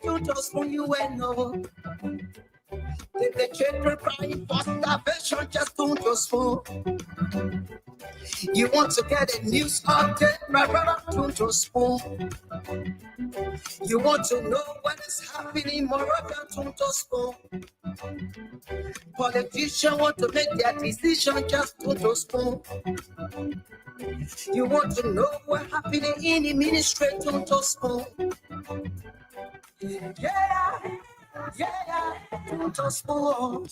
to just for you and no. If the children crying for starvation, just don't just for. You want to get a news update, my brother, don't just for. You want to know what is happening, moreover, don't just for. Politicians want to make their decision, just don't just for. You want to know what's happening in the ministry, don't just for. Yeah, yeah, don't just for.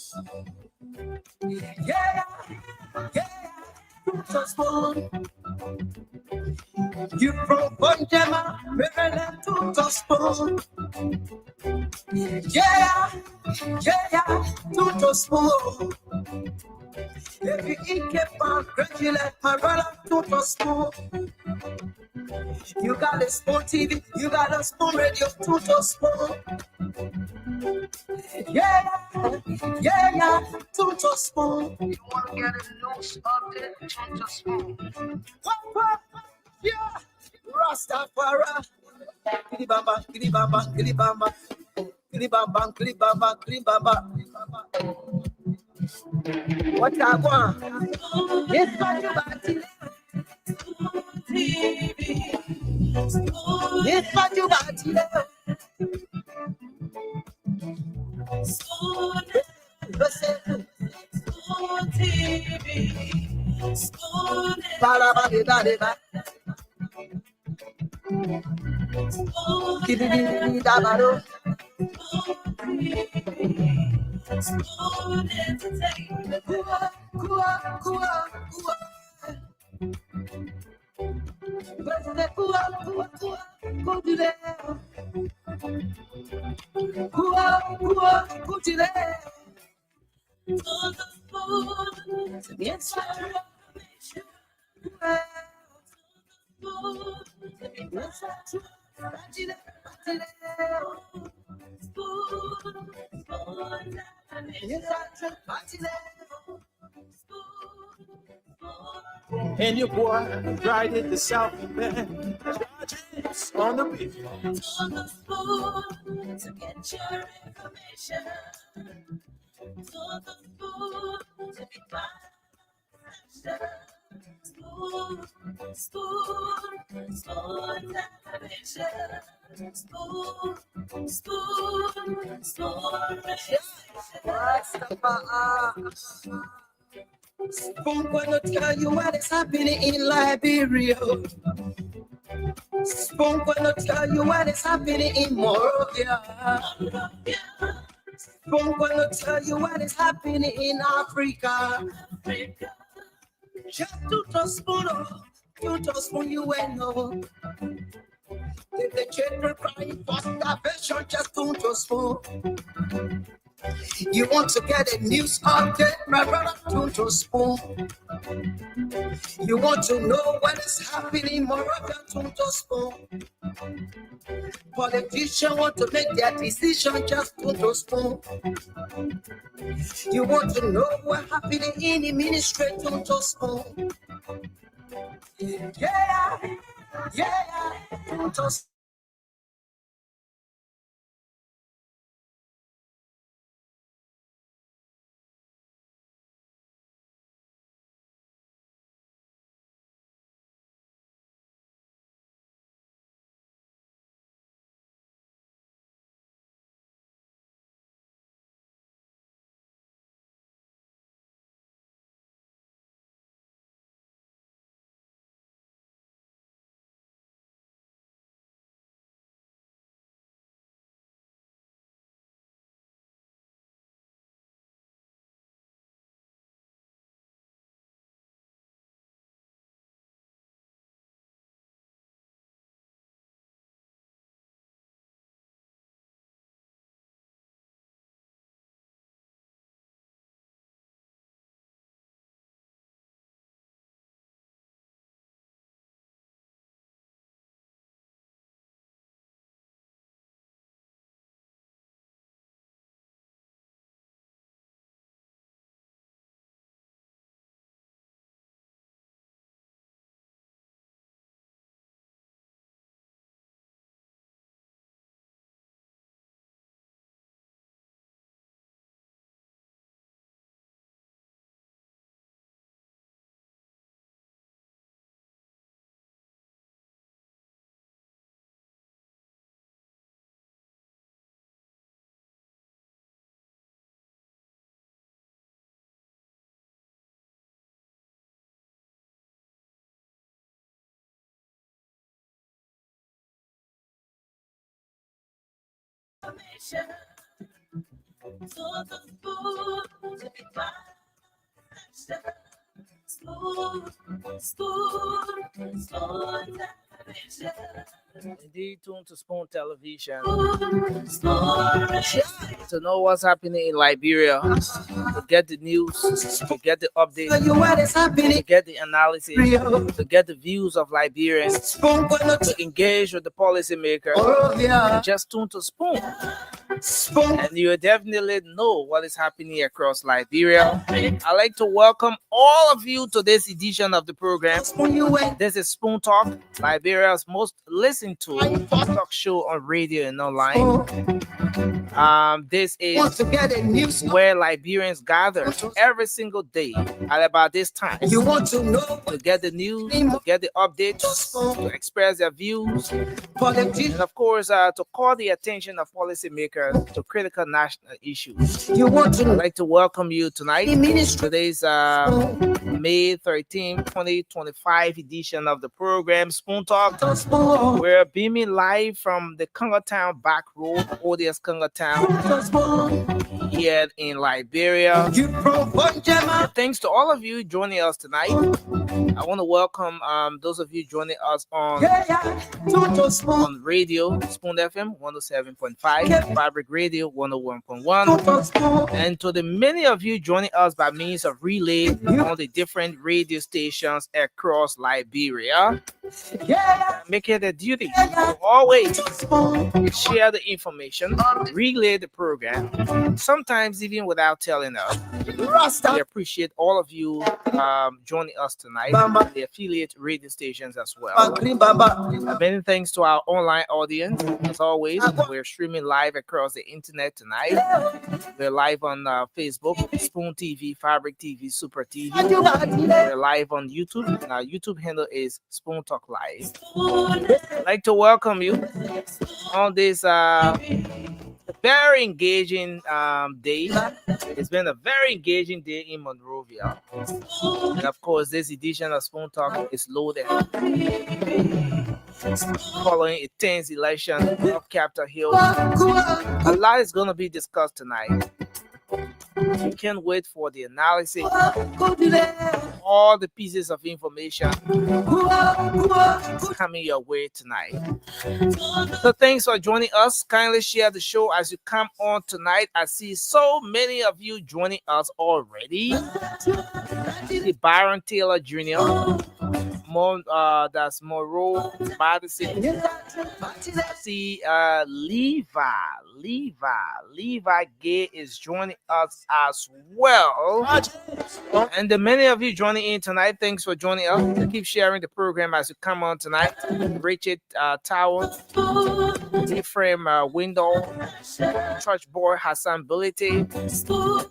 Yeah, don't just for. You from Panama, Maryland, don't just for. Yeah, don't just for. If you eat keep on regular, my brother, don't just for. You got a small TV, you got a small radio, don't just for. Yeah, don't just for. You want to get a news update, don't just for. Yeah, Rastafari. Kilibamba, kilibamba, kilibamba, kilibamba, kilibamba, kilibamba. What I want? It's what you got to It's what you got to And your boy right at the South Bend, charges on the beat. On the spoon to get your information. On the spoon to be fine. Spoon, spoon, spoon television. Spoon, spoon, spoon Spoon gonna tell you what is happening in Liberia. Spoon gonna tell you what is happening in Morovia. Spoon gonna tell you what is happening in Africa. Just to trust spoon, you trust spoon you and no. If the children crying for starvation, just don't trust spoon. You want to get a news update, my brother, don't trust spoon. You want to know what is happening, moreover, don't trust spoon. Politicians want to make their decision, just don't trust spoon. You want to know what's happening in the ministry, don't trust spoon. Yeah, don't trust information. Total spoon to be balanced. Spoon, spoon, spoon television. Indeed, tune to Spoon Television Spoon, to know what's happening in Liberia, to get the news, to get the update, You what is to happening? get the analysis, to get the views of Liberians, Spoon gonna to engage with the policymakers. Morovia. Just tune to Spoon, Spoon. and you definitely know what is happening across Liberia. I'd like to welcome all of you to this edition of the program. Spoon you went. This is Spoon Talk, Liberia's most listened to talk show on radio and online. This Want is to get a news? where Liberians gather every single day at about this time You want to know to get the news, to get the updates, to express their views, politics? and of course, to call the attention of policymakers to critical national issues. You want to I'd know like to welcome you tonight. the ministry? Today's May 13, 2025 edition of the program Spoon Talk. Spoon. We're beaming live from the Congotown back road, odious Congotown, Spoon. here in Liberia. You from Bonjama. Thanks to all of you joining us tonight. I want to welcome those of you joining us on Yeah. Toto spoon. on radio, Spoon FM 107.5, Fabric Radio 101.1, Toto spoon. and to the many of you joining us by means of relay on the different radio stations across Liberia. Yeah. Make it a duty to always Spoon. share the information, relay the program, sometimes even without telling us. We Rasta. appreciate all of you joining us tonight, Bamba. the affiliate radio stations as well. Bangri Baba. Many thanks to our online audience. As always, we're streaming live across the internet tonight. We're live on Facebook, Spoon TV, Fabric TV, Super TV. We're live on YouTube. And our YouTube handle is Spoon Talk Live. I'd like to welcome you on this very engaging day. It's been a very engaging day in Monrovia. And of course, this edition of Spoon Talk is loaded. Following a tense election of Capitol Hill, a lot is going to be discussed tonight. You can't wait for the analysis, all the pieces of information coming your way tonight. So thanks for joining us. Kindly share the show as you come on tonight. I see so many of you joining us already. See Byron Taylor Jr., that's Monroe Madison. See Levi Gay is joining us as well. And the many of you joining in tonight, thanks for joining us. Keep sharing the program as you come on tonight. Richard Tower, Ephraim Windle, Church Boy Hassan Bility.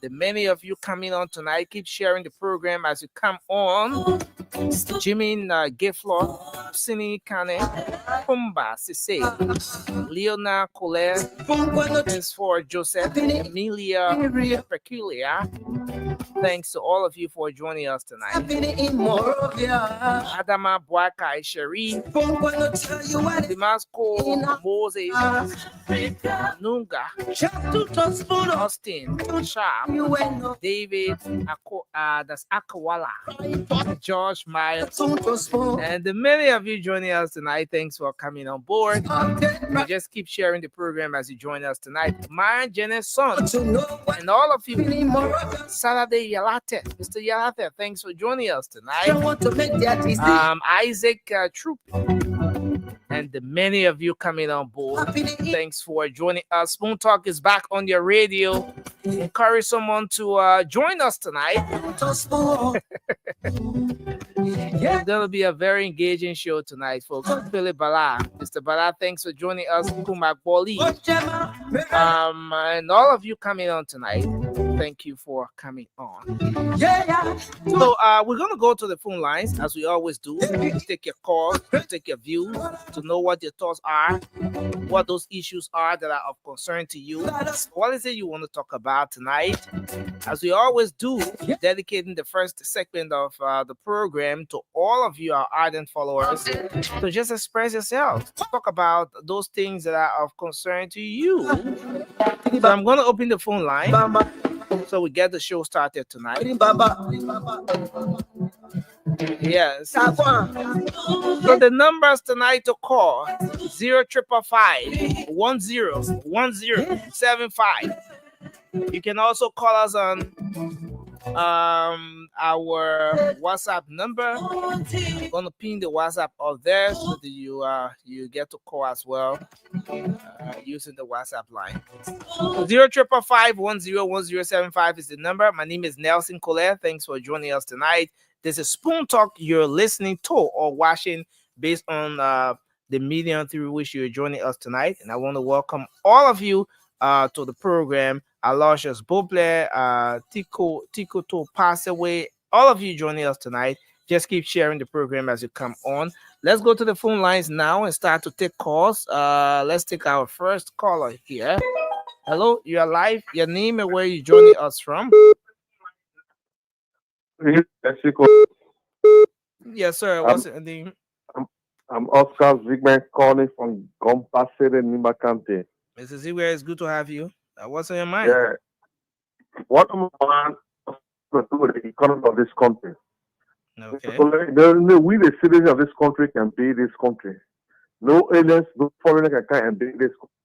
The many of you coming on tonight, keep sharing the program as you come on. Jimmy Giflor, Sini Kane, Pumba Sise, Leona Colette, thanks for Joseph, Emilia Peculiar. Thanks to all of you for joining us tonight. Adama Bwakai Sherry, Damasco Moses, Nunga, Austin Sharp, David that's Akawala, George Myers, and the many of you joining us tonight. Thanks for coming on board. Just keep sharing the program as you join us tonight. My Jenna's son and all of you. Saturday Yalate, Mr. Yalate, thanks for joining us tonight. Isaac Troop, and the many of you coming on board. Thanks for joining us. Spoon Talk is back on your radio. Encourage someone to join us tonight. It's gonna be a very engaging show tonight, folks. Philip Bala, Mr. Bala, thanks for joining us. Kumak Boli, and all of you coming on tonight. Thank you for coming on. Yeah. So we're gonna go to the phone lines as we always do. To take your calls, to take your views, to know what your thoughts are, what those issues are that are of concern to you. What is it you want to talk about tonight? As we always do, dedicating the first segment of the program to all of you, our ardent followers, to just express yourself, talk about those things that are of concern to you. So I'm going to open the phone line so we get the show started tonight. Yes. So the numbers tonight to call 0555 101075. You can also call us on our WhatsApp number. I'm gonna pin the WhatsApp out there so that you get to call as well using the WhatsApp line. 0555 101075 is the number. My name is Nelson Colette. Thanks for joining us tonight. This is Spoon Talk you're listening to or watching based on the medium through which you're joining us tonight. And I want to welcome all of you to the program. Aloysius Boble, Tico to pass away. All of you joining us tonight. Just keep sharing the program as you come on. Let's go to the phone lines now and start to take calls. Let's take our first caller here. Hello, you are live. Your name and where you joining us from? Yes, sir. What's your name? I'm Oscar Zigman calling from Gompa City, Nimba County. Mr. Zigman, it's good to have you. What's on your mind? Yeah. What am I to do with the economy of this country? Okay. We, the citizens of this country, can build this country. No aliens, no foreigners can come and build this country.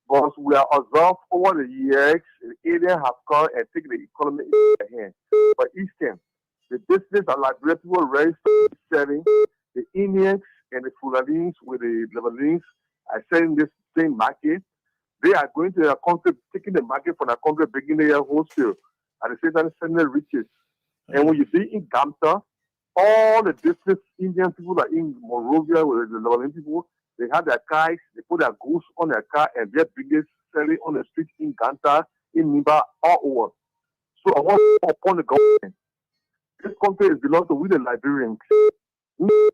Because we are observed over the years, the aliens have come and taken the economy in their hand. For instance, the business and Liberian people raised selling, the Indians and the Fulanese with the Lebanese are selling this same market. They are going to their country, taking the market from their country, bringing their wholesale, at the same time sending riches. And when you be in Gamta, all the business Indian people are in Monrovia with the Lebanese people, they have their cars, they put their goods on their car, and their biggest selling on the street in Ganta, in Nimba, all over. So I want to upon the government. This country is belongs to we the Liberians.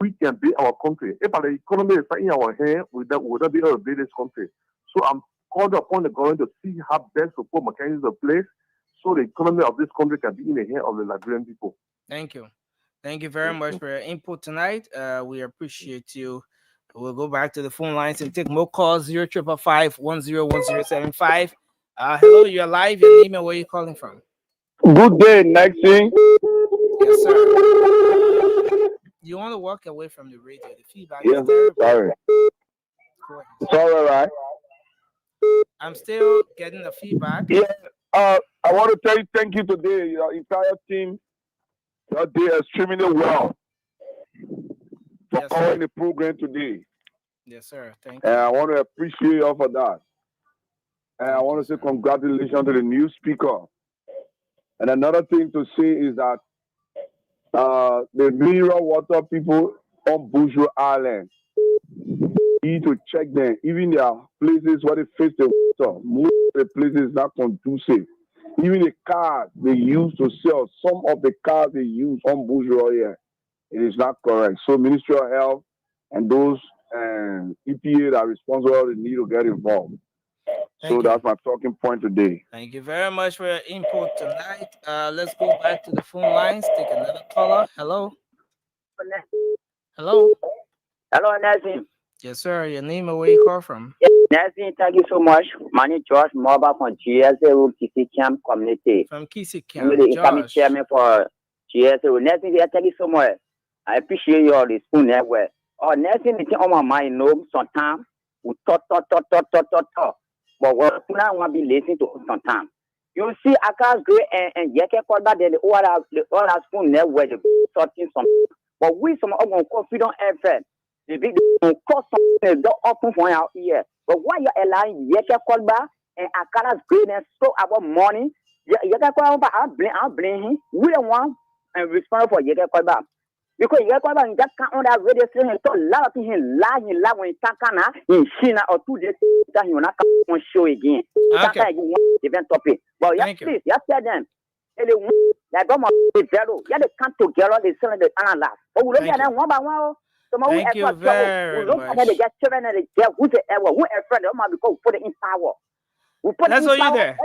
We can build our country. If the economy is in our hand, we would be able to build this country. So I'm called upon the government to see how best to put mechanisms in place so the economy of this country can be in the hand of the Liberian people. Thank you. Thank you very much for your input tonight. We appreciate you. We'll go back to the phone lines and take more calls. 0555 101075. Hello, you're live. Your name and where you calling from? Good day, Nexi. Yes, sir. You want to walk away from the radio? The feedback is terrible. Sorry. Sorry, right? I'm still getting the feedback. Yeah. I want to tell you thank you today. Your entire team, you did extremely well for calling the program today. Yes, sir. Thank you. And I want to appreciate you for that. And I want to say congratulations to the new speaker. And another thing to say is that the mineral water people on Bourgeois Island, you need to check them. Even there are places where they face the water. Most of the places not conducive. Even the cars they use to sell, some of the cars they use on Bourgeois here, it is not correct. So Ministry of Health and those EPA that are responsible, they need to get involved. That's my talking point today. Thank you very much for your input tonight. Let's go back to the phone lines. Take another caller. Hello. Hello. Hello, Nelson. Yes, sir. Your name and where you call from? Nelson, thank you so much. My name is George Moba from GSA Kisi Camp Community. From Kisi Camp. I'm chairman for GSA. Nelson, thank you so much. I appreciate your spoon network. Oh, Nelson, it's on my mind. No, sometimes we talk. But what I want to be listening to sometimes. You see, I can't go and get a call back. Then the other spoon network sorting something. But we some of them confident effort. The big cost something don't open for our ear. But why you allowing Yeka call back and I can't go and so about money? Yeka call back, I'll blame him. We don't want and respond for Yeka call back. Because Yeka call back just can't on that radio station and so lot of him lie when he can't in China or 2 days that he will not come on show again. Okay. different topic. But Thank you. please, tell them. Like come on, you they come together, they sell the analyze. But we look at them one by one. Thank you very much. They get children and they get whoever friend, because we put it in power. We put That's it all in you power. there.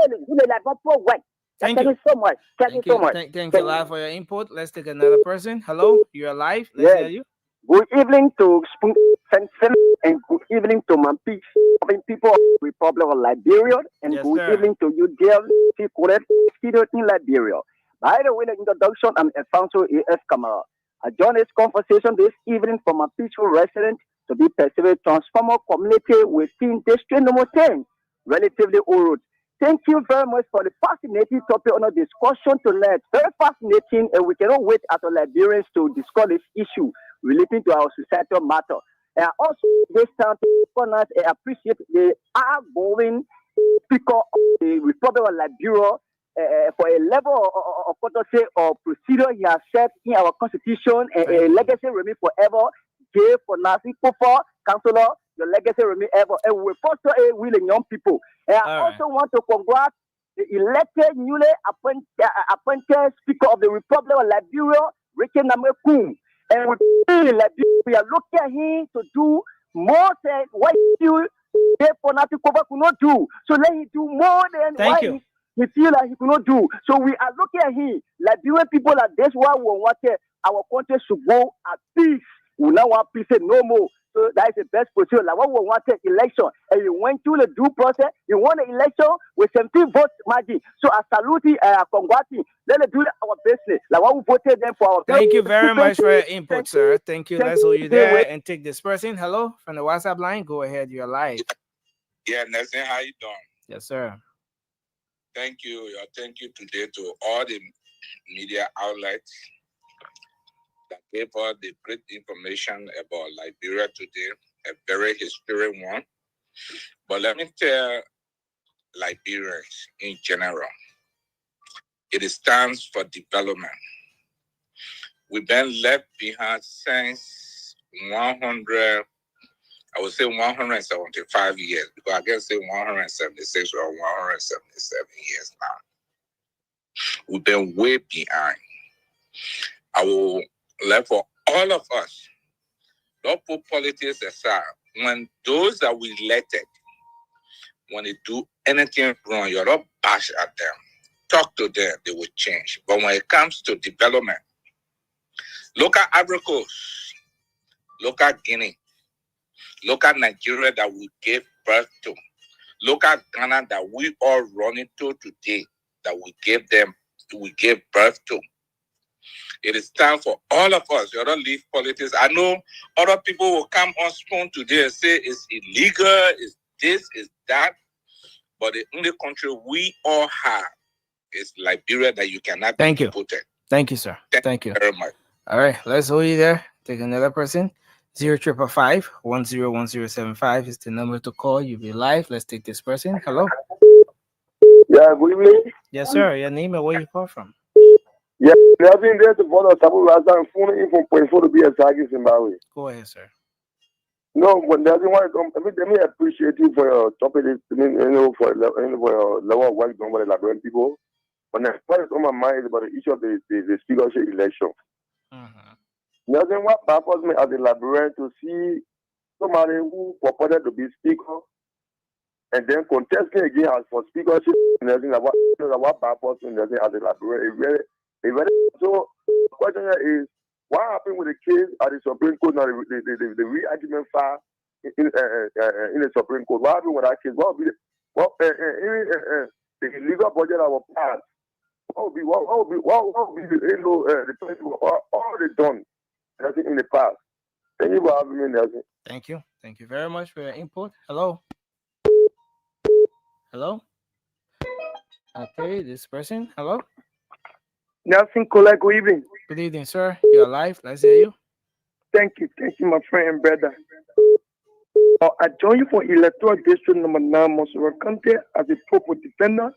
Thank you so much. Thank you so much. Thank you, live, for your input. Let's take another person. Hello, you're live. Let's hear you. Good evening to Spoon and good evening to my people of the Republic of Liberia, and Yes, good sir. evening to you, dear people in Liberia. By the way, the introduction, I'm Alfonso A.S. Camara. I join this conversation this evening from a peaceful resident to be perceived transformer community within district number 10, relatively old. Thank you very much for the fascinating topic on the discussion tonight. Very fascinating, and we cannot wait as Liberians to discuss this issue relating to our societal matter. And also, this time to recognize and appreciate the outgoing speaker of the Republic of Liberia for a level of procedure he has set in our constitution, and a legacy remain forever. Jay for Nancy Kufa, Councillor, your legacy remain ever. And we foster a willing young people. And I also want to congratulate the elected, newly appointed Speaker of the Republic of Liberia, Ricky Namekun. And we are looking at him to do more than what you for Nancy Kufa could not do. So let him do more than he feel like he could not do. So we are looking at him. Liberian people are this why we want our country should go at peace. We now want peace and no more. So that is the best position. Like what we want election, and you went through the due process, you won the election with 17 votes margin. So I salute you, congratulating. Let us do our business. Like what we voted them for our. Thank you very much for your input, sir. Thank you. Let's hold you there and take this person. Hello, from the WhatsApp line. Go ahead. You're live. Yeah, Nelson, how you doing? Yes, sir. Thank you. Thank you today to all the media outlets that gave us the great information about Liberia today, a very historic one. But let me tell Liberians in general, it stands for development. We've been left behind since 100, I would say 175 years, because I guess say 176 or 177 years now. We've been way behind. I will let for all of us, don't put politics aside. When those that we elected, when they do anything wrong, you don't bash at them. Talk to them, they will change. But when it comes to development, look at Ivory Coast, look at Guinea, look at Nigeria that we gave birth to, look at Ghana that we are running to today, that we gave birth to. It is time for all of us. You don't leave politics. I know other people will come on Spoon today and say it's illegal, it's this, it's that. But the only country we all have is Liberia that you cannot protect. Thank you, sir. Thank you very much. All right, let's hold you there. Take another person. 0555-101075 is the number to call. You'll be live. Let's take this person. Hello. Yeah, good evening. Yes, sir. Your name and where you call from? Yeah, nothing there to bother Sabu Raza and phone in from Point 4 to be a Sagi Zimbabwe. Go ahead, sir. No, but doesn't want to. Let me appreciate you for your topic. For your level of work done by the Liberian people. But what is on my mind is about the issue of the speakership election. Nothing what baffles me as a Liberian to see somebody who purported to be speaker and then contesting again as for speakership. Nothing what baffles me as a Liberian. So the question here is, what happened with the case at the Supreme Court now, the re-argument file in the Supreme Court? What happened with that case? What will be the illegal budget that was passed? What will be the principle? All they done in the past. Thank you for having me, Nelson. Thank you. Thank you very much for your input. Hello. Hello. Okay, this person. Hello. Nelson Kola, good evening. Good evening, sir. You're live. Let's hear you. Thank you, my friend and brother. I join you for Electoral District number 9, Mosoro County, as a proper defender,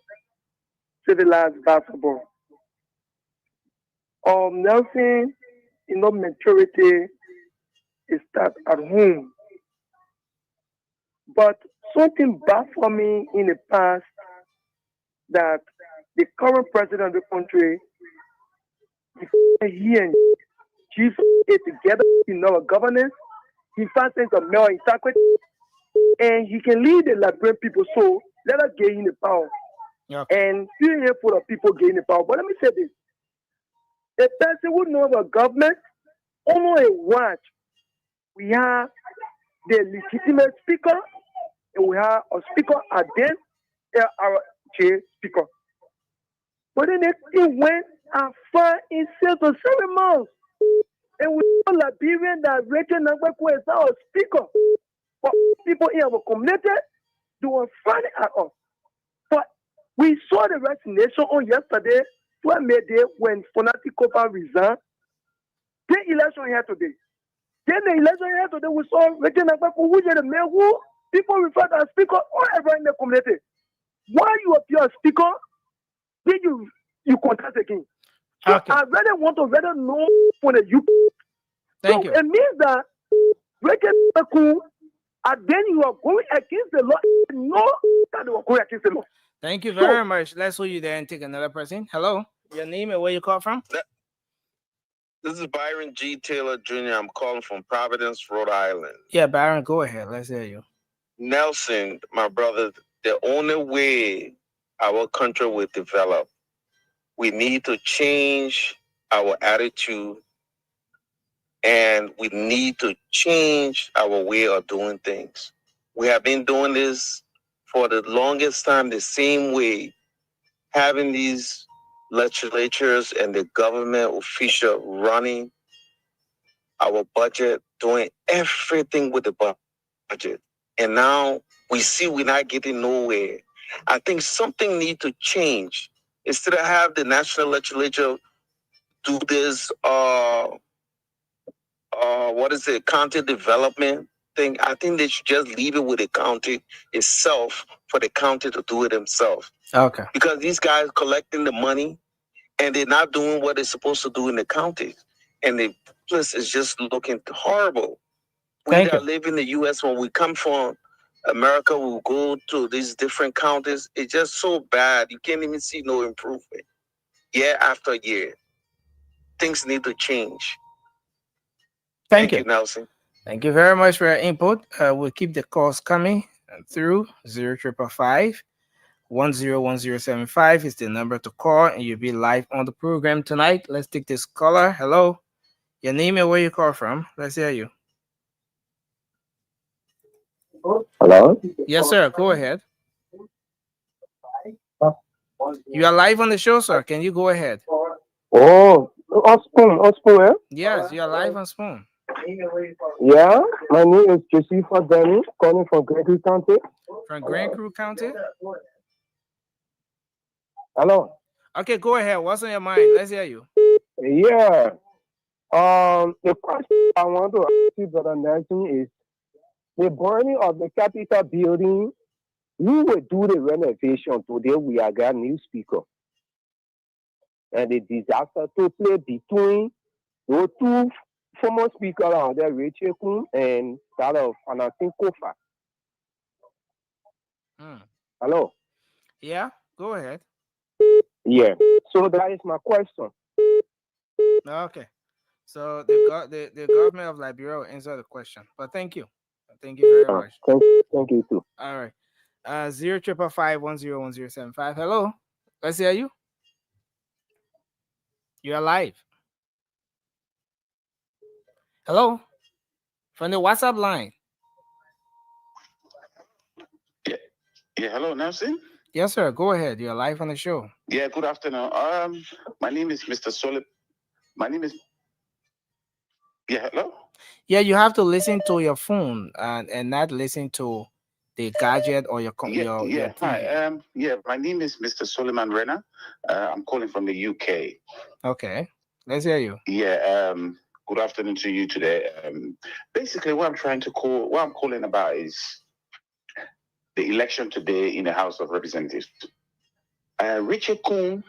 civilized basketball. Nelson, maturity is start at home. But something bad for me in the past that the current president of the country, he and chief it together in our governance, he finds sense of moral integrity, and he can lead the Liberian people. So let us gain the power. Okay. And few here for the people gain the power. But let me say this: a person who knows our government, only a watch. We have the legitimate speaker, and we have a speaker and then our chair speaker. But then it went and far in 6 to 7 months. And we know Liberian that Rachel Nagbaku is our speaker. But people in our community, they were frowning at us. But we saw the resignation on yesterday, when Fonati Kopa resigned. The election here today. Then the election here today, we saw Rachel Nagbaku, who is the mayor who people refer to as speaker all around in the community. Why you appear as speaker, then you contest again. So Okay. I rather know for the youth. Thank So you. it means that and then you are going against the law. No, that you are going against the law. Thank you very much. Let's hold you there and take another person. Hello. Your name and where you call from? This is Byron G. Taylor Jr. I'm calling from Providence, Rhode Island. Yeah, Byron, go ahead. Let's hear you. Nelson, my brother, the only way our country will develop, we need to change our attitude and we need to change our way of doing things. We have been doing this for the longest time the same way, having these legislatures and the government official running our budget, doing everything with the budget. And now we see we're not getting nowhere. I think something needs to change. Instead of have the national legislature do this, county development thing, I think they should just leave it with the county itself for the county to do it themselves. Okay. Because these guys collecting the money and they're not doing what they're supposed to do in the county. And the place is just looking horrible. We that live in the U.S., when we come from America, we go to these different counties. It's just so bad. You can't even see no improvement. Year after year. Things need to change. Thank you, Nelson. Thank you very much for your input. We'll keep the calls coming through 0555 101075 is the number to call, and you'll be live on the program tonight. Let's take this caller. Hello. Your name and where you call from. Let's hear you. Hello? Yes, sir. Go ahead. You are live on the show, sir. Can you go ahead? Oh, Ospoon, eh? Yes, you are live on Spoon. Yeah, my name is Josepha Danny, calling from Grand Creek County. From Grand Creek County? Hello? Okay, go ahead. What's on your mind? Let's hear you. Yeah. The question I want to ask you, Brother Nelson, is the burning of the Capitol building. We will do the renovation today. We are got new speaker, and the disaster took place between those two former speakers on there, Rachel Kun and that of Anatin Kofa. Hello. Yeah, go ahead. Yeah. So that is my question. Okay. So the government of Liberia will answer the question. But thank you. Thank you very much. Thank you too. All right. 0555 101075. Hello. Let's hear you. You are live. Hello. From the WhatsApp line. Yeah, hello, Nelson. Yes, sir. Go ahead. You're live on the show. Yeah, good afternoon. My name is Mr. Solip. My name is. Yeah, hello. Yeah, you have to listen to your phone and not listen to the gadget or your TV. Hi. My name is Mr. Suleiman Renner. I'm calling from the UK. Okay. Let's hear you. Yeah. Good afternoon to you today. Basically, what I'm calling about is the election today in the House of Representatives. Richard Kuhn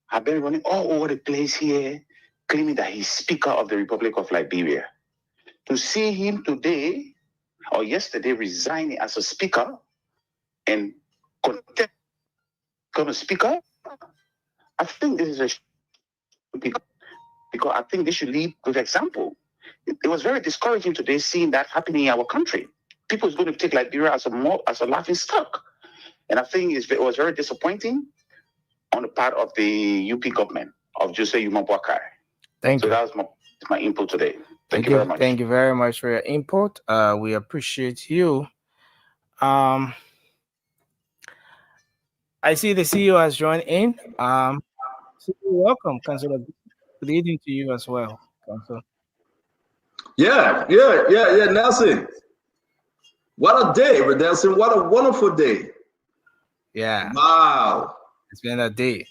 have been running all over the place here, claiming that he's Speaker of the Republic of Liberia. To see him today or yesterday resigning as a Speaker and contest going to speak up. I think this is because I think they should lead with example. It was very discouraging today seeing that happening in our country. People is going to take Liberia as a laughing stock, and I think it was very disappointing on the part of the UP government of Jose Yumabwakar. Thank you. So that was my input today. Thank you very much. Thank you very much for your input. We appreciate you. I see the CEO has joined in. CEO, welcome, Councilor. Good evening to you as well, Councilor. Yeah, Nelson. What a day, Nelson. What a wonderful day. Yeah. Wow. It's been a day.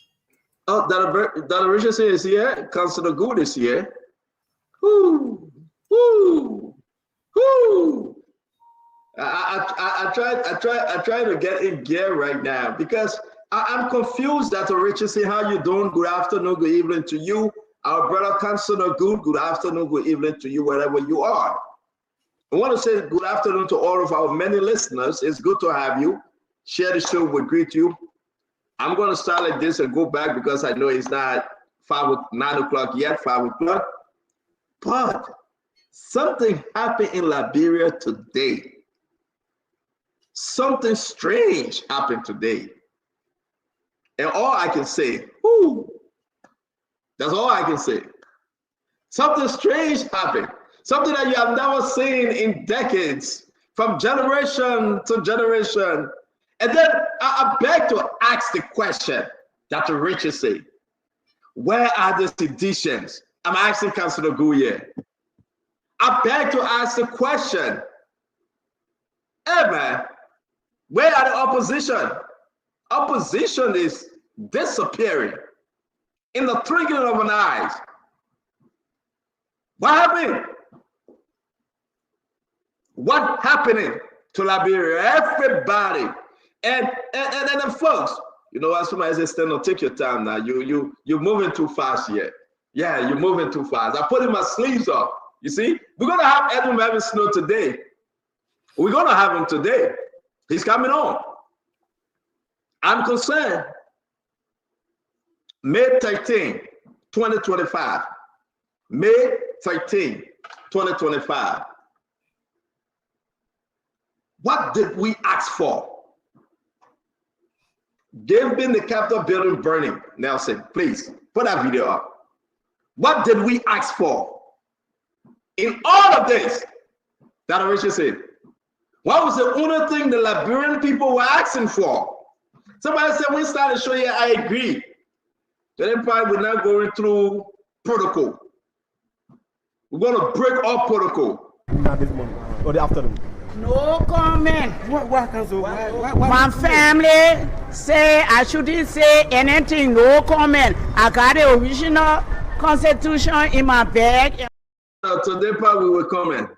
Oh, Dr. Richardson is here. Councilor Good is here. Woo. I try to get in gear right now because I'm confused, Dr. Richardson. How you doing? Good afternoon, good evening to you. Our brother Councilor Good, good afternoon, good evening to you wherever you are. I want to say good afternoon to all of our many listeners. It's good to have you. Share the show, we greet you. I'm going to start like this and go back because I know it's not 9 o'clock yet, 5 o'clock. But something happened in Liberia today. Something strange happened today. And all I can say, that's all I can say. Something strange happened. Something that you have never seen in decades, from generation to generation. And then I beg to ask the question, Dr. Richardson, where are the seditions? I'm asking Councilor Guye. I beg to ask the question, hey man, where are the opposition? Opposition is disappearing in the twinkling of an eye. What happened? What happening to Liberia? Everybody. And then folks, you know, as somebody says, Steno, take your time now. You're moving too fast yet. Yeah, you're moving too fast. I put in my sleeves up. You see, we're gonna have Edwin Mervyn Snow today. We're gonna have him today. He's coming on. I'm concerned. May 13, 2025. May 13, 2025. What did we ask for? They've been the Capitol building burning. Nelson, please put that video up. What did we ask for? In all of this, Dr. Richard said, what was the only thing the Liberian people were asking for? Somebody said, we started to show you, I agree. Then probably we're not going through protocol. We're going to break all protocol. Not this morning or the afternoon. No comment. What? My family say I shouldn't say anything. No comment. I got the original constitution in my bag. Today, probably we will comment.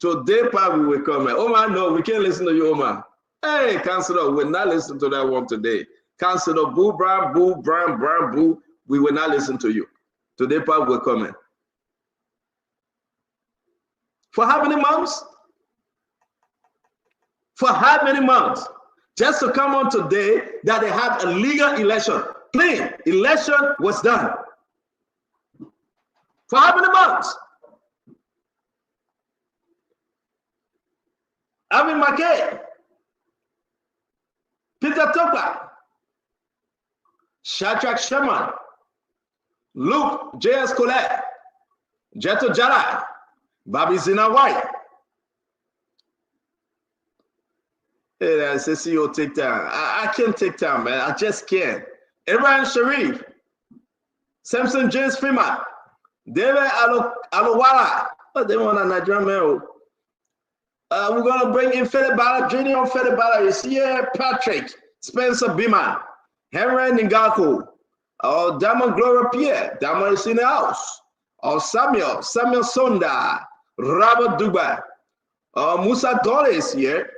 Today, probably we will comment. Omar, no, we can't listen to you, Omar. Hey, Councilor, we will not listen to that one today. Councilor Boo, Brown, Boo, Brown, Brown, Boo, we will not listen to you. Today, probably will comment. For how many months? For how many months? Just to come on today that they had a legal election. Clean election was done. For how many months? Alvin McKay, Peter Topa, Shadrach Sherman, Luke J.S. Colette, Jeto Jara, Bobby Zina White. Hey, I say, CEO, take time. I can't take time, man. I just can't. Ibrahim Sharif, Samson James Freeman, David Alowala. Oh, they want a Nigerian man. We're going to bring in Fede Bala, Junior Fede Bala is here, Patrick, Spencer Beeman, Henry Ngako, Damon Gloria Pierre, Damon is in the house, Samuel Sonda, Robert Duba, Musa Dole is here,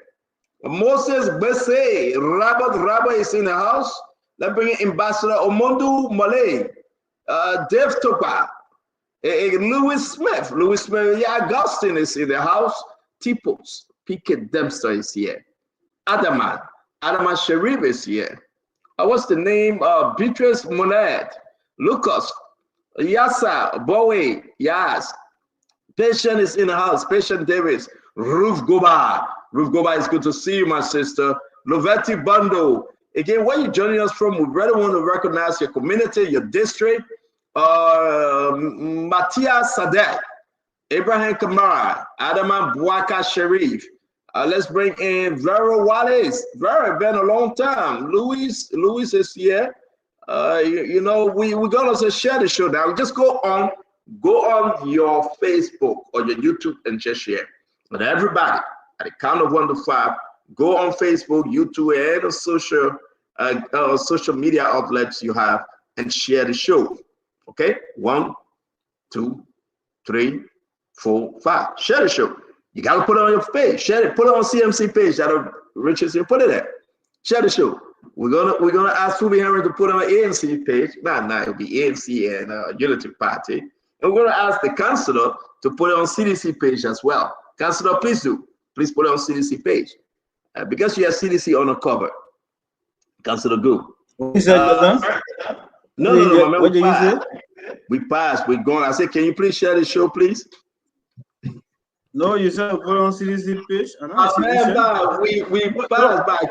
Moses Besse, Robert is in the house. Let's bring in Ambassador Omondu Malay, Dave Topa, Louis Smith, yeah, Augustine is in the house. Tipos, Pickett Dempster is here. Adama Sharif is here. what's the name? Beatrice Monad, Lucas, Yasa, Bowie, Yas. Patient is in the house. Patient Davis, Ruth Goba. Ruth Goba, it's good to see you, my sister. Lovetti Bando. Again, where you joining us from? We really want to recognize your community, your district. Matthias Sadek, Abraham Kamara, Adama Bwaka Sharif. Let's bring in Vera Wallace. Vera, been a long time. Louis is here. You know, we're gonna share the show now. Just go on your Facebook or your YouTube and just share. But everybody, at the count of 1 to 5, go on Facebook, YouTube, and the social media outlets you have and share the show. Okay, 1, 2, 3, 4, 5. Share the show. You gotta put it on your page. Share it. Put it on CMC page. That Richardson, you put it there. Share the show. We're gonna ask Fubi Henry to put it on ANC page. Nah, it'll be ANC and Unity Party. And we're gonna ask the councillor to put it on CDC page as well. Councillor, please do. Please put it on CDC page. Because you have CDC on the cover. Councillor Goo. No, man. What did you say? We passed. We're going. I said, can you please share the show, please? No, you said put on CDC page. We passed back.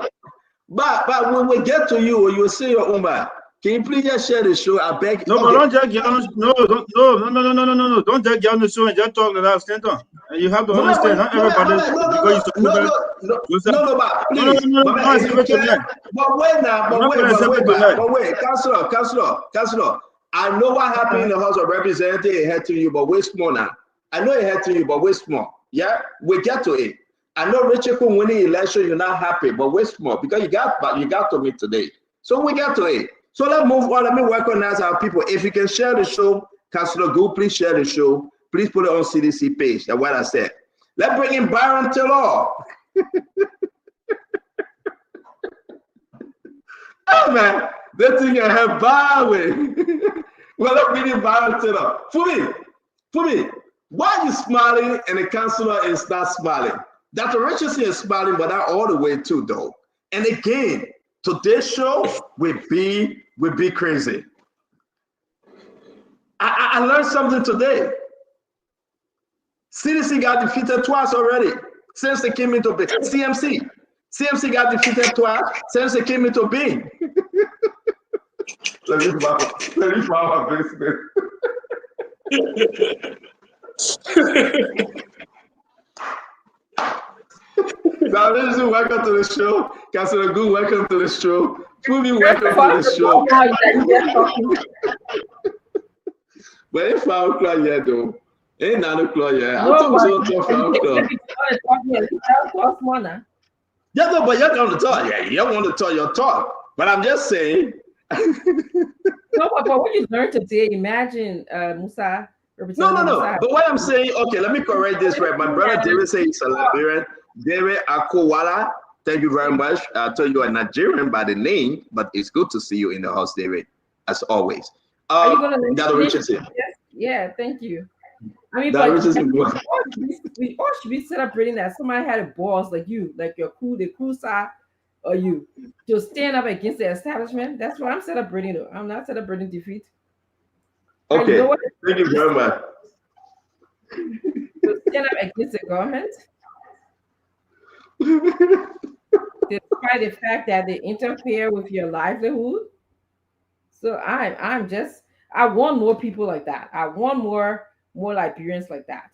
But when we get to you, you will say your own back. Can you please just share the show? I beg. No, but don't just get on. No. Don't just get on the show and just talk the last sentence. You have to understand. Not everybody because No, wait, Councillor. I know what happened in the House of Representatives. It had to you, but wait more now. I know it had to you, but wait more. Yeah, we get to it. I know Richard Kun winning the election, you're not happy, but wait more because you got to me today. So we got to it. So let's move on. Let me recognize our people. If you can share the show, Councillor Goo, please share the show. Please put it on CDC page. That's what I said. Let's bring in Byron Taylor. Oh man, that thing I have Byron. Well, let's bring in Byron Taylor. Fumi, why are you smiling and the councillor is not smiling? Dr. Richardson is smiling, but not all the way too, though. And again, today's show will be crazy. I learned something today. CDC got defeated twice already since they came into being. CMC got defeated twice since they came into being. Let me file my business. Now, welcome to the show. Councillor Goo, welcome to the show. Fumi, welcome to the show. But it's 5 o'clock yet, though. Ain't 9 o'clock yet. I thought it was 5 o'clock. Yeah, no, but you're going to talk. Yeah, you don't want to talk your talk. But I'm just saying. No, but what you learned today, imagine Musa. No. But what I'm saying, okay, let me correct this right. My brother David says he's a Liberian. David Akowala, thank you very much. I told you are Nigerian by the name, but it's good to see you in the house, David, as always. Are you going to Richardson? Yeah, thank you. I mean, but we all should be celebrating that somebody had a boss like you, like the cool side, or you, to stand up against the establishment. That's what I'm celebrating. Though. I'm not celebrating defeat. Okay, thank you very much. To stand up against the government, despite the fact that they interfere with your livelihood. So I want more people like that. I want more Liberians like that.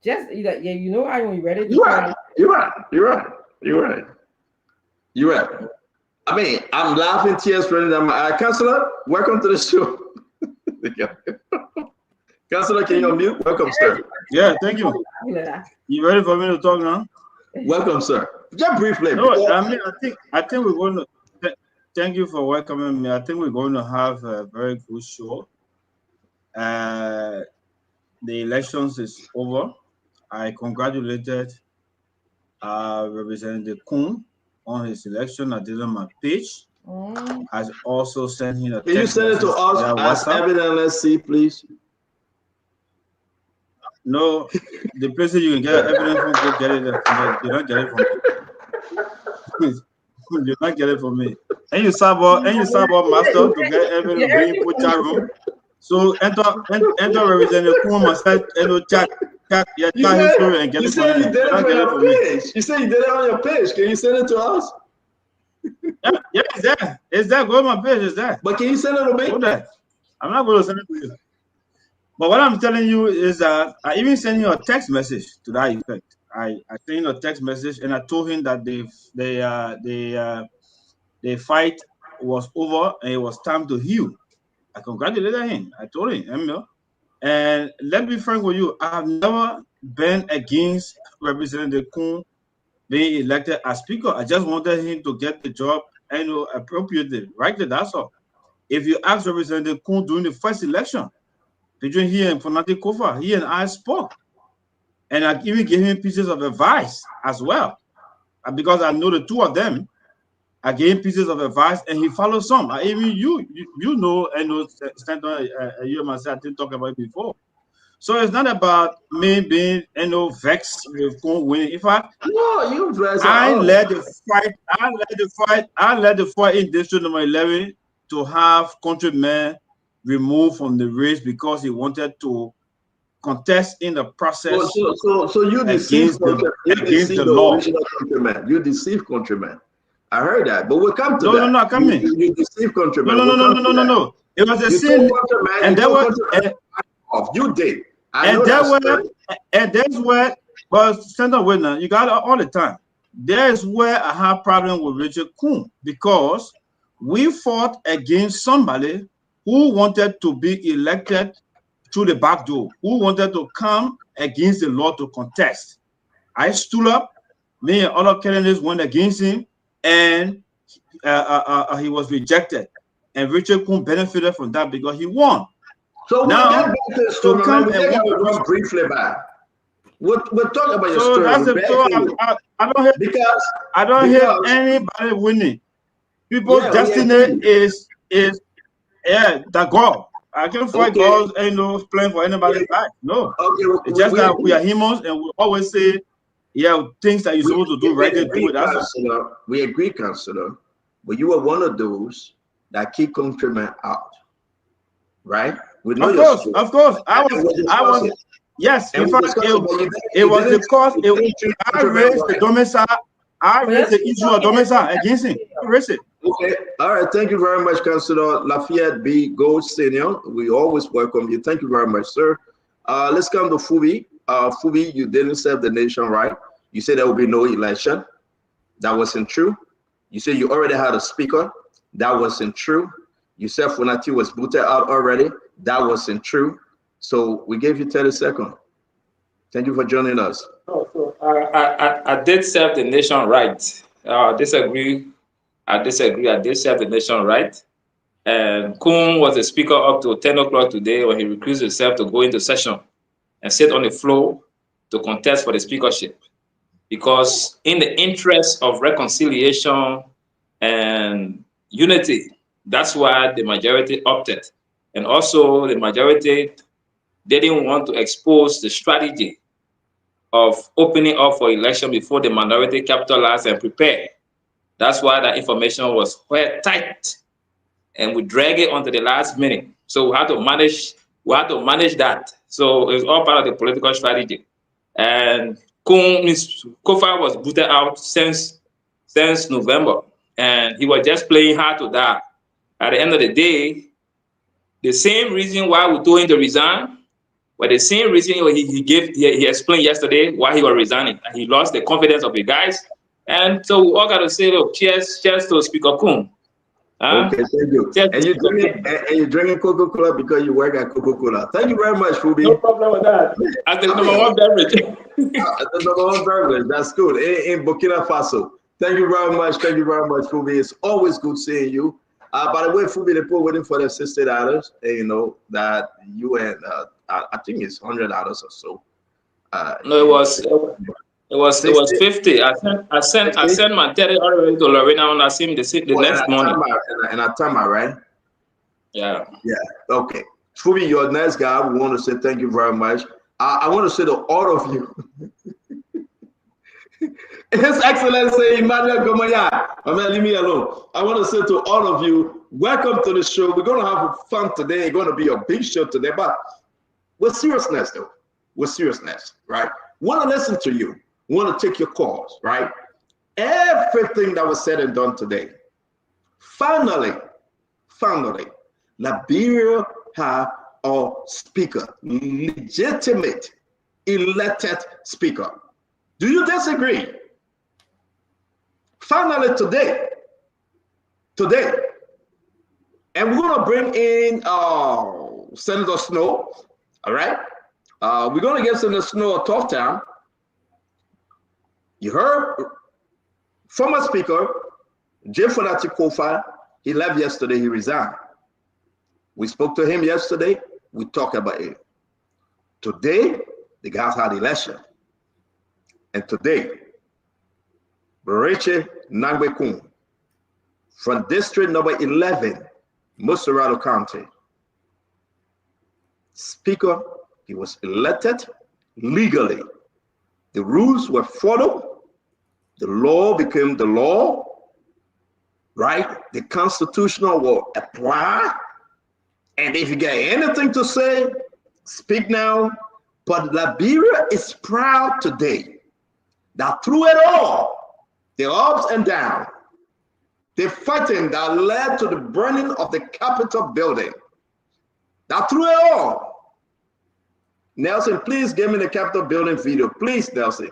Just you know, I when you read it. You're right. I mean, I'm laughing tears running down my eye. Councillor, welcome to the show. Councillor, can you unmute? Welcome, sir. Yeah, thank you. You ready for me to talk now? Welcome, sir. Just briefly. No, I mean, I think we're going to. Thank you for welcoming me. I think we're going to have a very good show. The elections is over. I congratulated Representative Kun on his election. I did on my page. I also sent him a text. Can you send it to us as evidence? Let's see, please. No, the places you can get evidence from, go get it. You don't get it from me. You don't get it from me. and you serve master to get everything bring put chat room. So enter Representative Kuma said chat You history and get you it said from you did it on your page. You said you did it on your page. Can you send it to us? Yeah, it's there. It's there. Go to my page. It's there. But can you send it to me? Go there. I'm not going to send it to you. But what I'm telling you is that I even sent you a text message to that effect. I sent him a text message and I told him that the fight was over and it was time to heal. I congratulated him. I told him, Emil. And let me be frank with you, I have never been against Representative Kuhn being elected as speaker. I just wanted him to get the job appropriately, right? That's all. If you ask Representative Kuhn during the first election between he and Fonati Kofa, he and I spoke. And I even gave him pieces of advice as well. Because I know the two of them, I gave him pieces of advice and he followed some. Even you know, I know, Stanton, you and myself, I didn't talk about it before. So it's not about me being, vexed with winning. In fact, no, you I led the fight in District Number 11 to have countrymen removed from the race because he wanted to contest in the process. So you deceived the law. Original countrymen. You deceived countrymen. I heard that, but we'll come to that. No, come in. You deceived countrymen. No. It was a sin. And there was you did. And that's where, but Senator Whitner, you got it all the time. There's where I have problem with Richard Kuhn because we fought against somebody who wanted to be elected through the back door, who wanted to come against the law to contest. I stood up, me and other candidates went against him, and he was rejected. And Richard Kuhn benefited from that because he won. So now, to come and briefly back. We'll talk about your story. That's the story. I don't hear anybody winning. People's destiny is the goal. I can't fight goals, ain't no playing for anybody's life. No. It's just that we are humans and we always say, things that you're supposed to do right there, do it. We agree, Councillor. But you were one of those that keep countrymen out. Right? Of course. I was. Yes, in fact, it was because I raised the domicile. I raised the issue of domicile against him. I raised it. Okay. All right. Thank you very much, Councillor Lafayette B. Gold Senior. We always welcome you. Thank you very much, sir. Let's come to Fubi. Fubi, you didn't serve the nation right. You said there will be no election. That wasn't true. You said you already had a speaker. That wasn't true. You said Fonati was booted out already. That wasn't true. So we gave you 30 seconds. Thank you for joining us. I did serve the nation right. I disagree. I did serve the nation right. And Kuhn was the speaker up to 10 o'clock today when he recused himself to go into session and sit on the floor to contest for the speakership. Because in the interest of reconciliation and unity, that's why the majority opted. And also the majority didn't want to expose the strategy of opening up for election before the minority capitalized and prepared. That's why that information was quite tight, and we drag it onto the last minute. So we had to manage that. So it's all part of the political strategy. And Kofa was booted out since November, and he was just playing hard to that. At the end of the day, the same reason why we told him to resign, but the same reason he explained yesterday why he was resigning. And he lost the confidence of the guys. And so we all got to say, look, cheers to Speaker Kuhn. Okay, thank you. And you're drinking Coca-Cola because you work at Coca-Cola. Thank you very much, Fubi. No problem with that. As the number one beverage. The number one beverage. That's good. In Burkina Faso. Thank you very much. Thank you very much, Fubi. It's always good seeing you. By the way, Fubi, they put waiting for the $60. You know that you and I think it's $100 or so. No, it was 50. I sent my 30 all the way to Lorena and I see him the next morning. In Atama, right? Yeah. Yeah. Okay. Fubi, you're a nice guy. We want to say thank you very much. I want to say to all of you, His Excellency Emmanuel Gomoya. I mean, leave me alone. I want to say to all of you, welcome to the show. We're going to have fun today. It's going to be a big show today, but with seriousness, though. With seriousness, right? Want to listen to you. Want to take your calls, right? Everything that was said and done today. Finally, Liberia have a speaker, legitimate, elected speaker. Do you disagree? Finally, today, and we're gonna bring in Senator Snow. All right, we're gonna give Senator Snow a tough time. You heard former Speaker Jim Fonati Kofa. He left yesterday. He resigned. We spoke to him yesterday. We talked about it. Today, the guys had election, and today, Bereche Nangwekun from District number 11, Musarado County. Speaker, he was elected legally. The rules were followed. The law became the law, right? The constitutional will apply. And if you got anything to say, speak now. But Liberia is proud today that through it all, the ups and downs, the fighting that led to the burning of the Capitol building, that through it all, Nelson, please give me the Capitol building video. Please, Nelson.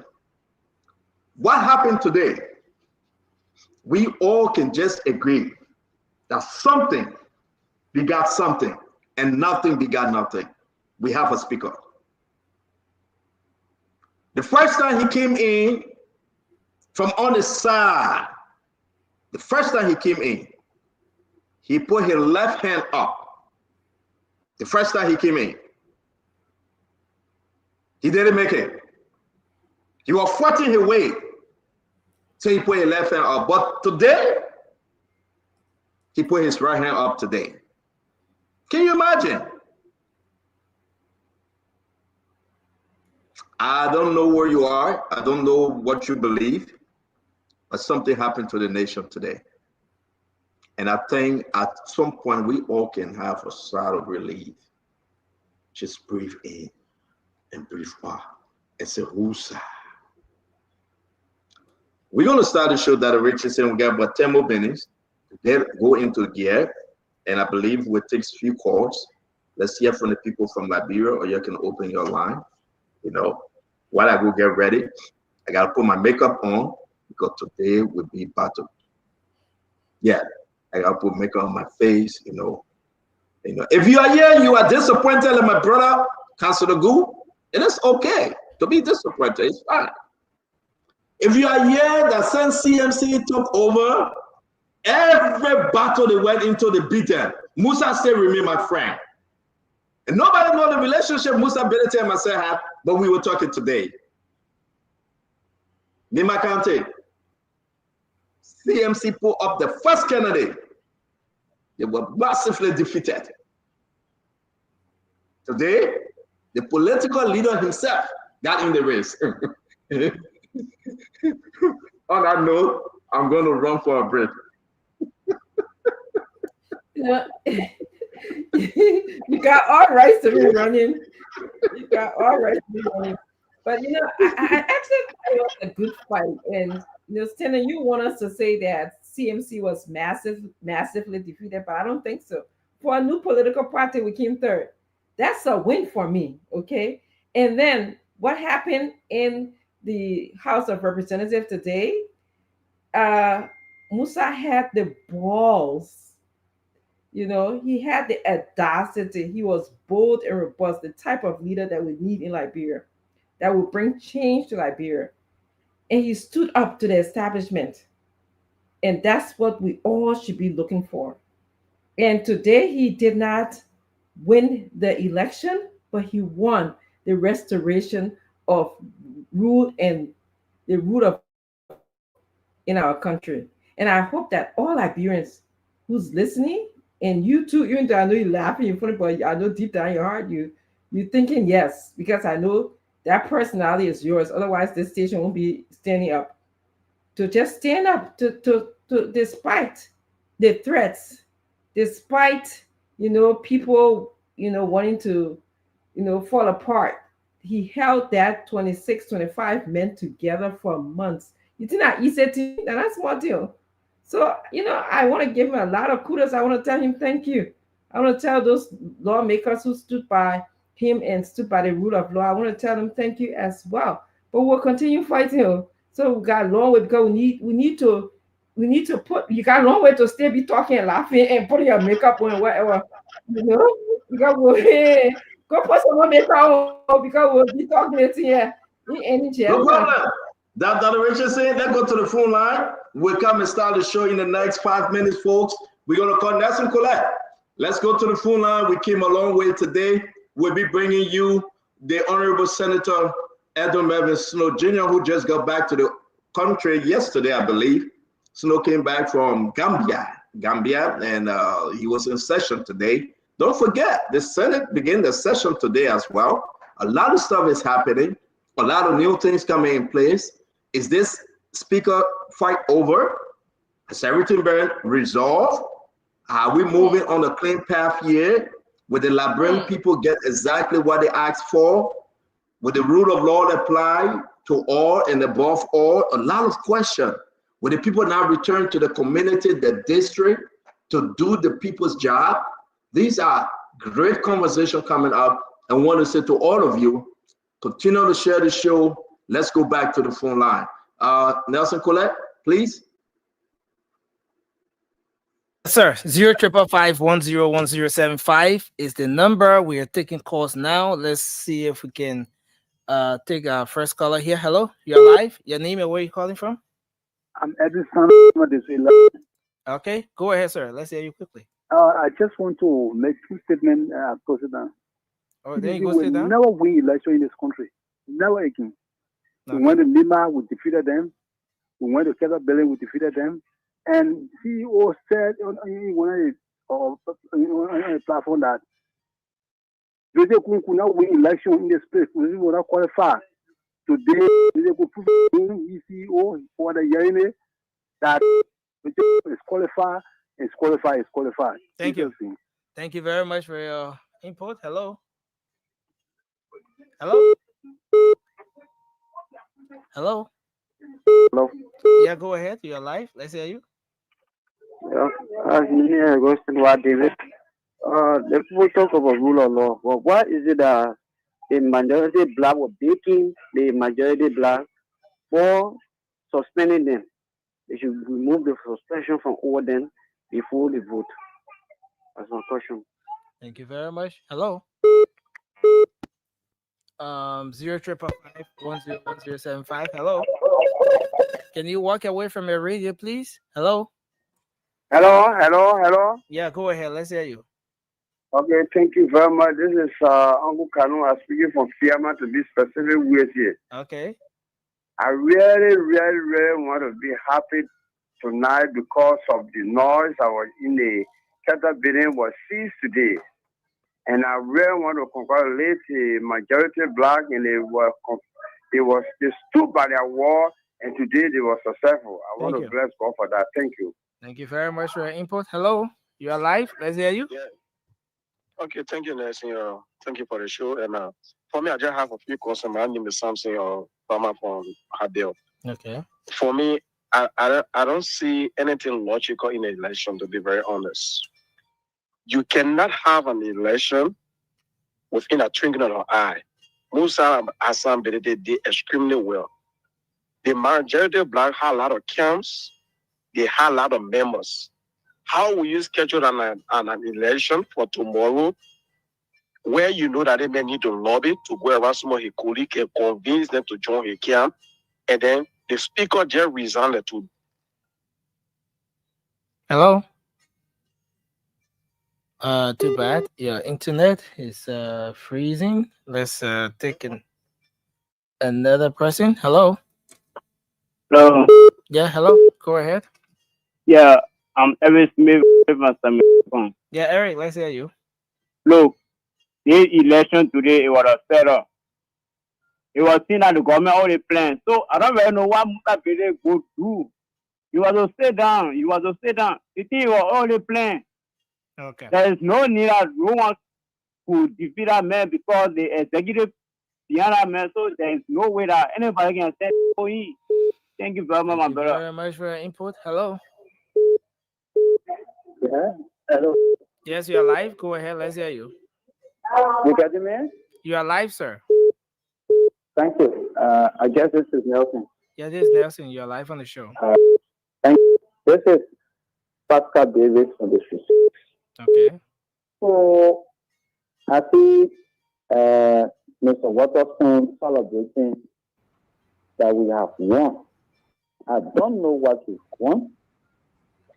What happened today? We all can just agree that something begot something and nothing begot nothing. We have a speaker. The first time he came in from on the side, the first time he came in, he put his left hand up. The first time he came in, he didn't make it. He was fighting his way, so he put his left hand up. But today, he put his right hand up today. Can you imagine? I don't know where you are. I don't know what you believe, but something happened to the nation today. And I think at some point we all can have a sigh of relief. Just breathe in and breathe out and say, "Whoosah." We're going to start the show that Richardson. We got about 10 more minutes. Then go into gear. And I believe we'll take a few calls. Let's hear from the people from Liberia, or you can open your line. You know, while I go get ready, I got to put my makeup on because today will be battle. Yeah, I got to put makeup on my face, you know. If you are here, you are disappointed in my brother, Councilor Goo, it is okay to be disappointed. It's fine. If you are here that since CMC took over, every battle they went into, the beaten. Musa still remain my friend. And nobody know the relationship Musa Benete and myself had, but we were talking today. Nima County, CMC put up the first candidate. They were massively defeated. Today, the political leader himself got in the race. On that note, I'm going to run for a break. You got all rights to be running. You got all rights to be running. But I actually thought it was a good fight. And Stena, you want us to say that CMC was massively defeated, but I don't think so. For a new political party, we came third. That's a win for me, okay? And then what happened in the House of Representatives today? Musa had the balls. He had the audacity. He was bold and robust, the type of leader that we need in Liberia, that will bring change to Liberia. And he stood up to the establishment. And that's what we all should be looking for. And today he did not win the election, but he won the restoration of rule and the rule of in our country. And I hope that all Liberians who's listening, and you too, even though I know you're laughing in front of, but I know deep down in your heart you're thinking yes, because I know That personality is yours. Otherwise, this station won't be standing up. To just stand up to despite the threats, despite people wanting to fall apart. He held that 26, 25 men together for months. You think that easy to that's small deal. So, I want to give him a lot of kudos. I want to tell him thank you. I want to tell those lawmakers who stood by him and stood by the rule of law. I want to tell them thank you as well. But we'll continue fighting. So we got a long way because we need to put you got a long way to still be talking and laughing and putting your makeup on and whatever. Because we'll go put some more makeup on because we'll be talking it here in any No chance. problem. Dr. Richard saying, let's go to the phone line. We'll come and start the show in the next 5 minutes, folks. We're going to call Nelson Colette. Let's go to the phone line. We came a long way today. We'll be bringing you the Honorable Senator Edwin Mervyn Snow Jr., who just got back to the country yesterday, I believe. Snow came back from Gambia, and he was in session today. Don't forget, the Senate began the session today as well. A lot of stuff is happening. A lot of new things coming in place. Is this speaker fight over? Has everything been resolved? Are we moving on a clean path here? Will the Liberian people get exactly what they asked for? Will the rule of law apply to all and above all? A lot of questions. Will the people now return to the community, the district, to do the people's job? These are great conversations coming up. I want to say to all of you, continue to share the show. Let's go back to the phone line. Nelson Colette, please. Sir, 05551011075 is the number. We are taking calls now. Let's see if we can take our first caller here. Hello, you're live. Your name and where you calling from? I'm Edison. Okay, go ahead, sir. Let's hear you quickly. I just want to make two statements, President. Oh, then you We go will sit down. never win election in this country. Never again. Okay. We went to Lima, we defeated them. We went to Kettle Building, we defeated them. And CEO said on a platform that they could not win election in this place. We will not qualify. Today, they could prove the CEO for the year that is qualified, is qualified, is qualified. Thank you. Thank you very much for your input. Hello. Hello. Hello. Hello. Yeah, go ahead. You're live. Let's hear you. Yeah, David. The people talk about rule of law. But why is it that the majority black were beating the majority black for suspending them? They should remove the suspension from over them before the vote. That's my question. Thank you very much. Hello. 05551011075. Hello. Can you walk away from your radio, please? Hello. Hello. Yeah, go ahead. Let's hear you. Okay, thank you very much. This is Uncle Kanu. I'm speaking from Fiamma to be specific with here. Okay. I really want to be happy tonight because of the noise I was in the Kettle Building was seized today. And I really want to congratulate the majority black, and they stood by their wall, and today they were successful. I want to bless God for that. Thank you. Thank you very much for your input. Hello, you are live. Let's hear you. Yeah. Okay, thank you, Nelson. Thank you for the show. And for me, I just have a few questions. My name is Samson or Farmer from Hadel. Okay. For me, I don't see anything logical in an election, to be very honest. You cannot have an election within a twinkling of an eye. Musa Assam did extremely well. The majority of black had a lot of camps. They had a lot of members. How will you schedule an election for tomorrow where you know that they may need to lobby to go around some of his colleagues and convince them to join his camp, and then the speaker just resigned to. Hello. Too bad. Your internet is freezing. Let's take another person. Hello. Hello. Yeah, hello. Go ahead. Yeah, I'm Eric Smith. Yeah, Eric, let's hear you. Look, this election today, it was a setup. It was seen that the government already planned. So I don't really know what Mukabele go do. You was to sit down. You was to sit down. The thing was already planned. Okay. There is no need that no one could defeat that man because the executive behind that man. So there is no way that anybody can say, oh, he. Thank you very much, my Thank you brother. very much for your input. Hello. Yeah. Hello. Yes, you are live. Go ahead. Let's hear you. You got me? You are live, sir. Thank you. I guess this is Nelson. Yeah, this is Nelson. You are live on the show. Thank you. This is Pascal Davis from the street. Okay. So I see Mr. Waterstone celebrating that we have won. I don't know what we've won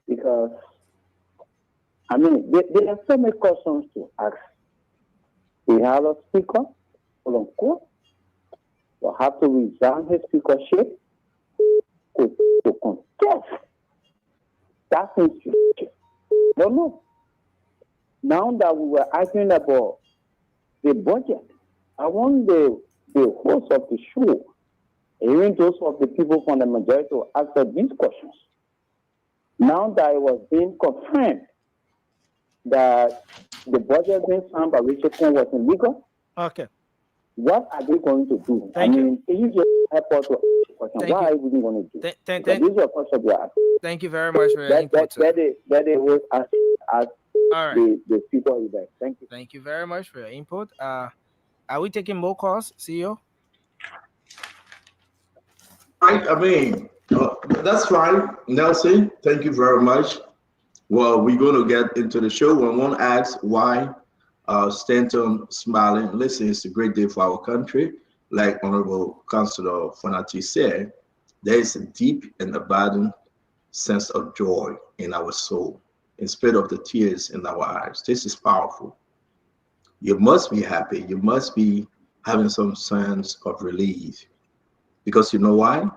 because I mean there are so many questions to ask. We have a speaker, will have to resign his speakership to contest that institution. No, no. Now that we were arguing about the budget, I want the host of the show, even those of the people from the majority, to answer these questions. Now that it was being confirmed that the budget being signed by Richard Cohen was illegal, okay, what are they going to do? Thank you. Mean, can you just help us to answer the question? Thank what you. are we going to do? Thank These are questions we are asking. Thank you very much for your input. That they will ask All right. the speaker is there. Thank you. Thank you very much for your input. Are we taking more calls, CEO? I mean, that's fine, Nelson. Thank you very much. Well, we're going to get into the show. When one asks why Stanton smiling, listen, it's a great day for our country. Like Honorable Councillor Fonati said, there is a deep and abiding sense of joy in our soul, in spite of the tears in our eyes. This is powerful. You must be happy. You must be having some sense of relief. Because you know why?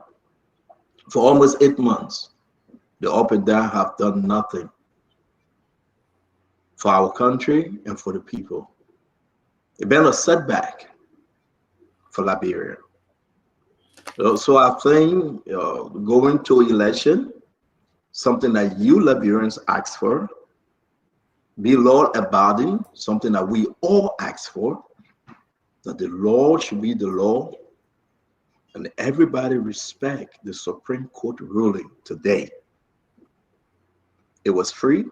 For almost 8 months, the up and down have done nothing for our country and for the people. It's been a setback for Liberia. So I think going to election, something that you Liberians asked for, be law abiding, something that we all ask for, that the law should be the law, and everybody respect the Supreme Court ruling today. It was free,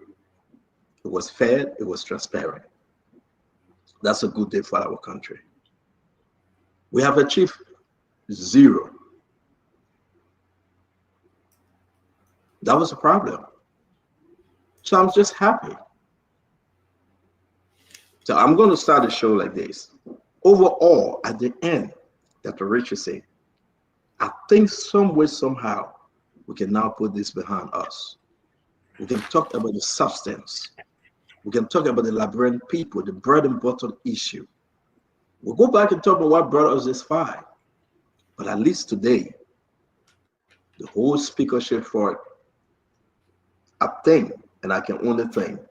it was fair, it was transparent. That's a good day for our country. We have achieved zero. That was a problem. So I'm just happy. So I'm going to start the show like this. Overall, at the end, Dr. Richard said, I think some way, somehow, we can now put this behind us. We can talk about the substance. We can talk about the Liberian people, the bread and butter issue. We'll go back and talk about what brought us this far. But at least today, the whole speakership for it, I think, and I can only think,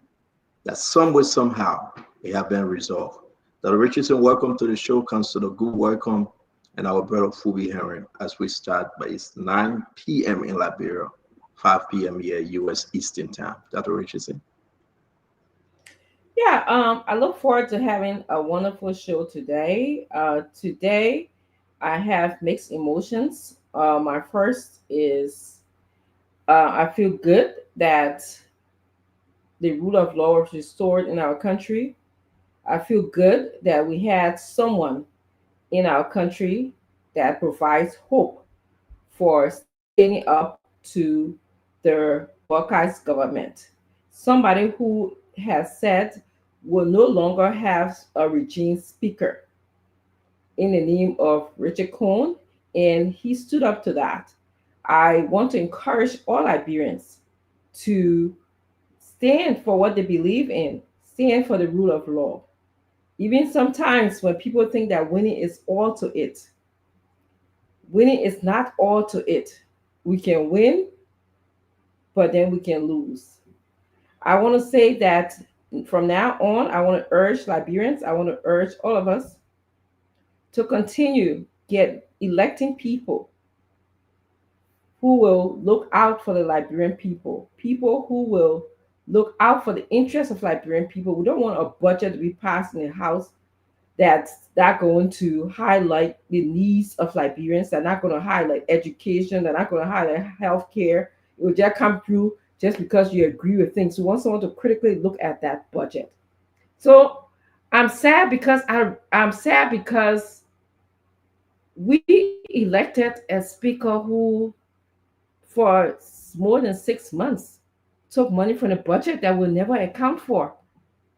that some way, somehow, it have been resolved. Dr. Richardson, welcome to the show. Councillor Good, welcome. And our brother Fubi Henry, as we start, but it's 9 p.m. in Liberia, 5 p.m. here, U.S. Eastern Time. Dr. Richardson. Yeah, I look forward to having a wonderful show today. Today, I have mixed emotions. My first is I feel good that the rule of law was restored in our country. I feel good that we had someone in our country that provides hope for standing up to the Buckeyes government. Somebody who has said will no longer have a regime speaker in the name of Richard Cohen, and he stood up to that. I want to encourage all Liberians to stand for what they believe in, stand for the rule of law. Even sometimes when people think that winning is all to it, winning is not all to it. We can win, but then we can lose. I want to say that from now on, I want to urge Liberians, I want to urge all of us to continue get electing people who will look out for the Liberian people, people who will look out for the interests of Liberian people. We don't want a budget to be passed in the House that's not going to highlight the needs of Liberians. They're not going to highlight education. They're not going to highlight healthcare. It will just come through just because you agree with things. We want someone to critically look at that budget. So I'm sad because I'm sad because we elected a speaker who, for more than 6 months, took money from the budget that we'll never account for.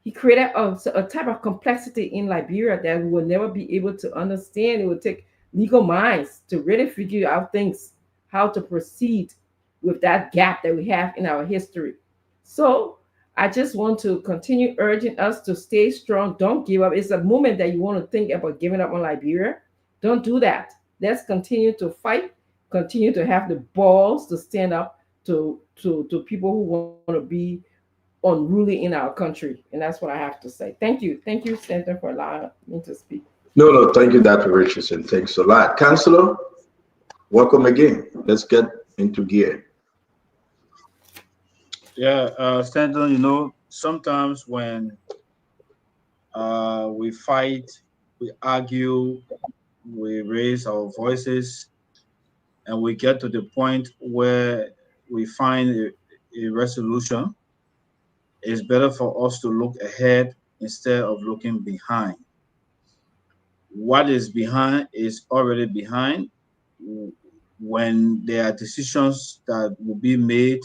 He created a type of complexity in Liberia that we will never be able to understand. It will take legal minds to really figure out things, how to proceed with that gap that we have in our history. So I just want to continue urging us to stay strong. Don't give up. It's a moment that you want to think about giving up on Liberia. Don't do that. Let's continue to fight, continue to have the balls to stand up to people who want to be unruly in our country. And that's what I have to say. Thank you. Thank you, Senator, for allowing me to speak. No, thank you, Dr. Richardson. Thanks a lot. Councillor, welcome again. Let's get into gear. Yeah, Stanton, sometimes when we fight, we argue, we raise our voices, and we get to the point where we find a resolution, it's better for us to look ahead instead of looking behind. What is behind is already behind. When there are decisions that will be made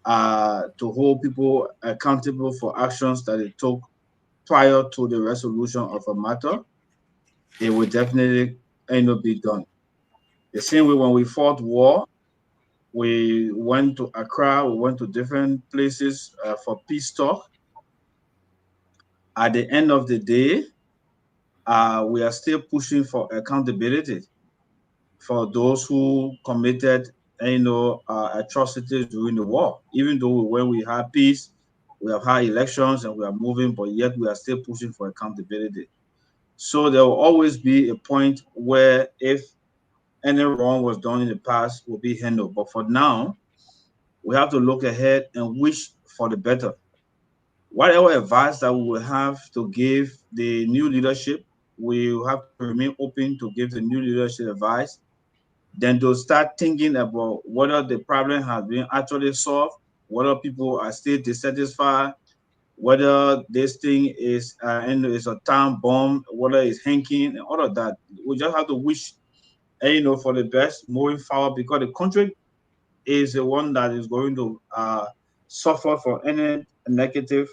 to hold people accountable for actions that they took prior to the resolution of a matter, it will definitely end up be done. The same way when we fought war, we went to Accra, we went to different places for peace talk. At the end of the day, we are still pushing for accountability for those who committed, atrocities during the war. Even though when we have peace, we have had elections and we are moving, but yet we are still pushing for accountability. So there will always be a point where if any wrong was done in the past, will be handled. But for now, we have to look ahead and wish for the better. Whatever advice that we will have to give the new leadership, we will have to remain open to give the new leadership advice. Then to start thinking about whether the problem has been actually solved, whether people are still dissatisfied, whether this thing is a time bomb, whether it's hanging, and all of that. We just have to wish, for the best moving forward, because the country is the one that is going to suffer for any negative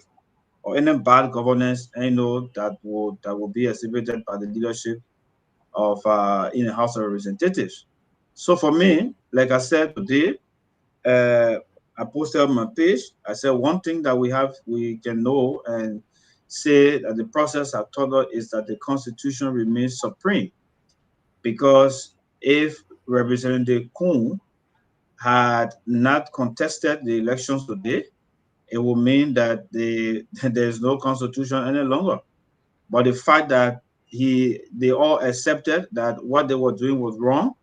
or any bad governance, that will be exhibited by the leadership of in the House of Representatives. So for me, like I said today, I posted on my page. I said one thing that we can know and say that the process I've taught us is that the Constitution remains supreme. Because if Representative Kuhn had not contested the elections today, it will mean that there's no Constitution any longer. But the fact that they all accepted that what they were doing was wrong,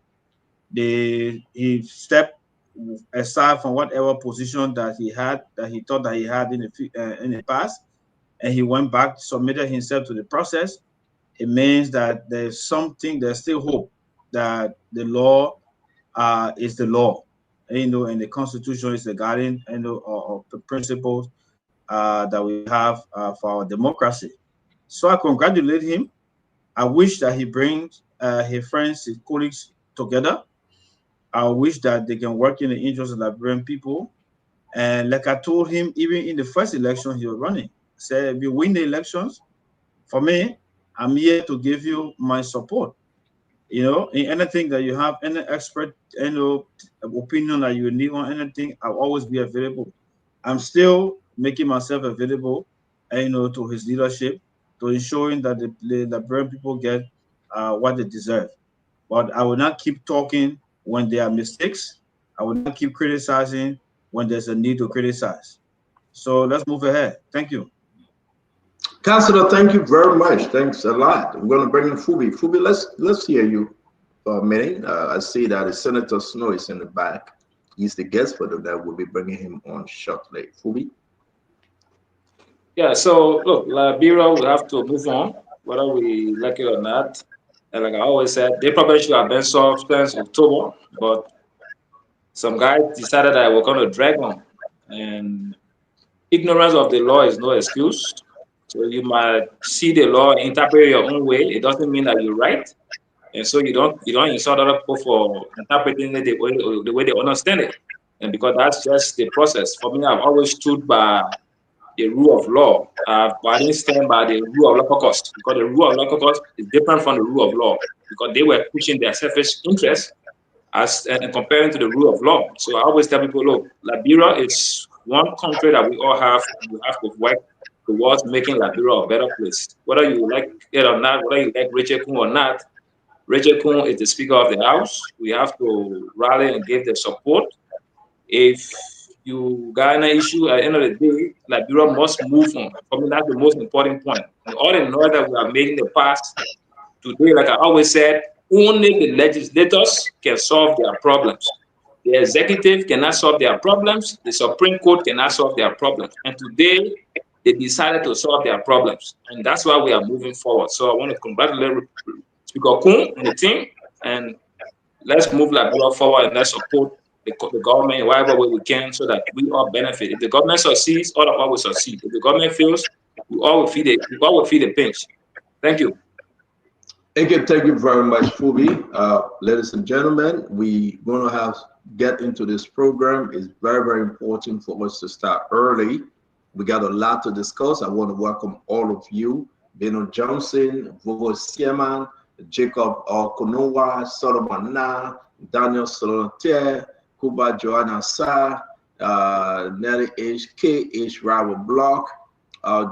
he stepped aside from whatever position that he thought that he had in the past, and he went back, submitted himself to the process. It means that there's still hope that the law is the law, and the Constitution is the guardian, of the principles that we have for our democracy. So I congratulate him. I wish that he brings his friends, his colleagues together. I wish that they can work in the interest of the Liberian people. And like I told him, even in the first election he was running, I said, if you win the elections, for me, I'm here to give you my support. In anything that you have, any expert, opinion that you need on anything, I'll always be available. I'm still making myself available, to his leadership, to ensuring that the Liberian people get what they deserve. But I will not keep talking when there are mistakes. I will not keep criticizing when there's a need to criticize. So let's move ahead. Thank you. Councilor, thank you very much. Thanks a lot. I'm going to bring in Fubi. Fubi, let's hear you for a minute. I see that Senator Snow is in the back. He's the guest for that. We'll be bringing him on shortly. Fubi. Yeah, so look, Liberia will have to move on, whether we like it or not. And like I always said, they probably should have been solved since October, but some guys decided that we're going to drag on. And ignorance of the law is no excuse. So you might see the law and interpret it your own way. It doesn't mean that you're right. And so you don't insult other people for interpreting it the way they understand it. And because that's just the process. For me, I've always stood by the rule of law. But I didn't stand by the rule of law caucus, because the rule of law caucus is different from the rule of law, because they were pushing their selfish interests and comparing to the rule of law. So I always tell people, look, Liberia is one country that we all have, and we have to work towards making Liberia a better place. Whether you like it or not, whether you like Rachel Kuhn or not, Rachel Kuhn is the Speaker of the House. We have to rally and give the support. If you got an issue, at the end of the day, Liberia must move on. For me, that's the most important point. And all the noise that we have made in the past, today, like I always said, only the legislators can solve their problems. The executive cannot solve their problems. The Supreme Court cannot solve their problems. And today, they decided to solve their problems. And that's why we are moving forward. So I want to congratulate Speaker Kuhn and the team. And let's move Liberia forward, and let's support the government in whatever way we can, so that we all benefit. If the government succeeds, all of us will succeed. If the government fails, we all will feel the pinch. Thank you. Thank you very much, Fubi. Ladies and gentlemen, we're going to get into this program. It's very, very important for us to start early. We got a lot to discuss. I want to welcome all of you. Beno Johnson, Vovo Sieman, Jacob Konowa, Solomon Na, Daniel Solontier, Kuba Joanna Sa, Nelly H. K. H. Rival Block,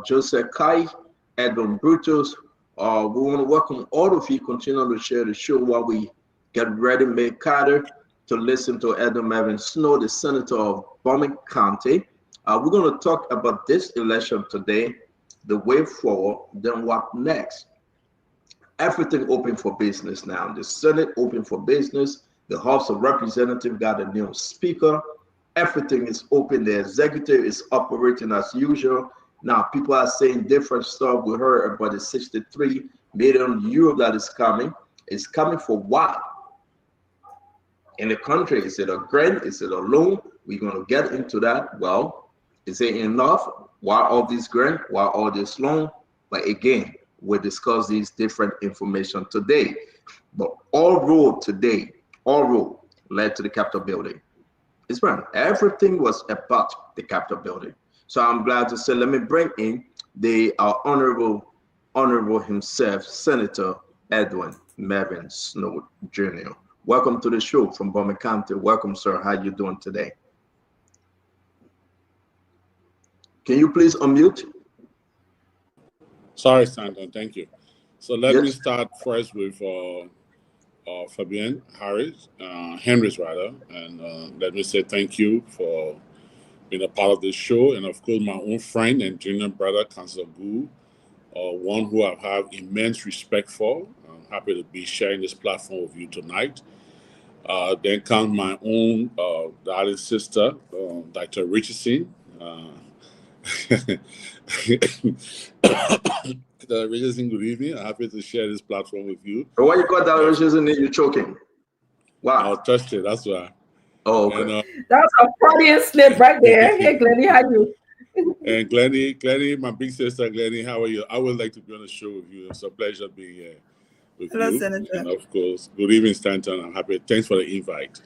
Joseph Kai, Edwin Brutus. We want to welcome all of you. Continue to share the show while we get ready, make Carter, to listen to Edwin Mervyn Snow, the Senator of Bowman County. We're going to talk about this election today, the way forward, then what next. Everything open for business now. The Senate open for business. The House of Representatives got a new speaker. Everything is open. The executive is operating as usual. Now, people are saying different stuff. We heard about the 63 million euro that is coming. It's coming for what? In the country, is it a grant? Is it a loan? We're going to get into that. Well, is it enough? Why all this grant? Why all this loan? But again, we'll discuss these different information today. But all road today, all road led to the Capitol building. It's right. Everything was about the Capitol building. So I'm glad to say, let me bring in the honorable himself, Senator Edwin Mervyn Snow Jr. Welcome to the show from Bowman County. Welcome, sir. How you doing today? Can you please unmute? Sorry, Stanton. Thank you. So let me start first with Fabian Henry's rather, and let me say thank you for being a part of this show, and of course my own friend and junior brother, Councilor Gu, one who I have immense respect for. I'm happy to be sharing this platform with you tonight. Then comes my own darling sister, Dr. Richardson. Richardson, good evening. I'm happy to share this platform with you. But why you got that Richardson and you're choking? Wow. I'll trust it, that's why. Oh, okay. And, that's a Freudian slip right there. Hey, Glennie, how you? And Glennie, my big sister, Glennie, how are you? I would like to be on the show with you. It's a pleasure being here with Hello, you. Senator. And of course, good evening, Stanton. I'm happy. Thanks for the invite.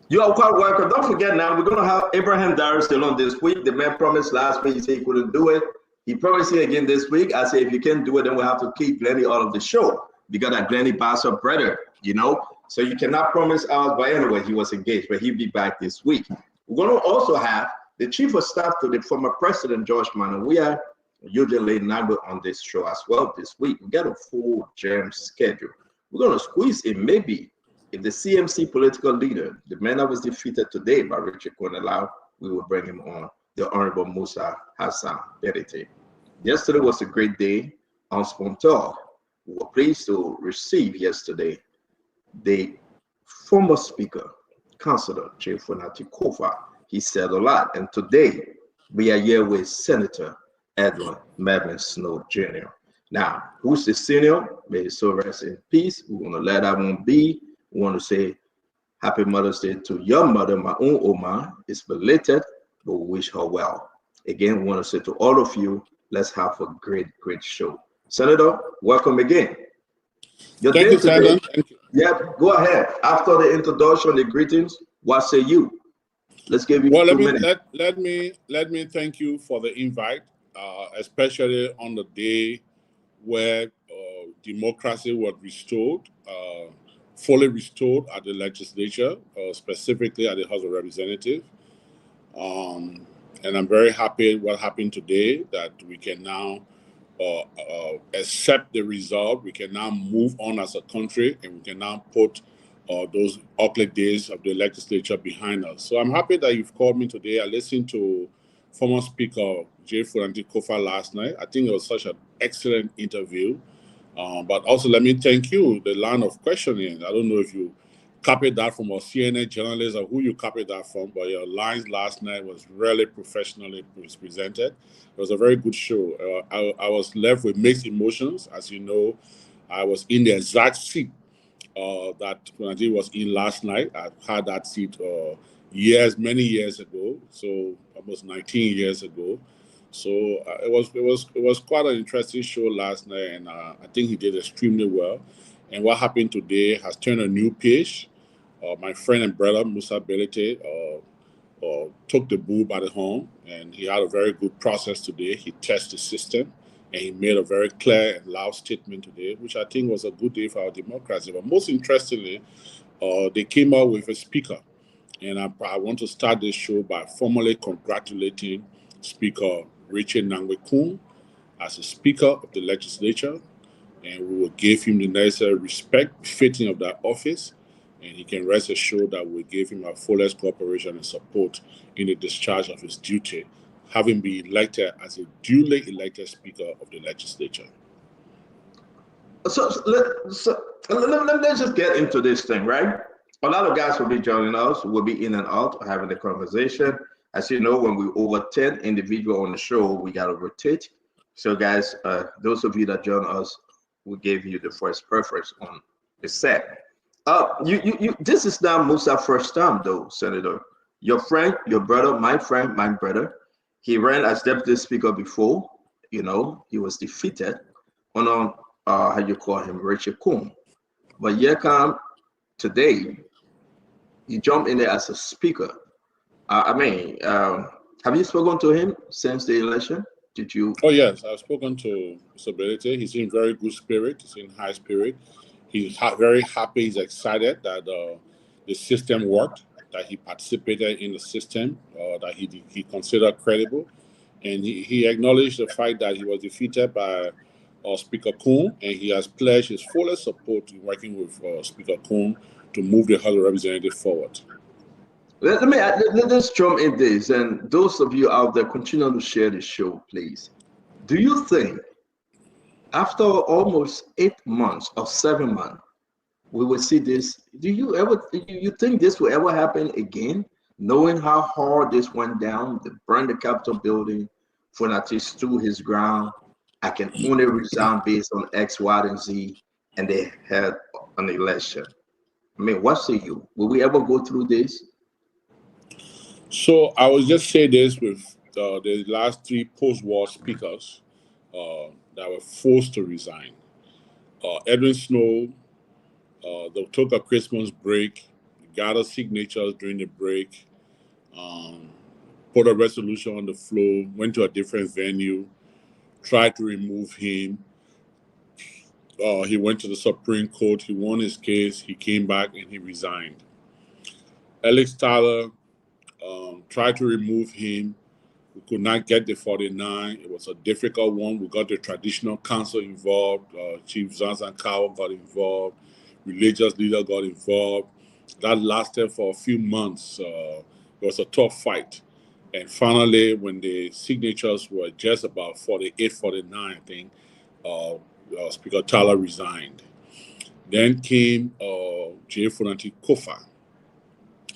You are quite welcome. Don't forget now, we're going to have Abraham Darrow still on this week. The man promised last week, he said he couldn't do it. He promised it again this week. I say, if you can't do it, then we'll have to keep Glennie out of the show. Because that Glennie passed her brother, you know? So you cannot promise us, but anyway, he was engaged, but he'll be back this week. We're going to also have the chief of staff to the former president, George Mano. We are usually not on this show as well this week. We got a full jam schedule. We're going to squeeze in maybe if the CMC political leader, the man that was defeated today by Richard Cornellau, we will bring him on, the Honorable Musa Hassan Berete. Yesterday was a great day on Spontor. We were pleased to receive yesterday the former Speaker, Councillor J. Fonati Kofa. He said a lot. And today we are here with Senator Edwin Melvin Snow Jr. Now, who's the senior? May his soul rest in peace. We want to let that one be. We want to say Happy Mother's Day to your mother, my own Oma. It's belated, but we wish her well. Again, we want to say to all of you, let's have a great, great show. Senator, welcome again. Your Thank day you, today. Senator. Thank you. Yeah, go ahead. After the introduction, the greetings, what say you? Let's give you 2 minutes. Let me thank you for the invite, especially on the day where democracy was restored, fully restored at the legislature, specifically at the House of Representatives. And I'm very happy what happened today, that we can now accept the result. We can now move on as a country, and we can now put those ugly days of the legislature behind us. So I'm happy that you've called me today. I listened to former Speaker J. Fonati Kofa last night. I think it was such an excellent interview. But also, let me thank you, the line of questioning. I don't know if you copied that from a CNN journalist or who you copied that from, but your lines last night was really professionally presented. It was a very good show. I was left with mixed emotions. As you know, I was in the exact seat that Fonati was in last night. I've had that seat many years ago, so almost 19 years ago. So it was quite an interesting show last night, and I think he did extremely well. And what happened today has turned a new page. My friend and brother Musa Belete took the bull by the horn, and he had a very good process today. He tested the system, and he made a very clear and loud statement today, which I think was a good day for our democracy. But most interestingly, they came out with a speaker. And I want to start this show by formally congratulating Speaker Richard Nangwe-Kun as a Speaker of the legislature, and we will give him the necessary respect befitting of that office, and he can rest assured that we'll give him our fullest cooperation and support in the discharge of his duty, having been elected as a duly elected Speaker of the legislature. So let's just get into this thing, right? A lot of guys will be joining us. We'll be in and out having the conversation. As you know, when we over 10 individuals on the show, we got to rotate. So guys, those of you that join us, we gave you the first preference on the set. This is not Musa's first time though, Senator. Your friend, your brother, my friend, my brother, he ran as deputy speaker before. You know, he was defeated on how you call him, Richard Kuhn. But here come today, you jump in there as a speaker. Have you spoken to him since the election? Did you? Oh yes, I've spoken to Mr. Belete. He's in very good spirit. He's in high spirit. He's very happy. He's excited that the system worked, that he participated in the system, that he considered credible, and he acknowledged the fact that he was defeated by Speaker Kuhn, and he has pledged his fullest support in working with Speaker Kuhn to move the House of Representatives forward. Let's jump in this, and those of you out there, continue to share the show, please. Do you think after almost 8 months or 7 months, we will see this? Do you think this will ever happen again? Knowing how hard this went down, they burned the Capitol building, Fonati stood his ground. I can only resign based on X, Y, and Z, and they had an election. I mean, what say you? Will we ever go through this? So I will just say this with the last 3 post-war speakers that were forced to resign. Edwin Snow, they took a Christmas break, gathered signatures during the break, put a resolution on the floor, went to a different venue, tried to remove him. He went to the Supreme Court, he won his case, he came back and he resigned. Alex Tyler tried to remove him. We could not get the 49. It was a difficult one. We got the traditional council involved. Chief Zanzan Kawa got involved. Religious leader got involved. That lasted for a few months. It was a tough fight. And finally, when the signatures were just about 48, 49, I think, Speaker Tyler resigned. Then came J. Funanti Kofa,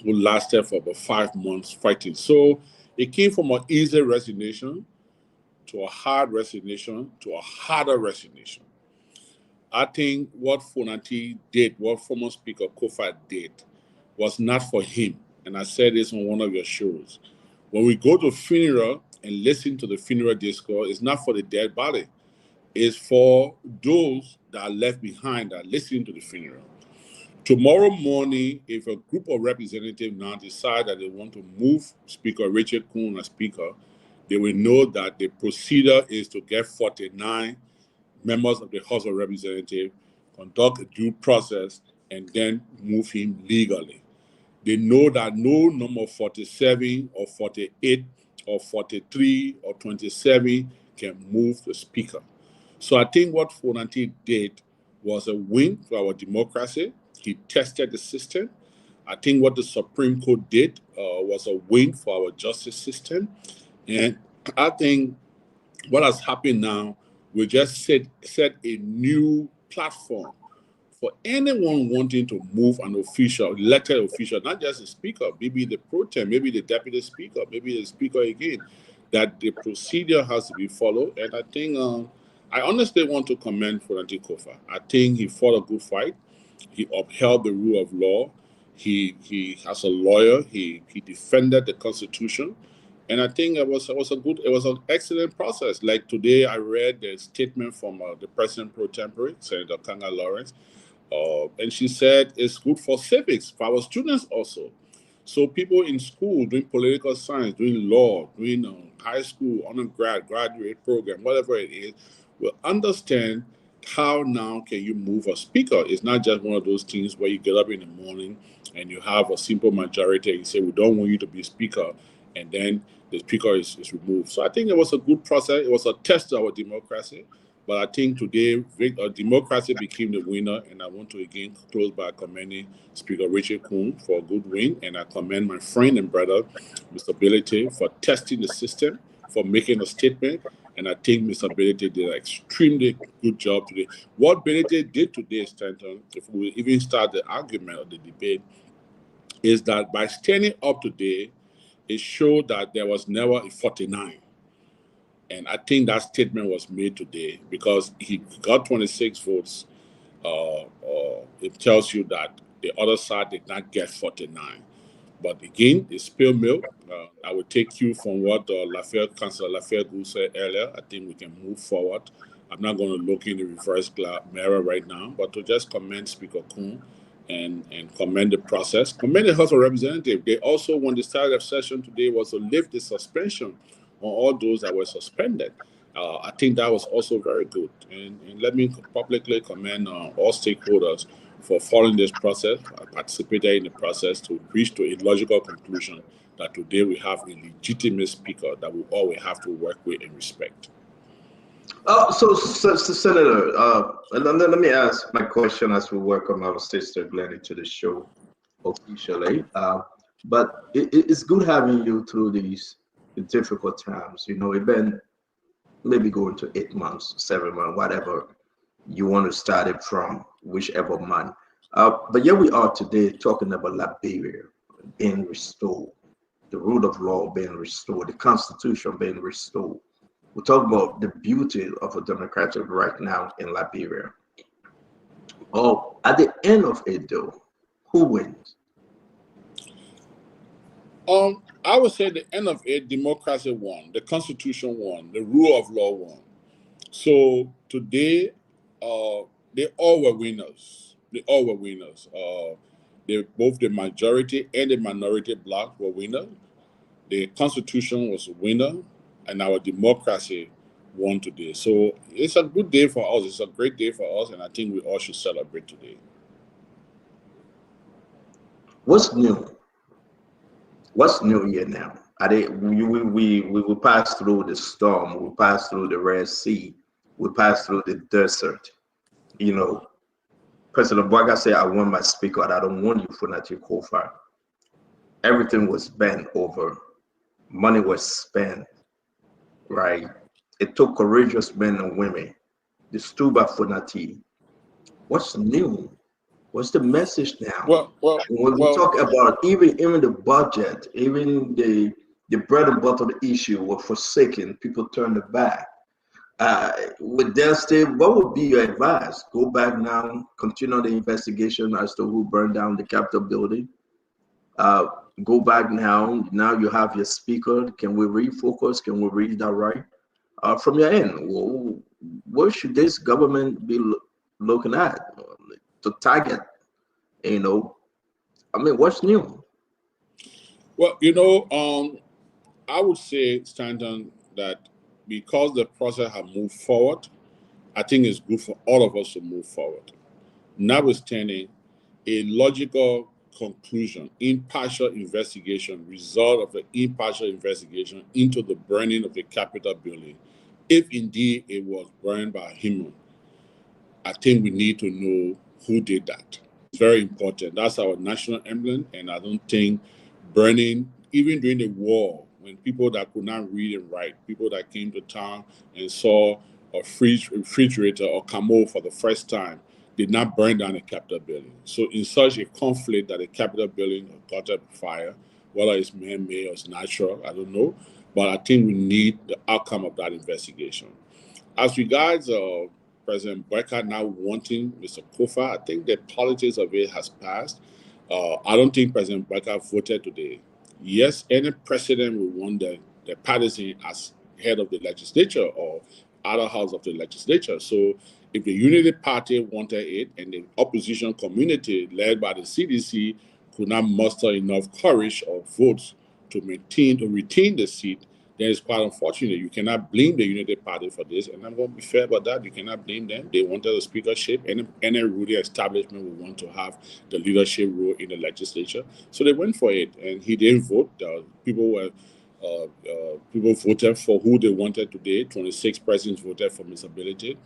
who lasted for about 5 months fighting. So it came from an easy resignation to a hard resignation to a harder resignation. I think what Funanti did, what former Speaker Kofa did, was not for him. And I said this on one of your shows. When we go to funeral and listen to the funeral discourse, it's not for the dead body. It's for those that are left behind that are listening to the funeral. Tomorrow morning, if a group of representatives now decide that they want to move Speaker Richard Kuhn as Speaker, they will know that the procedure is to get 49 members of the House of Representatives, conduct a due process, and then move him legally. They know that no number 47 or 48 or 43 or 27 can move the Speaker. So I think what Funanti did was a win for our democracy. He tested the system. I think what the Supreme Court did was a win for our justice system. And I think what has happened now, we just set a new platform for anyone wanting to move an official, elected official, not just the speaker, maybe the pro tem, maybe the deputy speaker, maybe the speaker again, that the procedure has to be followed. And I think I honestly want to commend Funanti Kofa. I think he fought a good fight. He upheld the rule of law. He as a lawyer, he defended the Constitution. And I think it was an excellent process. Like today, I read the statement from the President pro tempore, Senator Kanga Lawrence, and she said it's good for civics, for our students also. So people in school doing political science, doing law, doing high school, undergrad, graduate program, whatever it is, will understand how now can you move a speaker. It's not just one of those things where you get up in the morning and you have a simple majority and you say, we don't want you to be speaker, and then the speaker is removed. So I think it was a good process. It was a test of our democracy. But I think today, democracy became the winner, and I want to again close by commending Speaker Richard Kuhn for a good win, and I commend my friend and brother, Mr. Bility, for testing the system, for making a statement, and I think Mr. Bility did an extremely good job today. What Bility did today, Stanton, if we even start the argument or the debate, is that by standing up today, it showed that there was never a 49. And I think that statement was made today because he got 26 votes. It tells you that the other side did not get 49. But again, it's spill milk. I would take you from what Councillor Lafayette said earlier. I think we can move forward. I'm not going to look in the reverse mirror right now, but to just commend Speaker Kuhn and commend the process. Commend the House of Representatives. They also, when they started the session today, was to lift the suspension on all those that were suspended. I think that was also very good. And let me publicly commend all stakeholders for following this process, participating in the process to reach to a logical conclusion that today we have a legitimate speaker that we all will have to work with and respect. So Senator, let me ask my question as we welcome our sister Glennie to the show officially. But it's good having you through these difficult times. You know, it's been maybe going to 8 months, 7 months, whatever you want to start it from, whichever month. But here we are today talking about Liberia being restored, the rule of law being restored, the Constitution being restored. We talk about the beauty of a democratic right now in Liberia. Oh, at the end of it, though, who wins? I would say the end of it, democracy won, the Constitution won, the rule of law won. So today, they all were winners. They all were winners. Both the majority and the minority bloc were winners. The Constitution was a winner, and our democracy won today. So it's a good day for us. It's a great day for us, and I think we all should celebrate today. What's new? What's new here now? We will pass through the storm. We pass through the Red Sea. We pass through the desert. You know, President Boaga said, "I want my speaker. I don't want you for not your co-fire." Everything was bent over money was spent, right? It took courageous men and women. They stood up for Nati. What's new? What's the message now? When we talk about even the budget, even the bread and butter issue were forsaken, people turned their back. With that state, what would be your advice? Go back now, continue the investigation as to who burned down the Capitol building. Go back now. Now you have your speaker. Can we refocus? Can we read that right? From your end, what should this government be looking at to target? You know, I mean, what's new? Well, I would say, Stanton, that because the process has moved forward, I think it's good for all of us to move forward. Notwithstanding, a logical conclusion, impartial investigation, result of an impartial investigation into the burning of the Capitol building, if indeed it was burned by a human, I think we need to know who did that. It's very important. That's our national emblem, and I don't think burning, even during the war, when people that could not read and write, people that came to town and saw a refrigerator or camo for the first time, did not burn down the Capitol building. So in such a conflict that the Capitol building got up fire, whether it's man-made or it's natural, I don't know, but I think we need the outcome of that investigation. As regards President Boyka now wanting Mr. Kofa, I think the politics of it has passed. I don't think President Boyka voted today. Yes, any president will want the partisan as head of the legislature or other house of the legislature. So if the Unity Party wanted it and the opposition community led by the CDC could not muster enough courage or votes to retain the seat, then it's quite unfortunate. You cannot blame the Unity Party for this, and I'm going to be fair about that. You cannot blame them. They wanted a speakership. Any ruling establishment would want to have the leadership role in the legislature, so they went for it, and he didn't vote. People voted for who they wanted today. 26 presidents voted for Mr. Ability.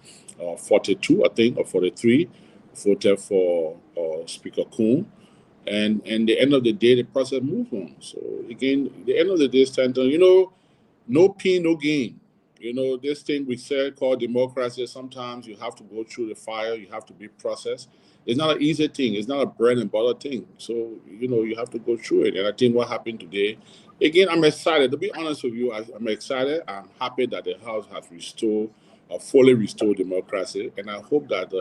42, I think, or 43 voted for Speaker Kuhn. And the end of the day, the process moved on. So again, the end of the day, Stanton, no pain, no gain. This thing we said called democracy, sometimes you have to go through the fire, you have to be processed. It's not an easy thing. It's not a bread and butter thing. So, you have to go through it. And I think what happened today, again, I'm excited. To be honest with you, I'm excited. I'm happy that the House has fully restored democracy. And I hope that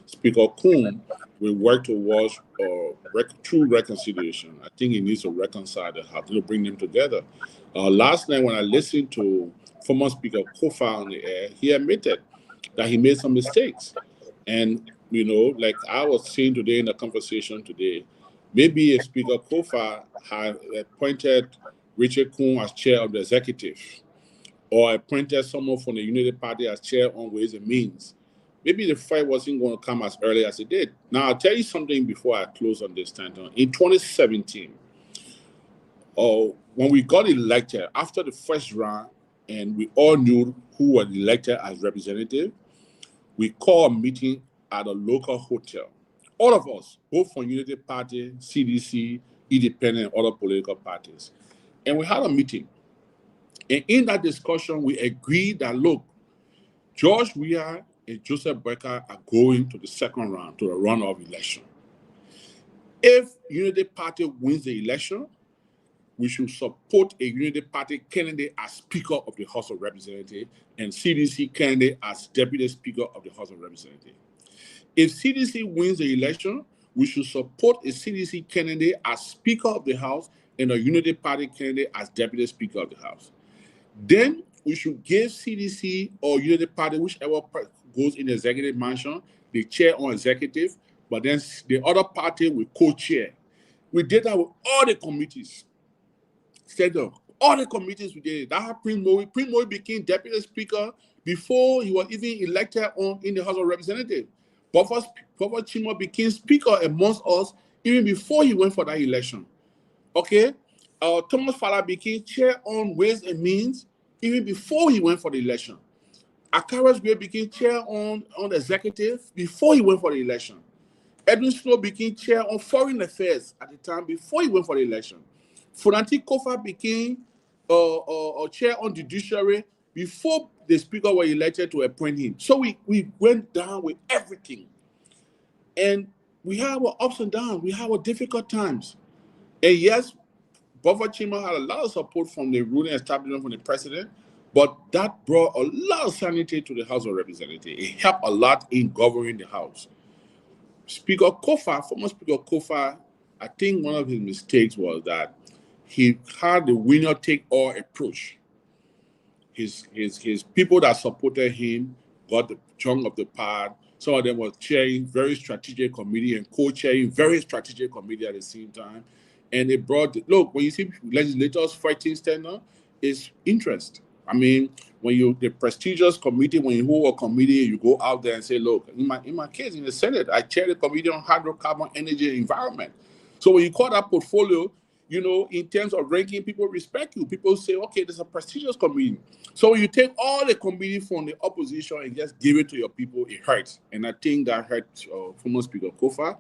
Speaker Kuhn will work towards true reconciliation. I think he needs to reconcile the House, bring them together. Last night when I listened to former Speaker Kofa on the air, he admitted that he made some mistakes. And, like I was saying today in the conversation today, maybe if Speaker Kofa had appointed Richard Kuhn as chair of the executive or appointed someone from the Unity Party as chair on Ways and Means, maybe the fight wasn't going to come as early as it did. Now, I'll tell you something before I close on this, Stanton. In 2017, when we got elected after the first round and we all knew who was elected as representative, we called a meeting at a local hotel. All of us, both from Unity Party, CDC, Independent, and other political parties. And we had a meeting. And in that discussion, we agreed that, look, George Weah and Joseph Boyka are going to the second round, to the runoff election. If Unity Party wins the election, we should support a Unity Party candidate as Speaker of the House of Representatives and CDC candidate as Deputy Speaker of the House of Representatives. If CDC wins the election, we should support a CDC candidate as Speaker of the House and a Unity Party candidate as Deputy Speaker of the House. Then we should give CDC or Unity Party, whichever goes in the executive mansion, the chair on executive, but then the other party will co-chair. We did that with all the committees. All the committees we did. That had Prince Moe became Deputy Speaker before he was even elected in the House of Representatives. Buffer Chimo became Speaker amongst us even before he went for that election. Okay? Thomas Fala became Chair on Ways and Means even before he went for the election. Akaras Gray became Chair on the Executive before he went for the election. Edwin Snow became Chair on Foreign Affairs at the time before he went for the election. Funanti Kofa became chair on judiciary before the speaker was elected to appoint him. So we went down with everything. And we have our ups and downs. We have our difficult times. And yes, Buffer Chima had a lot of support from the ruling establishment, from the president, but that brought a lot of sanity to the House of Representatives. It helped a lot in governing the House. Speaker Kofa, former Speaker Kofa, I think one of his mistakes was that he had the winner-take-all approach. His people that supported him got the chunk of the pie. Some of them were chairing very strategic committee and co-chairing very strategic committee at the same time. And it brought, look, when you see legislators fighting standard, it's interest. I mean, when the prestigious committee, when you hold a committee, you go out there and say, look, in my case, in the Senate, I chair the committee on hydrocarbon, energy, and environment. So when you call that portfolio, you know, in terms of ranking, people respect you. People say, okay, there's a prestigious committee. So when you take all the committee from the opposition and just give it to your people, it hurts. And I think that hurt former Speaker Kofa.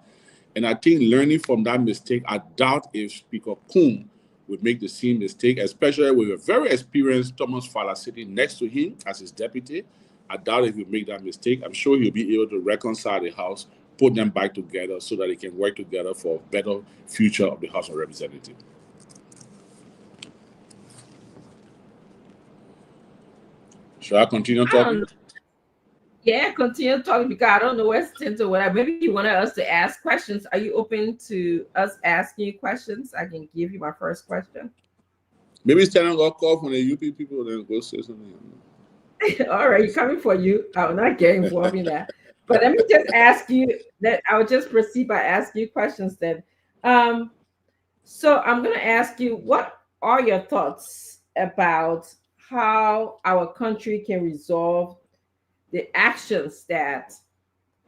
And I think learning from that mistake, I doubt if Speaker Kuhn would make the same mistake, especially with a very experienced Thomas Fowler sitting next to him as his deputy. I doubt if he'll make that mistake. I'm sure he'll be able to reconcile the House, put them back together so that they can work together for a better future of the House of Representatives. Should I continue talking? Yeah, continue talking because I don't know where to send to whatever. Maybe you wanted us to ask questions. Are you open to us asking you questions? I can give you my first question. Maybe it's time to call from the UP people, then go say something. All right, coming for you. I will not get involved in that. But let me just ask you that. I will just proceed by asking you questions then. So I'm going to ask you, what are your thoughts about how our country can resolve the actions that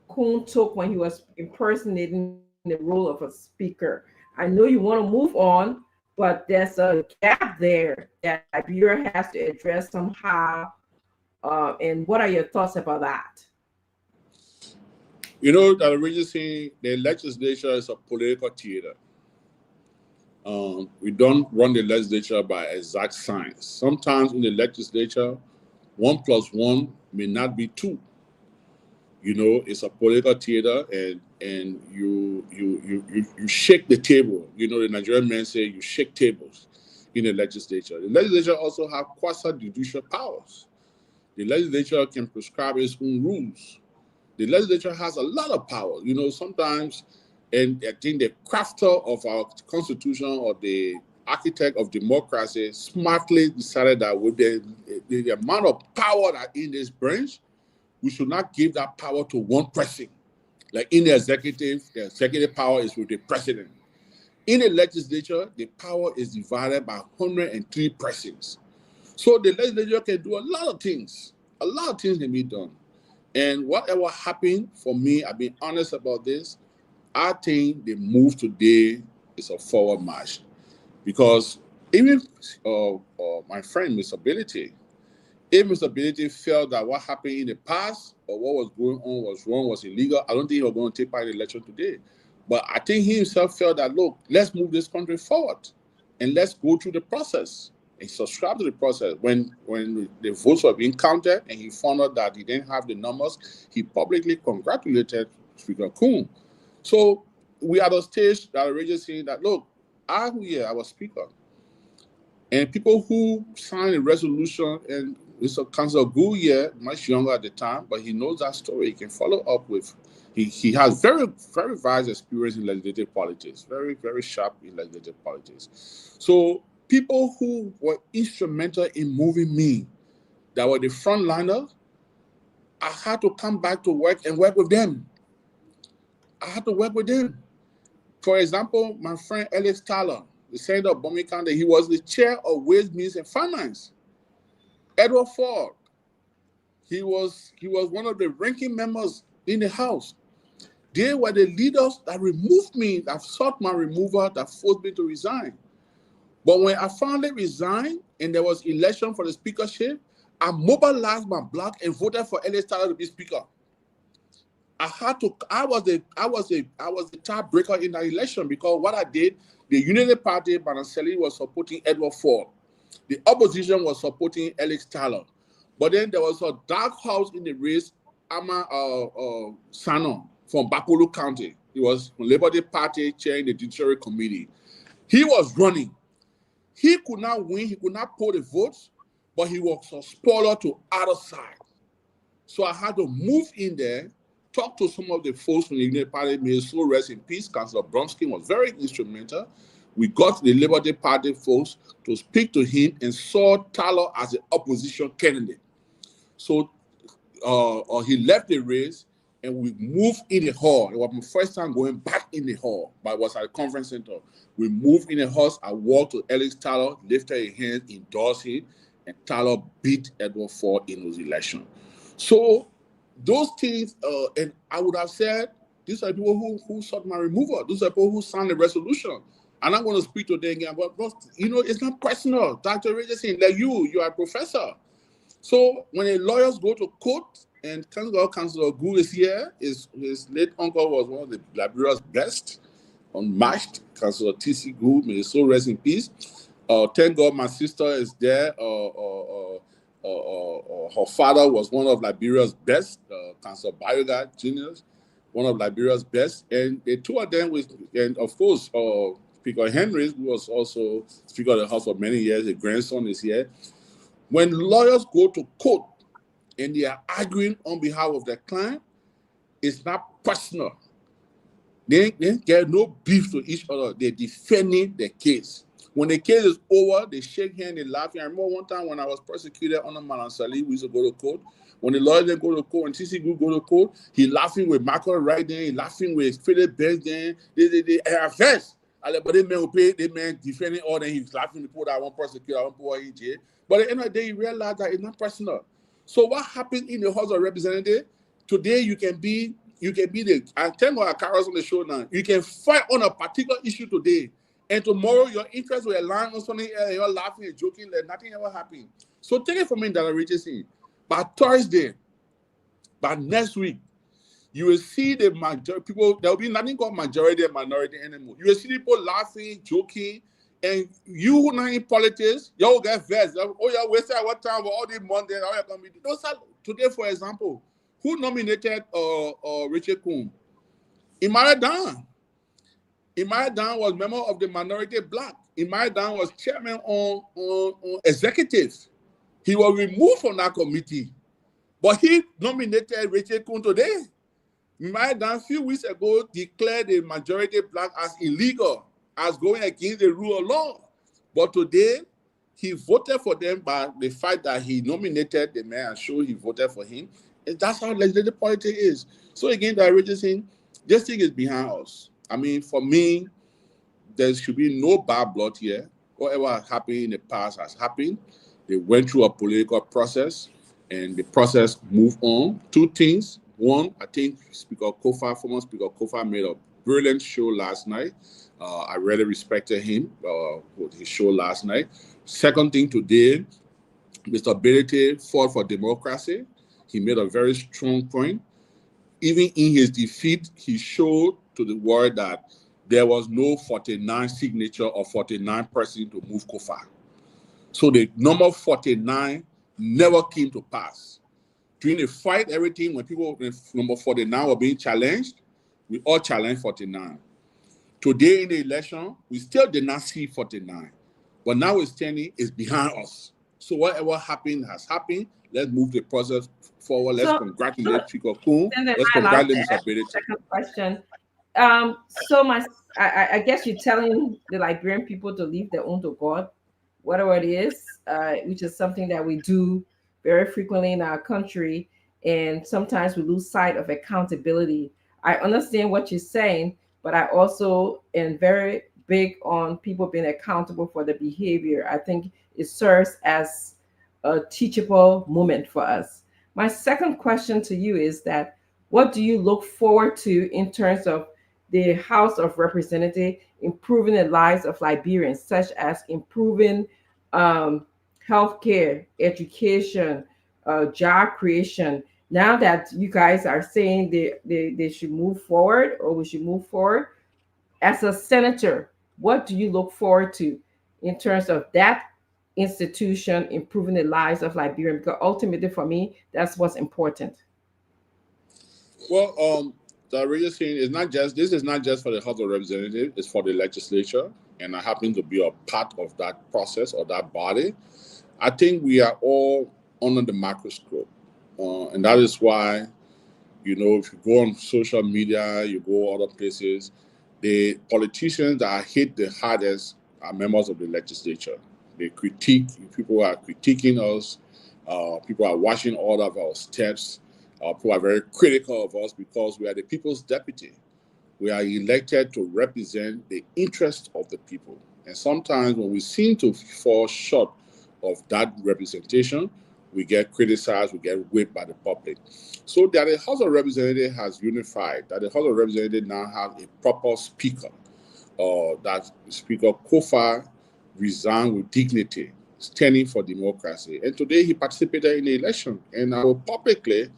Kuhn took when he was impersonating the role of a speaker? I know you want to move on, but there's a gap there that Liberia has to address somehow. And what are your thoughts about that? You know, that originally saying the legislature is a political theater. We don't run the legislature by exact science. Sometimes in the legislature, 1 + 1 may not be 2. You know, it's a political theater, and you shake the table. You know, the Nigerian men say you shake tables in the legislature. The legislature also have quasi-judicial powers. The legislature can prescribe its own rules. The legislature has a lot of power. You know, sometimes, and I think the crafter of our constitution or the architect of democracy smartly decided that with the amount of power that in this branch, we should not give that power to one person. Like in the executive power is with the president. In the legislature, the power is divided by 103 persons. So the legislature can do a lot of things. A lot of things can be done. And whatever happened for me, I've been honest about this, I think the move today is a forward march. Because even my friend, Mr. Ability, if Mr. Ability felt that what happened in the past or what was going on was wrong, was illegal, I don't think he was going to take part in the election today. But I think he himself felt that, look, let's move this country forward and let's go through the process and subscribe to the process. When the votes were being counted and he found out that he didn't have the numbers, he publicly congratulated Speaker Kuhn. So we are at a stage that are already saying that, look, I'm here, I was speaker. And people who signed a resolution, and Mr. Councilor Gu here, much younger at the time, but he knows that story. He can follow up with. He has very, very vast experience in legislative politics, very, very sharp in legislative politics. So people who were instrumental in moving me, that were the frontliners, I had to come back to work and work with them. I had to work with them. For example, my friend Alex Tyler, the senator of Bomi County, he was the chair of Ways, Means, and Finance. Edward Ford, he was one of the ranking members in the House. They were the leaders that removed me, that sought my removal, that forced me to resign. But when I finally resigned and there was election for the speakership, I mobilized my bloc and voted for Alex Tyler to be speaker. I was the tiebreaker in that election because what I did, the Unity Party, Banaseli, was supporting Edward Ford. The opposition was supporting Alex Tyler. But then there was a dark horse in the race, Ama Sano from Bakolo County. He was from Labour Party chairing the Judiciary Committee. He was running. He could not win. He could not pull the votes, but he was a spoiler to other side. So I had to move in there, talk to some of the folks from the United Party. May his soul rest in peace. Councillor Bromsky was very instrumental. We got the Labour Party folks to speak to him and saw Tyler as an opposition candidate. So he left the race and we moved in the hall. It was my first time going back in the hall, but it was at a conference center. We moved in the house. I walked to Alex Tyler, lifted his hand, endorsed him, and Tyler beat Edward Ford in his election. So those things, and I would have said, these are people who sought my removal. These are people who signed the resolution. I'm not going to speak to them again, but it's not personal. Dr. Ray just saying that you are a professor. So when the lawyers go to court, and Councillor Gu is here, his late uncle was one of the Liberia's best, unmatched. Councillor T.C. Gu, may his soul rest in peace. Thank God my sister is there. Her father was one of Liberia's best, Councillor Bayoga Jr., one of Liberia's best. And the two of them, and of course, Speaker Henry, who was also Speaker of the House for many years, his grandson is here. When lawyers go to court and they are arguing on behalf of their client, it's not personal. They get no beef to each other. They're defending the case. When the case is over, they shake hands, they laugh. I remember one time when I was prosecuted under Malansali, we used to go to court. When the lawyer then go to court, and TC Group go to court, he laughing with Michael right there, he laughing with Philip Benz then. They are first. But they men pay, they men defending all, then he's laughing to put that one prosecutor, I won't put in jail. But at the end of the day, you realize that it's not personal. So what happens in the House of Representatives, today you can be the, I tell my Carol's on the show now, you can fight on a particular issue today, and tomorrow your interests will align on something else, you're laughing and joking, like nothing ever happened. So take it from me, Dr. Richardson. By Thursday, by next week, you will see the majority people, there will be nothing called majority and minority anymore. You will see people laughing, joking, and you who not in politics, you will get vexed. Oh, you're wasting our time for all these Mondays. Those are, today, for example, who nominated Richard Coombe? Imari Dan. Imari Dan was member of the minority black. Imari Dan was chairman on executive. He was removed from that committee, but he nominated Richard Coombe today. Imari Dan a few weeks ago declared the majority black as illegal, as going against the rule of law. But today, he voted for them by the fact that he nominated the man and showed he voted for him. And that's how legislative politics is. So again, the Richardson, this thing is behind us. I mean, for me, there should be no bad blood here. Whatever happened in the past has happened. They went through a political process, and the process moved on. Two things. One, I think former Speaker Kofa made a brilliant show last night. I really respected him with his show last night. Second thing today, Mr. Belete fought for democracy. He made a very strong point. Even in his defeat, he showed to the world that there was no 49 signature or 49 person to move Kofa. So the number 49 never came to pass. During the fight, everything, when people, number 49 were being challenged, we all challenged 49. Today in the election, we still did not see 49. But now it's standing, it's behind us. So whatever happened has happened. Let's move the process forward. Let's congratulate Chico Coon. Let's congratulate Mr. Belete. Second question. I guess you're telling the Liberian people to leave their own to God, whatever it is, which is something that we do very frequently in our country, and sometimes we lose sight of accountability. I understand what you're saying, but I also am very big on people being accountable for their behavior. I think it serves as a teachable moment for us. My second question to you is that what do you look forward to in terms of the House of Representatives improving the lives of Liberians, such as improving healthcare, education, job creation? Now that you guys are saying they should move forward, or we should move forward, as a senator, what do you look forward to in terms of that institution improving the lives of Liberians? Because ultimately, for me, that's what's important. Well, the radio thing is not just this is not just for the House of Representatives, it's for the legislature, and I happen to be a part of that process or that body. I think we are all under the microscope, and that is why, you know, if you go on social media, you go other places, the politicians that are hit the hardest are members of the legislature. They critique, people are critiquing us, people are watching all of our steps, people are very critical of us because we are the people's deputy. We are elected to represent the interests of the people. And sometimes when we seem to fall short of that representation, we get criticized, we get whipped by the public. So that the House of Representatives has unified, that the House of Representatives now have a proper speaker, that Speaker Kofa resigned with dignity, standing for democracy. And today he participated in the election. And I will publicly,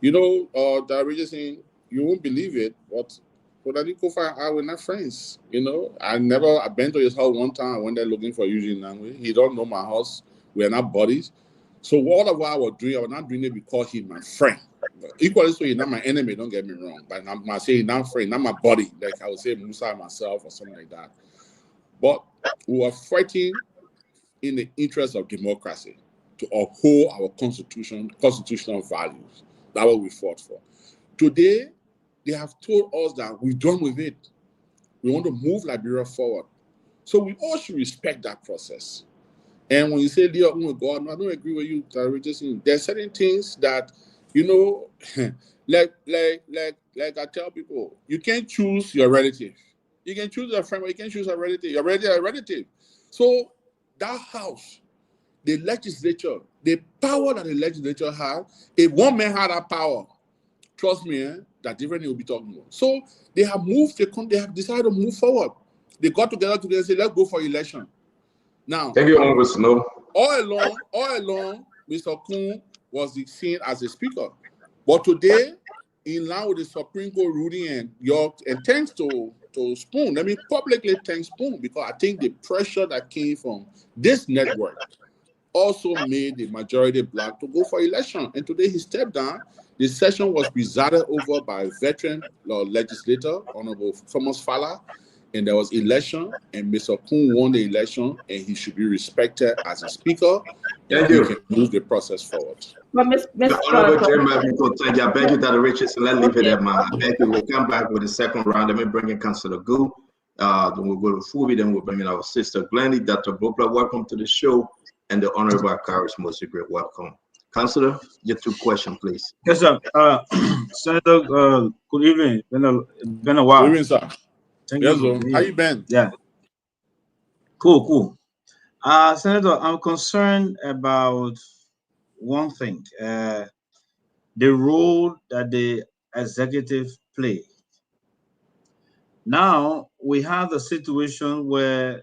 you know, the original thing, you won't believe it, but Kodadi Kofa and I were not friends. You know, I've been to his house one time. I went there looking for Eugene Nangwe. He don't know my house. We're not buddies. So what I was doing, I was not doing it because he's my friend. But equally so, he's not my enemy, don't get me wrong. But I'm not saying he's not friend, not my buddy. Like I would say Musa myself or something like that. But we were fighting in the interest of democracy to uphold our constitutional values. That's what we fought for. Today, they have told us that we're done with it. We want to move Liberia forward. So we all should respect that process. And when you say, Leo, oh my God, no, I don't agree with you, there are certain things that, you know, like I tell people, you can't choose your relative. You can choose a friend, but you can't choose a relative. Your relative is a relative. So that house, the legislature, the power that the legislature has, if one man had that power, trust me, that differently will be talking about. So they have moved, they have decided to move forward. They got together today and said, let's go for election. Now, thank you, Honorable Snow. All along, Mr. Kun was seen as a speaker. But today, in line with the Supreme Court ruling and thanks to Spoon, let me publicly thank Spoon because I think the pressure that came from this network also made the majority black to go for election. And today he stepped down. The session was presided over by a veteran legislator, Honorable Thomas Fala, and there was election, and Mr. Kun won the election, and he should be respected as a speaker. Thank you. You Can move the process forward. But Honorable Chairman, thank you. I beg you, Dr. Richardson, let's leave it at mine. I beg you, we'll come back with the second round. Let me bring in Councilor Gu. Then we'll go to Fubi, then we'll bring in our sister Glennie. Dr. Bopla, welcome to the show. And the Honorable Akaris Mosi, great welcome. Councilor, your two questions, please. Yes, sir. Senator, good evening. Been a while. Good evening, sir. Thank yes, you. How you been? Yeah. Cool. Senator, I'm concerned about one thing. The role that the executive play. Now we have a situation where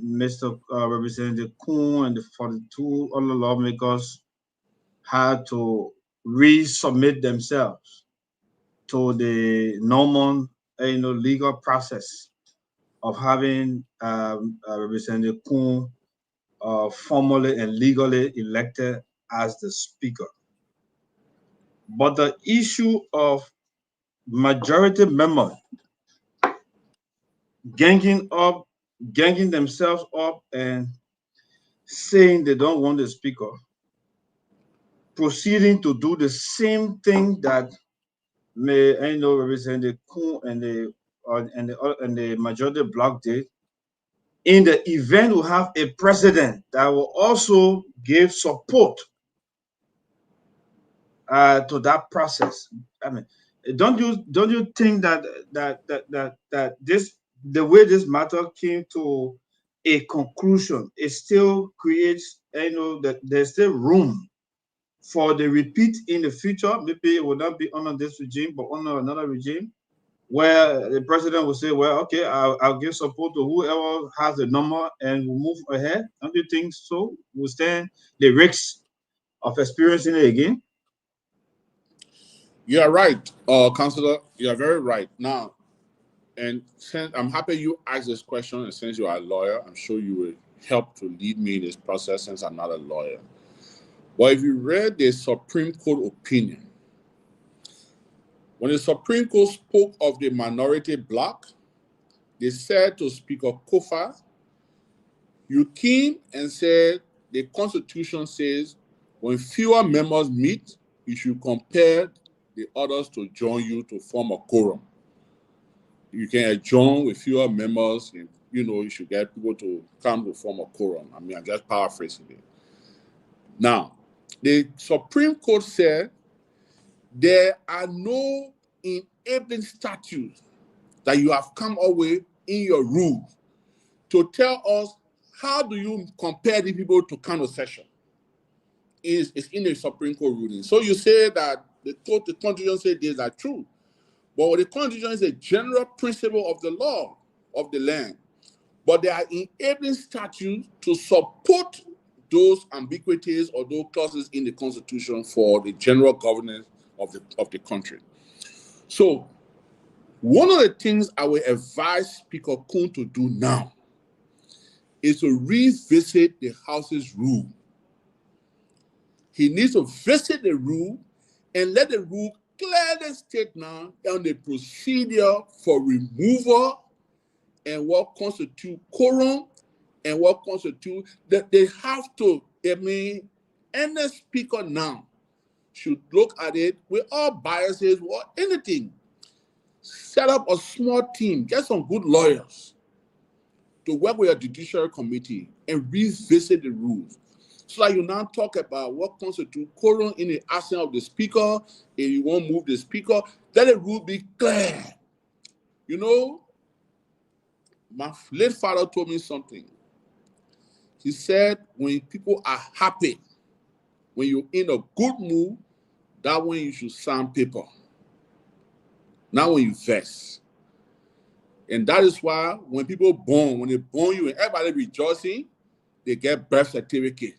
Mr. Representative Kun and the 42 other lawmakers had to resubmit themselves to the normal, legal process of having Representative Kun formally and legally elected as the speaker. But the issue of majority members ganging themselves up and saying they don't want the speaker, proceeding to do the same thing that Representative Kun and the majority bloc did. In the event, we have a president that will also give support to that process. I mean, don't you think that this, the way this matter came to a conclusion, it still creates, that there's still room for the repeat in the future? Maybe it will not be under this regime, but under another regime, where the president will say, well, okay, I'll give support to whoever has the number and we'll move ahead. Don't you think so? We'll stand the risks of experiencing it again? You are right, Councillor. You are very right. Now, and since I'm happy you asked this question, and since you are a lawyer, I'm sure you will help to lead me in this process since I'm not a lawyer. But if you read the Supreme Court opinion, when the Supreme Court spoke of the minority bloc, they said to Speaker Kofa, you came and said the Constitution says when fewer members meet, you should compel the others to join you to form a quorum. You can adjourn with fewer members, and, you should get people to come to form a quorum. I mean, I'm just paraphrasing it. Now, the Supreme Court said there are no enabling statutes that you have come up with in your rules to tell us how do you compare the people to come to session. It's in the Supreme Court ruling. So you say that the Constitution says these are true. But the Constitution is a general principle of the law of the land. But there are enabling statutes to support those ambiguities or those clauses in the Constitution for the general governance of the country. So one of the things I will advise Speaker Kun to do now is to revisit the House's rule. He needs to visit the rule and let the rule clearly state now on the procedure for removal and what constitutes quorum and what constitutes that they have to, any speaker now should look at it with all biases or anything. Set up a small team, get some good lawyers to work with your judicial committee and revisit the rules. So that you now talk about what constitutes quorum in the absence of the speaker, if you won't move the speaker, let the rule be clear. My late father told me something. He said, when people are happy, when you're in a good mood, that when you should sign paper. Not when you vex. And that is why when people when they born you and everybody rejoicing, they get birth certificate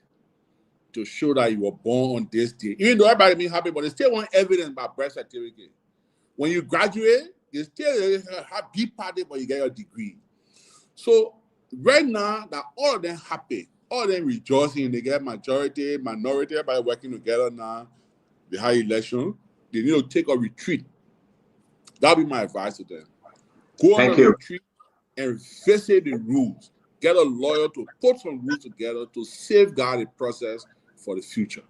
to show that you were born on this day. Even though everybody being happy, but they still want evidence by birth certificate. When you graduate, they still have big party, but you get your degree. So right now, that all of them happy, all of them rejoicing, they get majority, minority, everybody working together now. They have election. They need to take a retreat. That'll be my advice to them. Go on a retreat and visit the rules. Get a lawyer to put some rules together to safeguard the process for the future.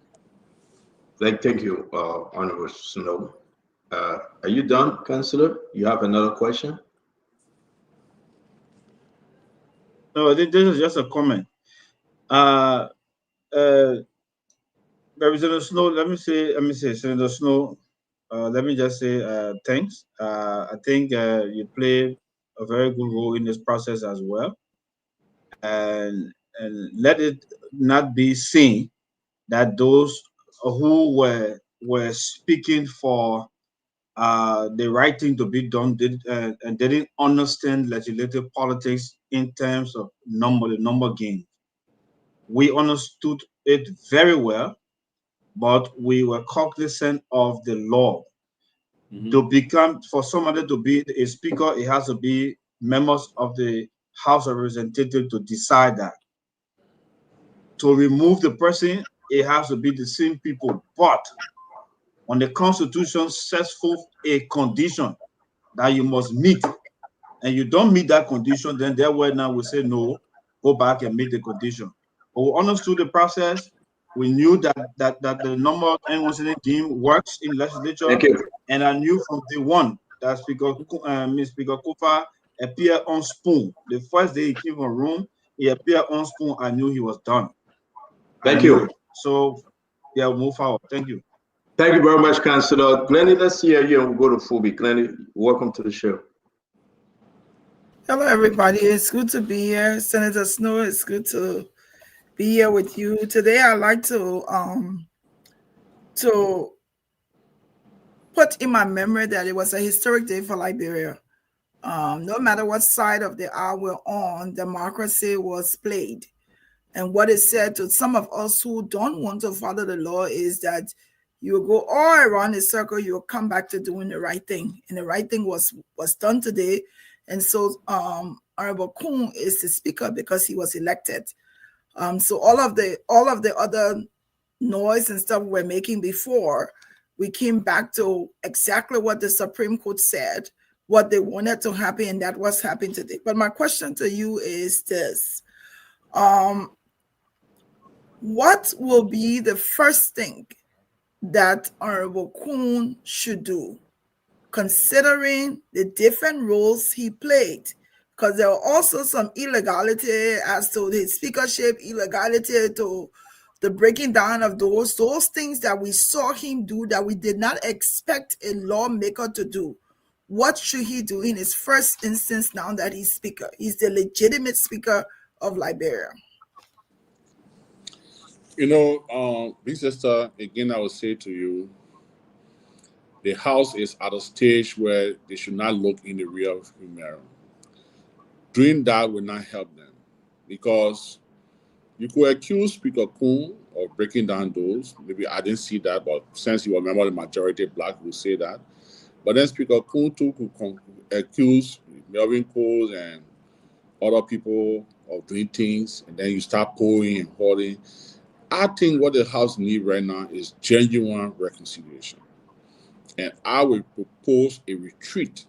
Thank you, Honorable Snow. Are you done, Councillor? You have another question? No, this is just a comment. Representative Snow, let me say, Senator Snow, let me just say thanks. I think you play a very good role in this process as well. And let it not be seen that those who were speaking for the right thing to be done and didn't understand legislative politics in terms of the number game. We understood it very well, but we were cognizant of the law. For somebody to be a speaker, it has to be members of the House of Representatives to decide that. To remove the person, it has to be the same people. But when the Constitution sets forth a condition that you must meet, and you don't meet that condition, then therefore now we say no, go back and meet the condition. But we understood the process. We knew that the number and game works in legislature. Thank you. And I knew from day one that Speaker Kofa appeared on spoon. The first day he came from room, he appeared on spoon. I knew he was done. Thank you. So yeah, we'll move forward. Thank you. Thank you very much, Councillor. Glennie, let's hear you and we'll go to Phoebe. Glennie, welcome to the show. Hello, everybody. It's good to be here. Senator Snow, it's good to be here with you. Today, I'd like to put in my memory that it was a historic day for Liberia. No matter what side of the aisle we're on, democracy was played. And what is said to some of us who don't want to follow the law is that you will go all around the circle, you'll come back to doing the right thing. And the right thing was done today. And so Honorable Kun is the speaker because he was elected. So all of the other noise and stuff we're making before, we came back to exactly what the Supreme Court said, what they wanted to happen, and that was happening today. But my question to you is this: what will be the first thing that Honorable Kuhn should do, considering the different roles he played? Because there are also some illegality as to his speakership, illegality to the breaking down of those things that we saw him do that we did not expect a lawmaker to do. What should he do in his first instance now that he's speaker? He's the legitimate speaker of Liberia. You know, Big Sister, again, I will say to you, the House is at a stage where they should not look in the rear view mirror. Doing that will not help them, because you could accuse Speaker Kuhn of breaking down doors. Maybe I didn't see that, but since you are a member of the majority black, will say that. But then Speaker Kuhn too could accuse Melvin Coles and other people of doing things, and then you start polling and holding. I think what the House needs right now is genuine reconciliation. And I will propose a retreat.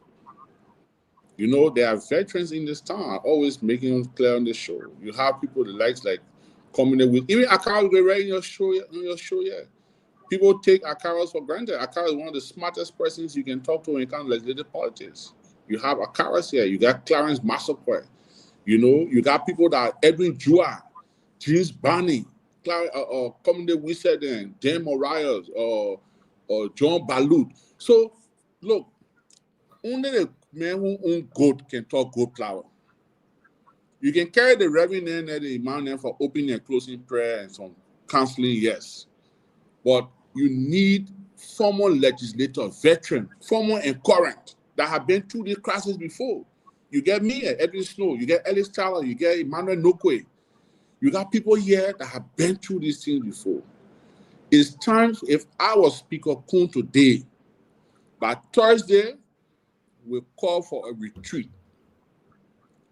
You know, there are veterans in this town, always making it clear on the show. You have people that like coming in with, even Akara will be right on your show, yeah. People take Akara for granted. Akara is one of the smartest persons you can talk to when it comes to legislative politics. You have Akaras here. You got Clarence Massaquoi. You know, you got people that are Edwin Jua, James Barney, Commander Winston, Dan Morales, or John Balut. So, look, only the man who owns goat can talk goat flour. You can carry the reverend and the imam for opening and closing prayer and some counseling, yes. But you need former legislator, veteran, former and current, that have been through this crisis before. You get me, Edwin Snow, you get Ellis Tyler, you get Emmanuel Nokwe. You got people here that have been through these things before. It's time, if I was Speaker Kuhn today, by Thursday, we'll call for a retreat.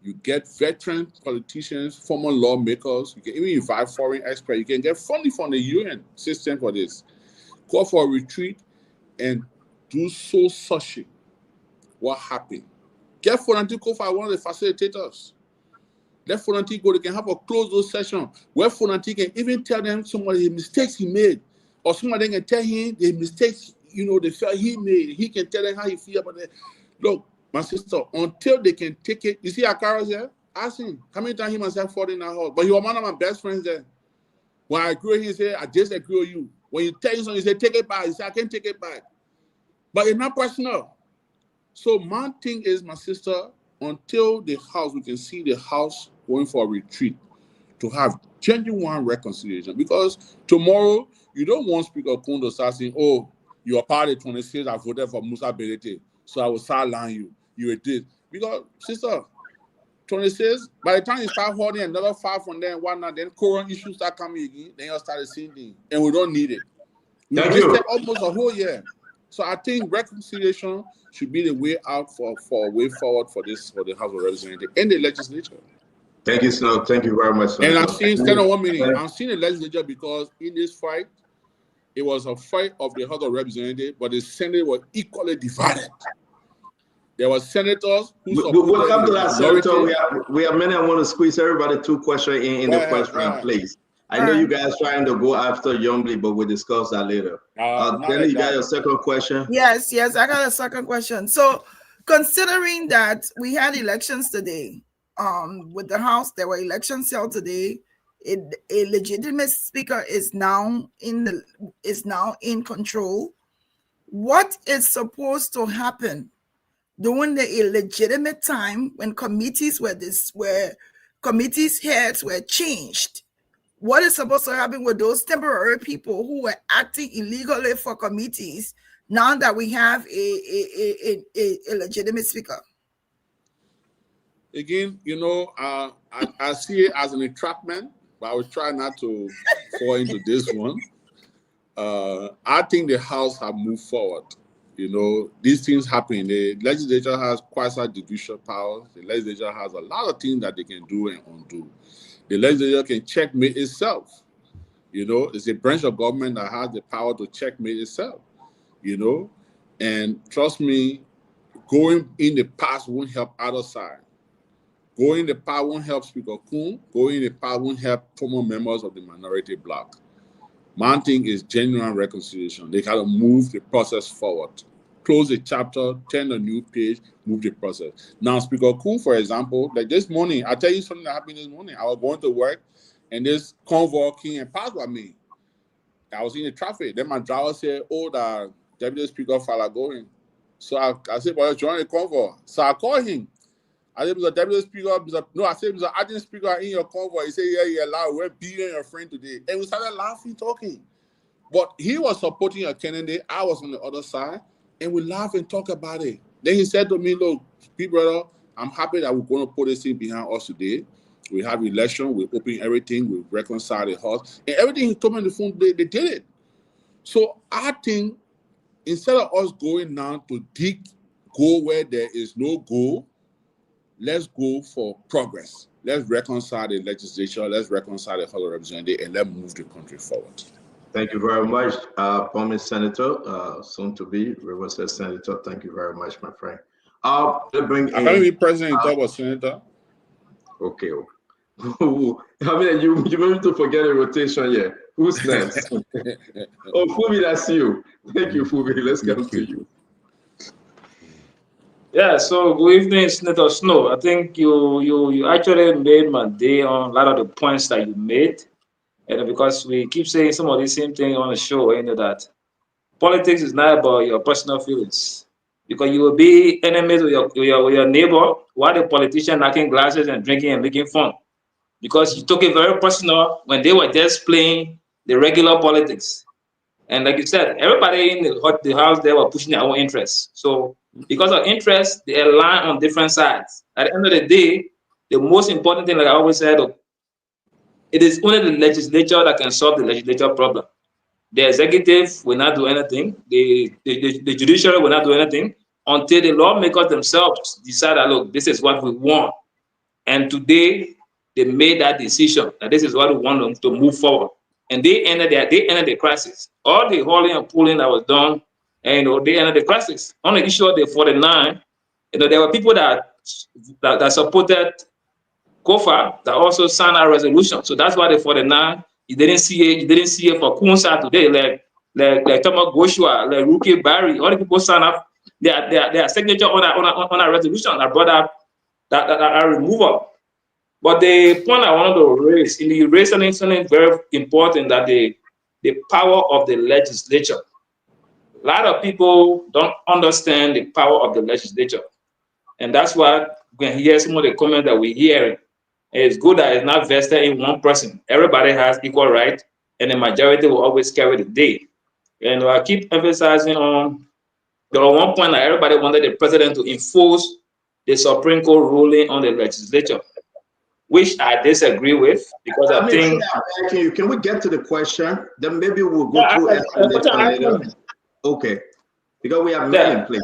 You get veteran politicians, former lawmakers, you can even invite foreign experts, you can get funding from the UN system for this. Call for a retreat and do soul searching. What happened? Get Fonanti Kofa, one of the facilitators. Let Fonanti go, they can have a closed door session where Fonanti can even tell them some of the mistakes he made, or some of them can tell him the mistakes, you know, they felt he made. He can tell them how he feels about it. Look, my sister, until they can take it, you see Akara's there? Ask him. How many times he must have fought in that house? But he was one of my best friends there. When I agree with him, he said, I disagree with you. When you tell him something, he said, take it back. He said, I can't take it back. But it's not personal. So my thing is, my sister, until the House, we can see the House going for a retreat to have genuine reconciliation. Because tomorrow, you don't want Speaker Kuhn to start saying, oh, you are part of the 26, I voted for Musa Berete, so I will sideline you. You were this. Because, sister, 26, by the time you start holding another 5 from there and whatnot, then current issues start coming again, then you'll start seeing things. And we don't need it. We wasted almost a whole year. So I think reconciliation should be the way out for a way forward for the House of Representatives and the legislature. Thank you, Snow. Thank you very much. And I'm seeing, stand on 1 minute. I'm seeing the legislature because in this fight, it was a fight of the House of Representatives, but the Senate was equally divided. There were senators who we'll come to that, Senator. We have many. I want to squeeze everybody 2 questions in the first round, please. I know you guys trying to go after Youngly, but we'll discuss that later. Then you got your second question? Yes, I got a second question. So considering that we had elections today, with the House, there were elections held today. A legitimate speaker is now in control. What is supposed to happen during the illegitimate time when committees heads were changed? What is supposed to happen with those temporary people who were acting illegally for committees now that we have a legitimate speaker? Again, you know, I see it as an entrapment, but I will try not to fall into this one. I think the House have moved forward. You know, these things happen. The legislature has quasi-judicial powers. The legislature has a lot of things that they can do and undo. The legislature can checkmate itself. You know, it's a branch of government that has the power to checkmate itself. You know, and trust me, going in the past won't help either side. Going in the past won't help Speaker Kun. Going in the past won't help former members of the minority bloc. My thing is genuine reconciliation. They gotta move the process forward. Close the chapter, turn a new page, move the process. Now, Speaker Kun, for example, like this morning, I'll tell you something that happened this morning. I was going to work and this convoy came and passed by me. I was in the traffic. Then my driver said, "Oh, the Deputy Speaker fella going." So I said, "Well, join the convoy." So I called him. I said, "Mr. Deputy Speaker, no, I said, Mr. Acting Speaker in your convoy." He said, "Yeah, loud. We're beating your friend today." And we started laughing, talking. But he was supporting a candidate. I was on the other side. And we laugh and talk about it. Then he said to me, "Look, big brother, I'm happy that we're going to put this thing behind us today. We have election, we open everything, we reconcile the house." And everything he told me on the phone, they did it. So I think instead of us going now to go where there is no goal, let's go for progress. Let's reconcile the legislature, let's reconcile the House of Representatives, and let's move the country forward. Thank you very much, promised Senator, soon to be Riverside Senator. Thank you very much, my friend. Let's bring in. I can't be president and talk about senator. Okay. I mean, you want to forget a rotation here. Who's next? Oh, Fubi, that's you. Thank you, Fubi. Let's come to you. Yeah, so good evening, Senator Snow. I think you actually made my day on a lot of the points that you made. And because we keep saying some of the same thing on the show, that politics is not about your personal feelings. Because you will be enemies with your neighbor while the politician knocking glasses and drinking and making fun. Because you took it very personal when they were just playing the regular politics. And like you said, everybody in the house, they were pushing their own interests. So because of interest, they align on different sides. At the end of the day, the most important thing, like I always said, it is only the legislature that can solve the legislature problem. The executive will not do anything. The judiciary will not do anything until the lawmakers themselves decide that, look, this is what we want. And today, they made that decision that this is what we want to move forward. And they ended the crisis. All the hauling and pulling that was done, and they ended the crisis. On the issue of the 49, there were people that supported Kofa that also signed a resolution. So that's why the 49, you didn't see it for Kunsa today, like Thomas Goshua, like Ruki Barry, all the people signed up their signature on a resolution that brought up that removal. But the point I wanted to raise, you raised something very important, that the power of the legislature. A lot of people don't understand the power of the legislature. And that's why when you hear some of the comments that we're hearing, it's good that it's not vested in one person. Everybody has equal right, and the majority will always carry the day. And I keep emphasizing on the one point that everybody wanted the president to enforce the Supreme Court ruling on the legislature, which I disagree with, because I think. Can we get to the question? Then maybe we'll go through explanation later. Okay, because we have men in place.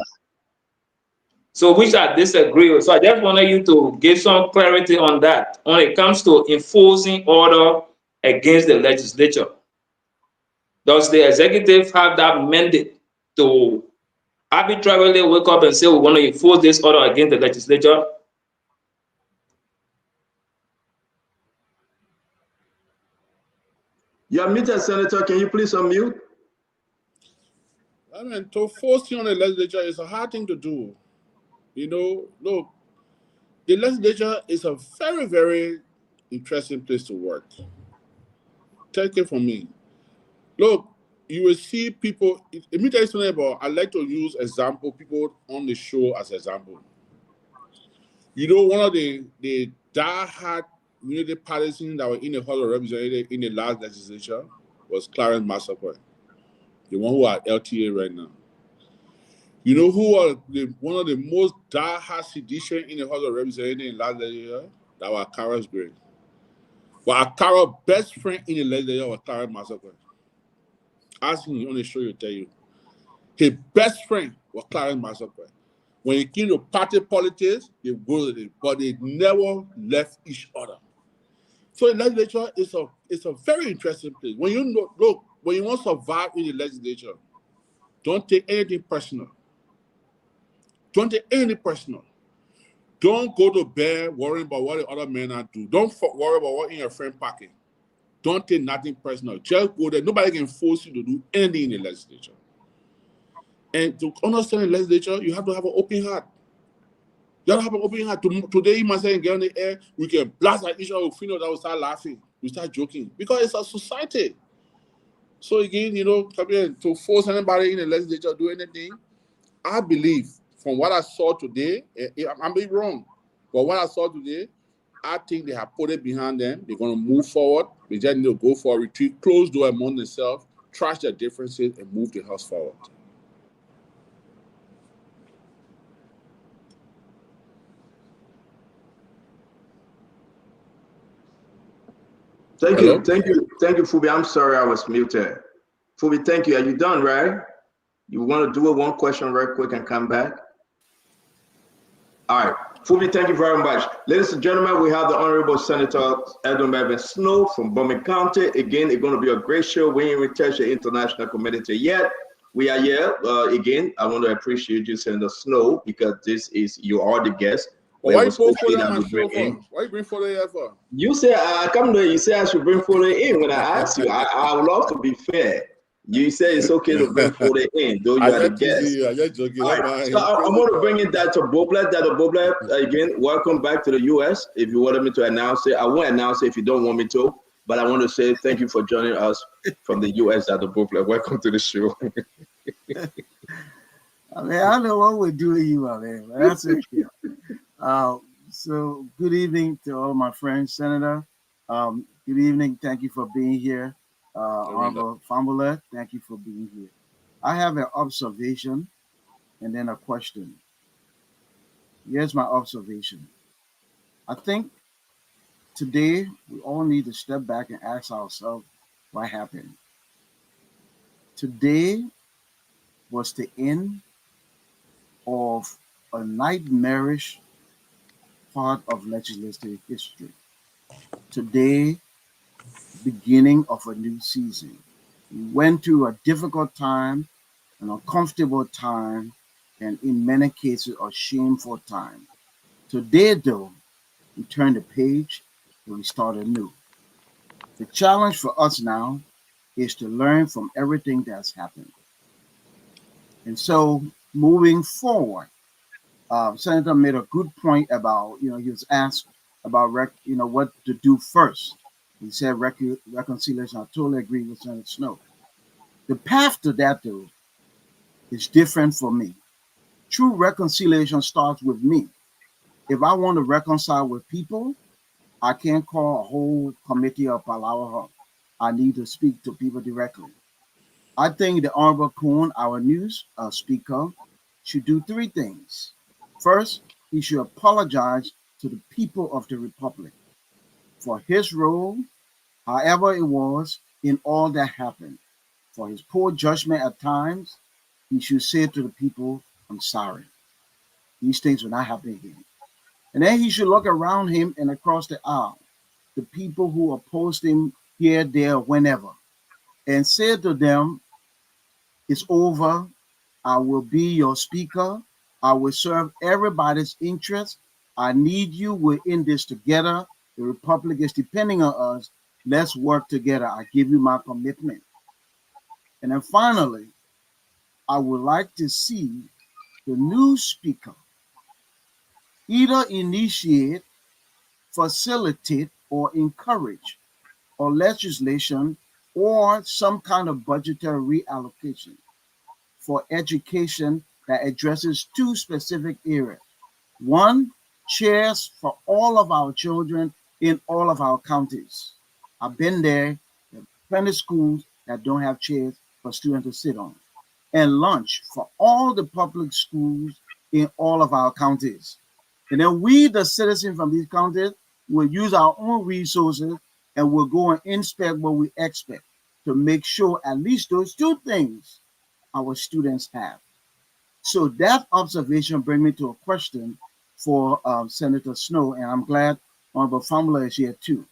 So which I disagree with. So I just wanted you to give some clarity on that when it comes to enforcing order against the legislature. Does the executive have that mandate to arbitrarily wake up and say we want to enforce this order against the legislature? You're muted, Senator. Can you please unmute? I mean, to force you on the legislature is a hard thing to do. Look, the legislature is a very, very interesting place to work. Take it from me. Look, you will see people. Let me tell you something about. I like to use people on the show as example. One of the die-hard unity partisans that were in the House of Representatives in the last legislature was Clarence Massacre, the one who are LTA right now. You know who are one of the most die-hard sedition in the House of Representatives in last legislature? That was Akara's grave. But Akara's best friend in the legislature was Clarence Massacre. Ask him on the show, he'll tell you. His best friend was Clarence Massacre. When it came to party politics, they go to it, but they never left each other. So the legislature is a very interesting place. When you look, when you want to survive in the legislature, don't take anything personal. Don't take anything personal. Don't go to bed worrying about what the other men are doing. Don't worry about what in your friend pocket. Don't take nothing personal. Just go there. Nobody can force you to do anything in the legislature. And to understand the legislature, you have to have an open heart. You have to have an open heart. Today, you must say and get on the air, we can blast at each other, we feel that we start laughing, we start joking. Because it's a society. So again, come here, to force anybody in the legislature to do anything, I believe, from what I saw today, I may be wrong, but what I saw today, I think they have put it behind them. They're going to move forward. They just need to go for a retreat, close door among themselves, trash their differences, and move the house forward. Thank Hello? you, Fubi. I'm sorry I was muted. Fubi, thank you. Are you done, right? You want to do one question real quick and come back? All right. Fubi, thank you very much. Ladies and gentlemen, we have the Honorable Senator Edwin Melvin Snow from Bowman County. Again, it's going to be a great show. We ain't touched the international community yet. We are here. Again, I want to appreciate you, Senator Snow, because you are the guest. Well, why you bring Fuller on my show for? Why you bring Fuller here for? You say I come there. You say I should bring Fuller in. When I ask you, I would love to be fair. You say it's okay to bring Fuller in, though you are the guest. I just joking. Right. So I'm going to bring in Dr. Boblet. Dr. Boblet, again, welcome back to the U.S. If you wanted me to announce it, I won't announce it if you don't want me to. But I want to say thank you for joining us from the U.S., Dr. Boblet. Welcome to the show. I mean, I don't know what we're doing here, man. That's it. So good evening to all my friends, Senator. Good evening. Thank you for being here. Honorable Fambolet, thank you for being here. I have an observation and then a question. Here's my observation. I think today we all need to step back and ask ourselves what happened. Today was the end of a nightmarish part of legislative history. Today, beginning of a new season. We went through a difficult time, an uncomfortable time, and in many cases, a shameful time. Today, though, we turn the page and we start anew. The challenge for us now is to learn from everything that's happened. And so, moving forward, Senator made a good point about, he was asked about, what to do first. He said reconciliation. I totally agree with Senator Snow. The path to that, though, is different for me. True reconciliation starts with me. If I want to reconcile with people, I can't call a whole committee of Palawa. I need to speak to people directly. I think the Honorable Kuhn, our news speaker, should do three things. First, he should apologize to the people of the Republic for his role, however it was, in all that happened. For his poor judgment at times, he should say to the people, I'm sorry. These things will not happen again. And then he should look around him and across the aisle, the people who opposed him here, there, whenever, and say to them, it's over. I will be your speaker. I will serve everybody's interest. I need you. We're in this together. The Republic is depending on us. Let's work together. I give you my commitment. And then finally, I would like to see the new speaker either initiate, facilitate, or encourage or legislation or some kind of budgetary reallocation for education that addresses two specific areas. One, chairs for all of our children in all of our counties. I've been there, there are plenty of schools that don't have chairs for students to sit on. And lunch for all the public schools in all of our counties. And then we, the citizens from these counties, will use our own resources and we'll go and inspect what we expect to make sure at least those two things our students have. So that observation brings me to a question for Senator Snow, and I'm glad Honorable Famula is here too.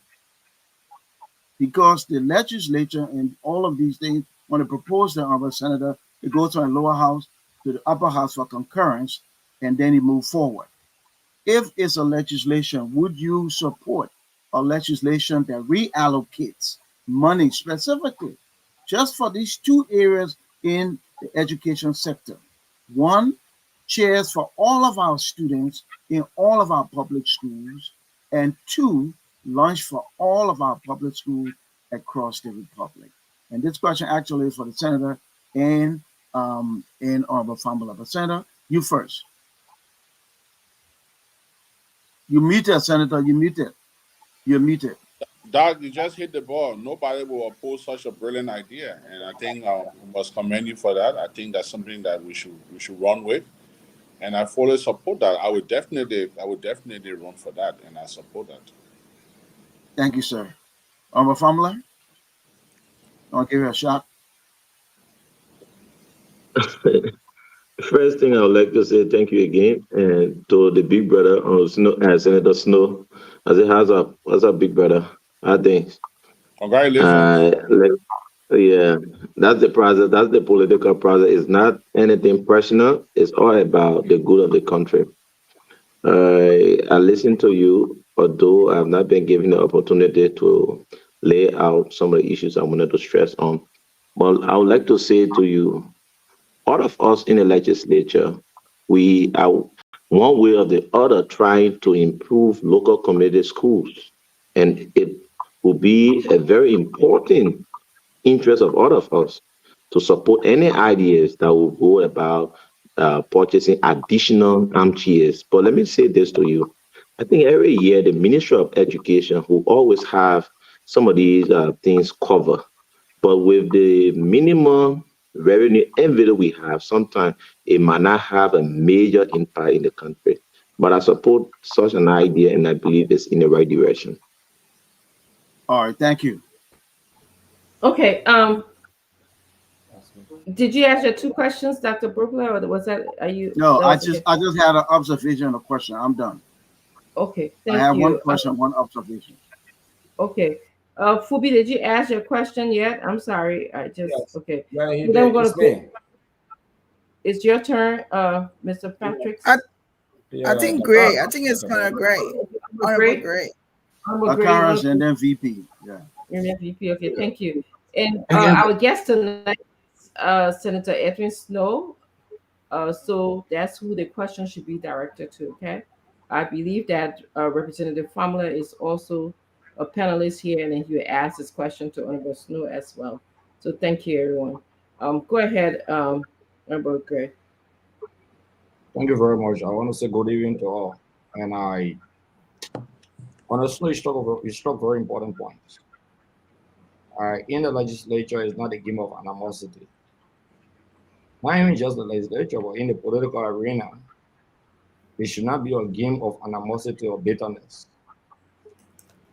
because the legislature and all of these things, when they propose the honorable senator, it goes from the lower house to the upper house for concurrence, and then it moves forward. If it's a legislation, would you support a legislation that reallocates money specifically just for these two areas in the education sector? One, chairs for all of our students in all of our public schools, and two, lunch for all of our public schools across the republic. And this question actually is for the senator and Honorable Family Senator. You first. You muted, Senator. You muted. You're muted. Doug, you just hit the ball. Nobody will oppose such a brilliant idea, and I think we must commend you for that. I think that's something that we should run with, and I fully support that. I would definitely run for that, and I support that. Thank you, sir. Honorable Family, I'll give you a shot. First thing I would like to say thank you again, and to the big brother, Senator Snow. As it has a big brother, I think. Congratulations. Yeah, that's the process. That's the political process. It's not anything personal. It's all about the good of the country. I listen to you, although I have not been given the opportunity to lay out some of the issues I wanted to stress on. But I would like to say to you, all of us in the legislature, we are one way or the other trying to improve local community schools. And it will be a very important interest of all of us to support any ideas that will go about purchasing additional armchairs. But let me say this to you. I think every year the Ministry of Education will always have some of these things covered. But with the minimum revenue envelope we have, sometimes it might not have a major impact in the country. But I support such an idea, and I believe it's in the right direction. All right, thank you. Okay. Did you ask your two questions, Dr. Brooklyn, or was that? Are you? No, I just had an observation and a question. I'm done. Okay, I have one question, one observation. Okay. Fubi, did you ask your question yet? I'm sorry. I just okay. Yeah, Well, then we're it's gonna me. It's your turn, Mr. Patrick. I think Gray. I think it's kind of Gray. Honorable Gray. Occurrence and then VP. Yeah. And then VP. Okay, thank you. And our guest tonight, Senator Edwin Snow. So that's who the question should be directed to. Okay. I believe that Representative Famler is also a panelist here, and then he will ask this question to Honorable Snow as well. So thank you, everyone. Go ahead, Honorable Gray. Thank you very much. I want to say good evening to all. And I honestly struck very important points. In the legislature, it's not a game of animosity. Not even just the legislature, but in the political arena, it should not be a game of animosity or bitterness.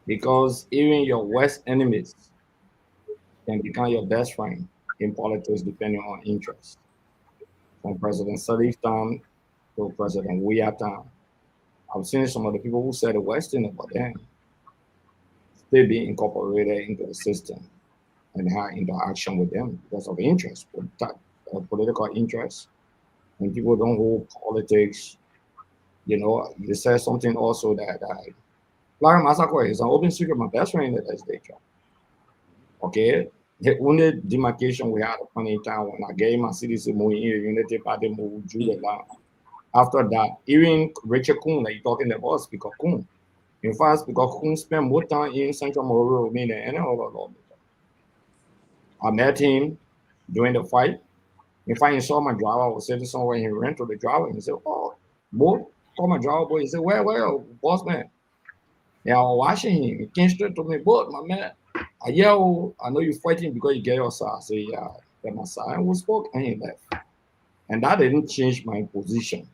Because even your worst enemies can become your best friend in politics depending on interest. From President Salif time to President Weah time. I've seen some of the people who said the worst thing about them still being incorporated into the system and have interaction with them because of interest, political interest. And people don't hold politics. You know, you said something also that Larry Masako is an open secret, my best friend in the legislature. Okay? The only demarcation we had upon in time when I gave my CDC moving in Unity Party move Judah. After that, even Richard Kuhn, like you're talking about Speaker Kuhn. In fact, Speaker Kuhn spent more time in Central Monroe than any other lawmaker. I met him during the fight. If I saw my driver, I was sitting somewhere, he ran to the driver and he said, "Oh, boy, call my driver boy." He said, "Where, boss man?" Yeah, I was watching him. He came straight to me, "But my man, I yell, I know you're fighting because you get your side." I said, "Yeah, get my side." And we spoke and he left. And that didn't change my position.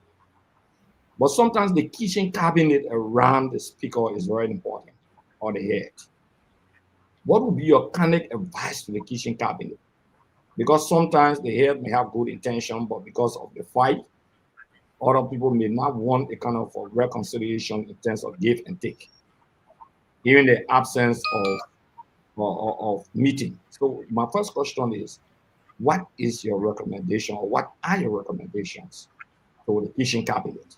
But sometimes the kitchen cabinet around the speaker is very important, or the head. What would be your candid advice to the kitchen cabinet? Because sometimes the head may have good intention, but because of the fight, other people may not want a kind of a reconciliation in terms of give and take. Even the absence of of meeting. So my first question is, what is your recommendation, or what are your recommendations to the kitchen cabinet?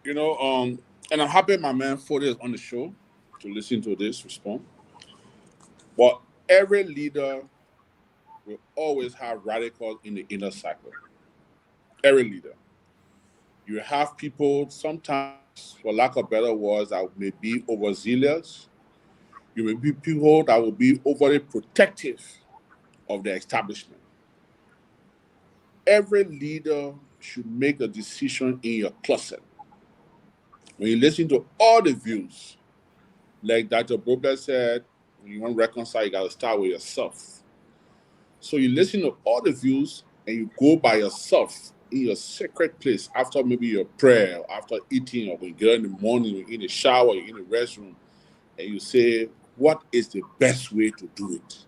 And I'm happy my man Fode is on the show to listen to this response. But every leader will always have radicals in the inner circle. Every leader. You have people sometimes, for lack of better words, that may be overzealous. You may be people that will be overly protective of the establishment. Every leader should make a decision in your closet. When you listen to all the views, like Dr. Brober said, when you want to reconcile, you got to start with yourself. So you listen to all the views and you go by yourself in your secret place after maybe your prayer, or after eating, or when you get in the morning, you're in the shower, you're in the restroom, and you say, what is the best way to do it?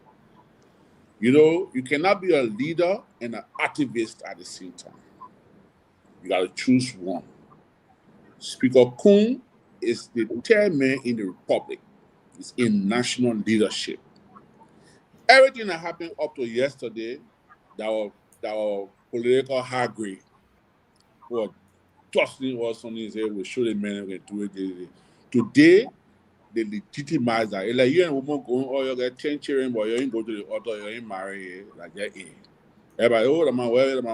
You cannot be a leader and an activist at the same time. You got to choose one. Speaker Kun is the third man in the Republic. He's in national leadership. Everything that happened up to yesterday, that were political high grade, who are tossing us on his head, we show the men we can do it. Today, they legitimize that. It's like you and woman going, oh, you get 10 children, but you ain't go to the altar, you ain't marry, like that. Everybody, oh, the man,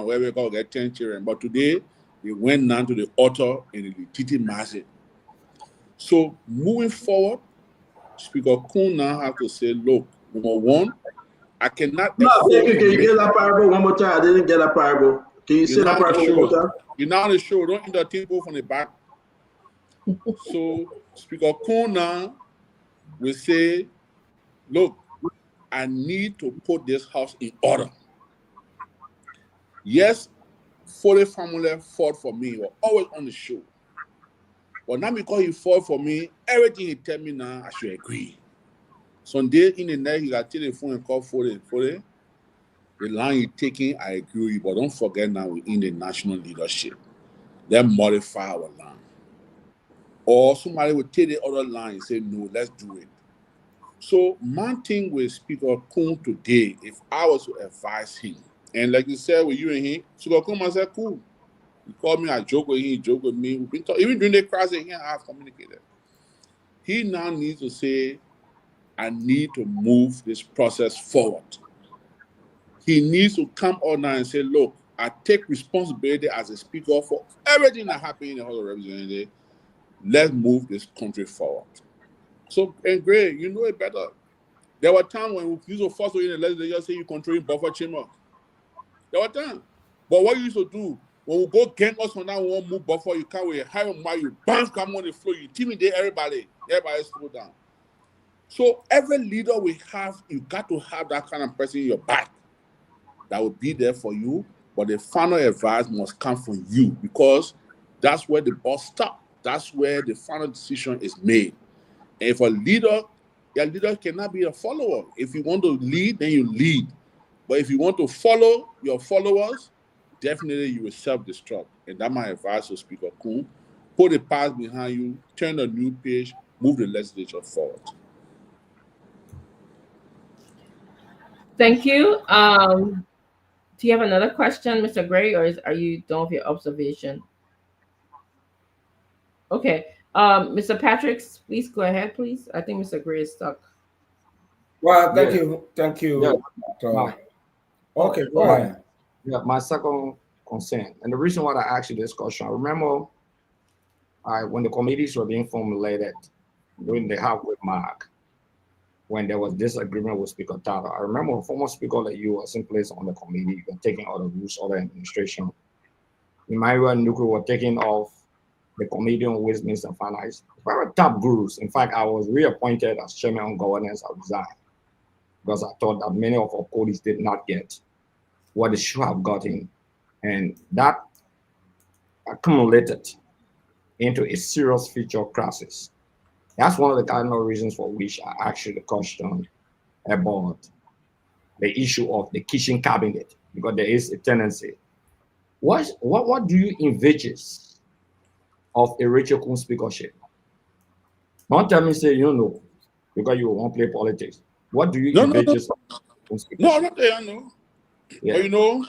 where we go get 10 children. But today, they went down to the altar and they legitimize it. So, moving forward, Speaker Kun now have to say, look, number one, I cannot afford Can to you make... get that parable one more time? I didn't get that parable. Can you say that parable one more time? You're not on the show. Don't eat the table from the back. So, Speaker Kun now will say, look, I need to put this house in order. Yes, Foley family fought for me. He was always on the show. But now because he fought for me, everything he tell me now, I should agree. Sunday in the night, he got telephone and call Foley. Foley, the line you're taking, I agree with you, but don't forget now we're in the national leadership. Let's modify our line. Or somebody will take the other line and say, no, let's do it. So my thing with Speaker Kun today, if I was to advise him, and like you said with you and him, Speaker Kun must say, cool. He called me, I joke with him, he joke with me. We've been talking, even during the crisis, he and I have communicated. He now needs to say, I need to move this process forward. He needs to come out now and say, look, I take responsibility as a speaker for everything that happened in the House of Representatives. Let's move this country forward. So, and Gray, you know it better. There were times when we used to force you in the legislature, say you controlling buffer chamber. There were times. But what you used to do, when we go gang us on that one move buffer, you can't wait, high on my, you bounce, come on the floor, you intimidate everybody. Everybody slow down. So every leader we have, you got to have that kind of person in your back that will be there for you. But the final advice must come from you, because that's where the boss stops. That's where the final decision is made. And if a leader, your leader cannot be a follower. If you want to lead, then you lead. But if you want to follow your followers, definitely you will self-destruct. And that's my advice to Speaker Kun. Put the past behind you, turn a new page, move the legislature forward. Thank you. Do you have another question, Mr. Gray, or are you done with your observation? Okay. Mr. Patrick, please go ahead, please. I think Mr. Gray is stuck. Well, thank you. Yeah. Okay, go ahead. Yeah, my second concern, and the reason why I asked you this question, I remember when the committees were being formulated during the halfway mark, when there was disagreement with Speaker Tata. I remember a former speaker like you was in place on the committee, you were taking all the rules, all the administration. Emmanuel Nuku were taking off the committee on Westminster Finance. Very top gurus. In fact, I was reappointed as chairman on governance. I resigned because I thought that many of our colleagues did not get what they should have gotten. And that accumulated into a serious future crisis. That's one of the cardinal reasons for which I asked you the question about the issue of the kitchen cabinet, because there is a tendency. What do you envisage of a Rachel Kun speakership? Don't tell me, say, you know, because you won't play politics. What do you No, envisage? no, I'm not there. No, Yeah. but you know,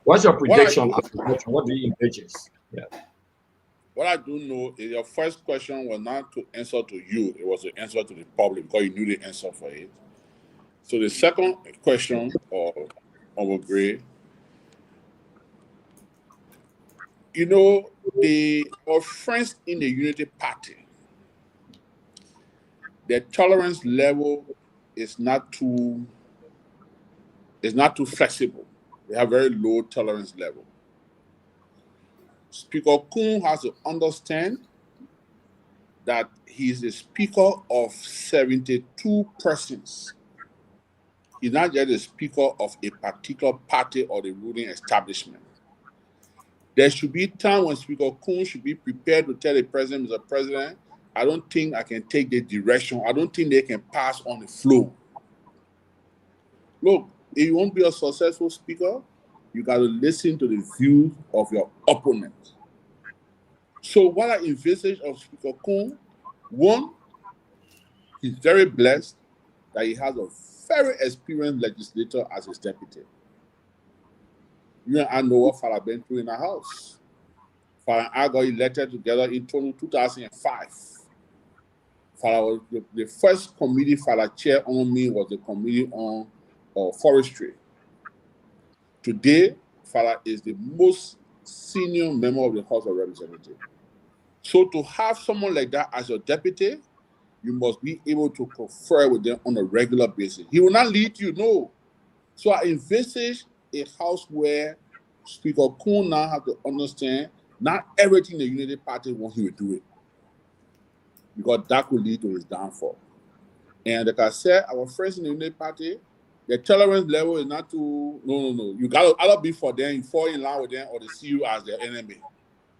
What's your what I prediction? do, What do you envisage? Yeah. what I do know is your first question was not to answer to you; it was to answer to the public because you knew the answer for it. So the second question, or Gray, you know, our friends in the Unity Party, their tolerance level is not too flexible. They have very low tolerance level. Speaker Kuhn has to understand that he is the speaker of 72 persons. He's not just the speaker of a particular party or the ruling establishment. There should be time when Speaker Kuhn should be prepared to tell the president, Mr. President, I don't think I can take the direction. I don't think they can pass on the flow. Look, if you want to be a successful speaker, you got to listen to the views of your opponent. So what I envisage of Speaker Kuhn, one, he's very blessed that he has a very experienced legislator as his deputy. You and I know what Father been through in the House. Father and I got elected together in 2005. Father, the first committee Father chair on me was the committee on forestry. Today, Father is the most senior member of the House of Representatives. So to have someone like that as your deputy, you must be able to confer with them on a regular basis. He will not lead you, no. So I envisage a house where Speaker Kuhn now have to understand not everything the Unity Party wants him to do it, because that could lead to his downfall. And like I said, our friends in the Unity Party, the tolerance level is not too, no. You got to either be for them, you fall in line with them, or they see you as their enemy.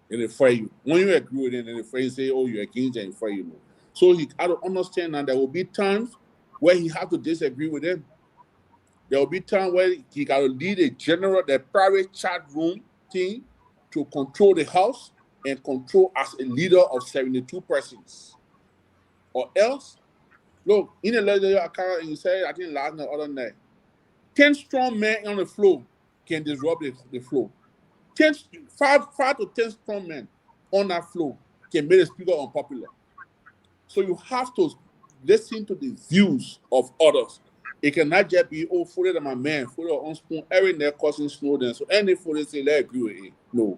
And they fire you. When you agree with them, then they fire you, say, oh, you're against them, and fire you. So he got to understand that there will be times where he has to disagree with them. There will be times where he got to lead the private chat room thing to control the House and control as a leader of 72 persons. Or else, look, in the legislative account, and you said, I think last night, other night, 10 strong men on the floor can disrupt the floor. 5 to 10 strong men on that floor can make the speaker unpopular. So you have to listen to the views of others. It cannot just be, oh, Foley to my man, Foley on spoon, every neck causing Snowden. So any Foley say, let's agree with it. No.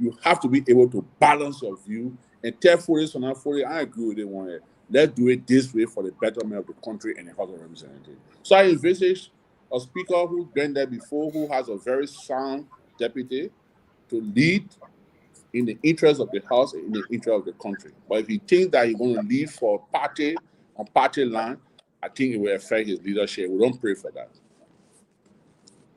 You have to be able to balance your view and tell Foley, so now Foley, I agree with it one here. Let's do it this way for the betterment of the country and the House of Representatives. So I envisage a speaker who's been there before, who has a very sound deputy to lead in the interest of the House and in the interest of the country. But if he thinks that he's going to lead for party on party line, I think it will affect his leadership. We don't pray for that.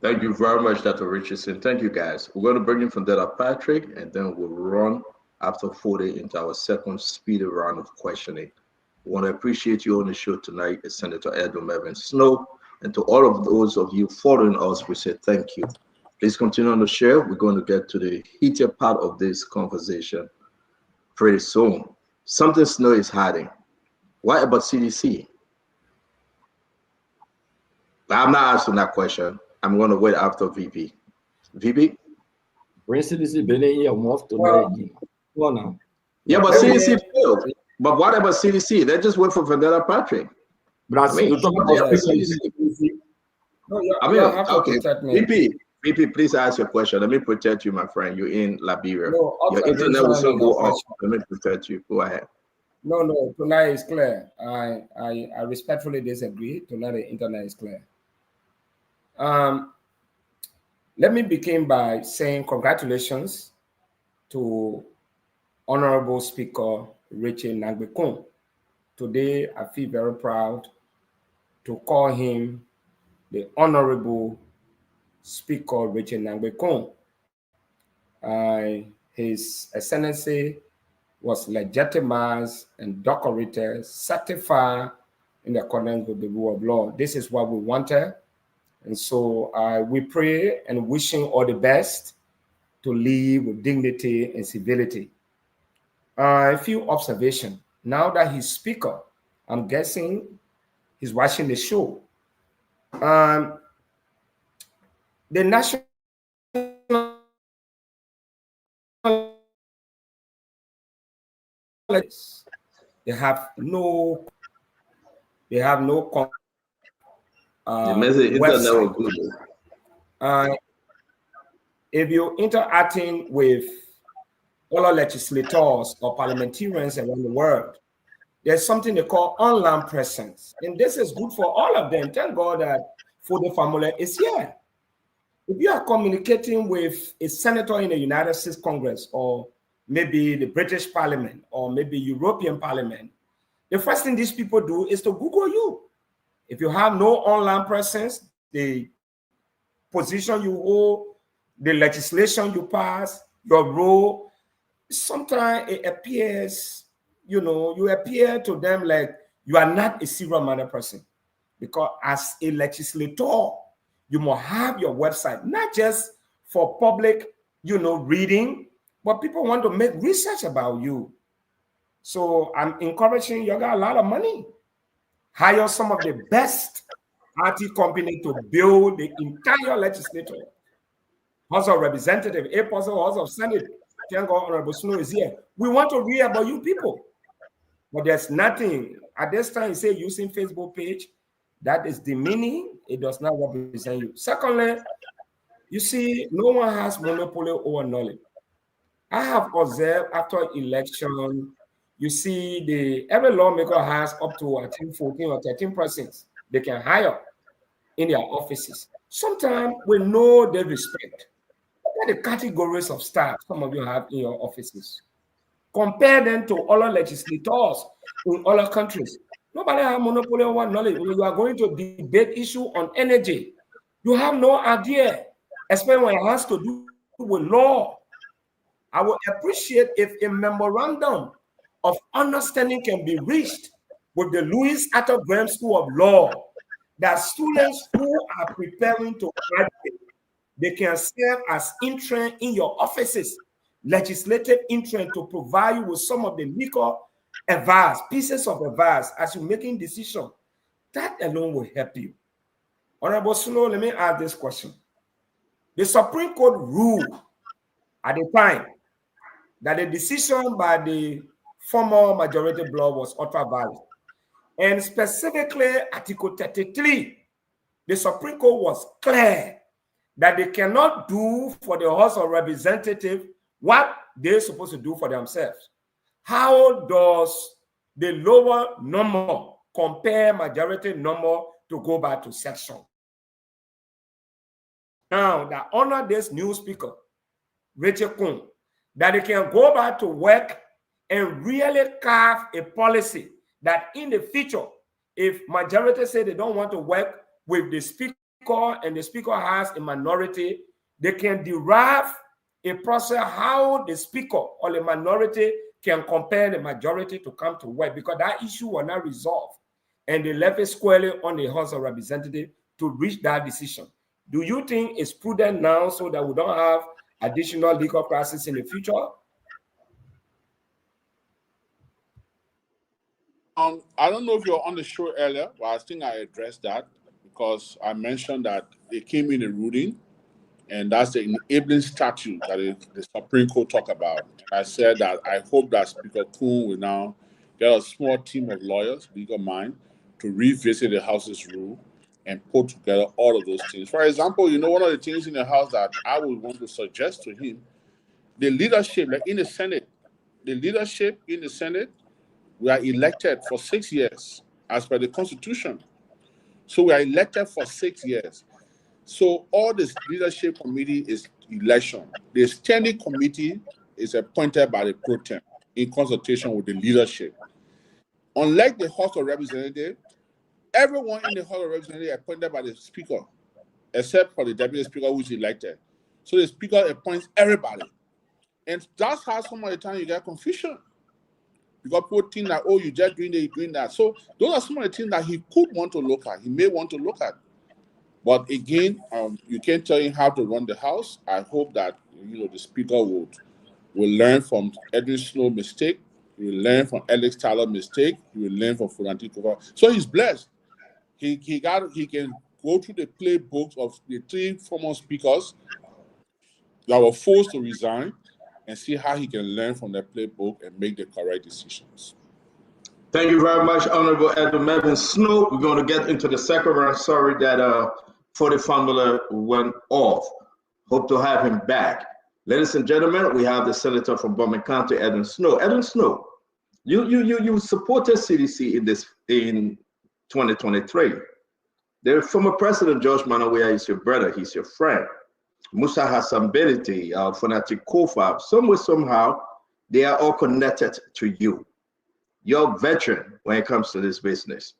Thank you very much, Dr. Richardson. Thank you, guys. We're going to bring in from Dr. Patrick, and then we'll run after 40 into our second speedy round of questioning. We want to appreciate you on the show tonight, Senator Edwin Evans Snow, and to all of those of you following us, we say thank you. Please continue on the show. We're going to get to the heated part of this conversation pretty soon. Something Snow is hiding. What about CDC? I'm not asking that question. I'm going to wait after VP. VP? Bring CDC been in here month tonight again. Come on now. Yeah, but CDC failed. But what about CDC? They just wait for Vandetta Patrick. But I mean, you're talking about CDC. No, I mean, okay. me. VP, please ask your question. Let me protect you, my friend. You're in Liberia. No, your internet will soon go off. Let me protect you. Go ahead. No, tonight is clear. I respectfully disagree. Tonight the internet is clear. Let me begin by saying congratulations to Honorable Speaker Richard Nangbekun. Today, I feel very proud to call him the Honorable Speaker Richard Nangbekun. His Excellency was legitimized and decorated, certified in accordance with the rule of law. This is what we wanted. And so we pray and wish him all the best to live with dignity and civility. A few observations. Now that he's speaker, I'm guessing He's watching the show. The national they have no The message is that never good. if you're interacting with other legislators or parliamentarians around the world, there's something they call online presence. And this is good for all of them. Thank God that for the family is here. If you are communicating with a senator in the United States Congress, or maybe the British Parliament, or maybe European Parliament, the first thing these people do is to Google you. If you have no online presence, the position you hold, the legislation you pass, your role, sometimes it appears, you appear to them like you are not a serious-minded person. Because as a legislator, you must have your website, not just for public, reading, but people want to make research about you. So I'm encouraging you got a lot of money. Hire some of the best IT company to build the entire legislature. House of Representative, a person, House of Senate. Thank God Honorable Snow is here. We want to read about you people. But there's nothing. At this time, you say using Facebook page, that is demeaning. It does not represent you. Secondly, you see, no one has monopoly over knowledge. I have observed after election, you see every lawmaker has up to, I think, 14 or 13 persons they can hire in their offices. Sometimes we know they respect. Look at the categories of staff some of you have in your offices. Compare them to other legislators in other countries. Nobody has monopoly over knowledge. When you are going to debate issue on energy, you have no idea, especially when it has to do with law. I would appreciate if a memorandum of understanding can be reached with the Louis Arthur Graham School of Law, that students who are preparing to graduate, they can serve as intern in your offices, legislative intern, to provide you with some of the legal advice, pieces of advice as you're making decisions. That alone will help you. Honorable Snow, let me ask this question. The Supreme Court ruled at the time that the decision by the former majority bloc was ultra-valid. And specifically, Article 33, the Supreme Court was clear that they cannot do for the House of Representatives what they're supposed to do for themselves. How does the lower number compare majority number to go back to section? Now, that honor this new speaker, Rachel Kuhn, that they can go back to work and really carve a policy that in the future, if majority say they don't want to work with the speaker and the speaker has a minority, they can derive a process how the speaker or the minority can compare the majority to come to work, because that issue will not resolve. And they left it squarely on the House of Representatives to reach that decision. Do you think it's prudent now so that we don't have additional legal crisis in the future? I don't know if you were on the show earlier, but I think I addressed that because I mentioned that they came in a ruling, and that's the enabling statute that the Supreme Court talked about. And I said that I hope that Speaker Kuhn will now get a small team of lawyers, legal mind, to revisit the House's rule and put together all of those things. For example, one of the things in the House that I would want to suggest to him, the leadership, like in the Senate, we are elected for 6 years as per the Constitution. So we are elected for 6 years. So all this leadership committee is election. The standing committee is appointed by the pro tem in consultation with the leadership. Unlike the House of Representatives, everyone in the House of Representatives is appointed by the speaker, except for the deputy speaker who is elected. So the speaker appoints everybody. And that's how some of the time you get confusion. Because people think that, you just doing that. So those are some of the things that he could want to look at. He may want to look at. But again, you can't tell him how to run the House. I hope that the speaker will learn from Edwin Snow's mistake. He will learn from Alex Tyler's mistake. He will learn from Fulanti Kofa. So he's blessed. he can go through the playbooks of the 3 former speakers that were forced to resign and see how he can learn from their playbook and make the correct decisions. Thank you very much, Honorable Edward Melvin Snow. We're going to get into the second round. Sorry that for the formula went off. Hope to have him back. Ladies and gentlemen, we have the Senator from Bowman County, Edwin Snow. Edwin Snow, you supported CDC in 2023. The former President George Manawiya is your brother. He's your friend. Musa Hassambeliti, Fanatic Kofa, somehow, they are all connected to you. You're a veteran when it comes to this business.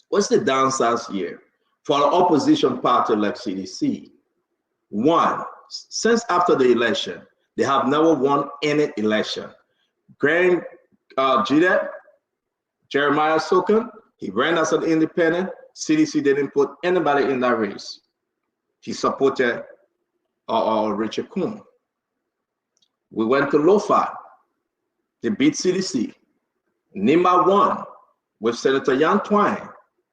What's the downsides here for an opposition party like CDC? One, since after the election, they have never won any election. Grand Jida, Jeremiah Sokan, he ran as an independent. CDC didn't put anybody in that race. He supported Richard Kuhn. We went to Lofa. They beat CDC. Nimba 1 with Senator Yan Twine.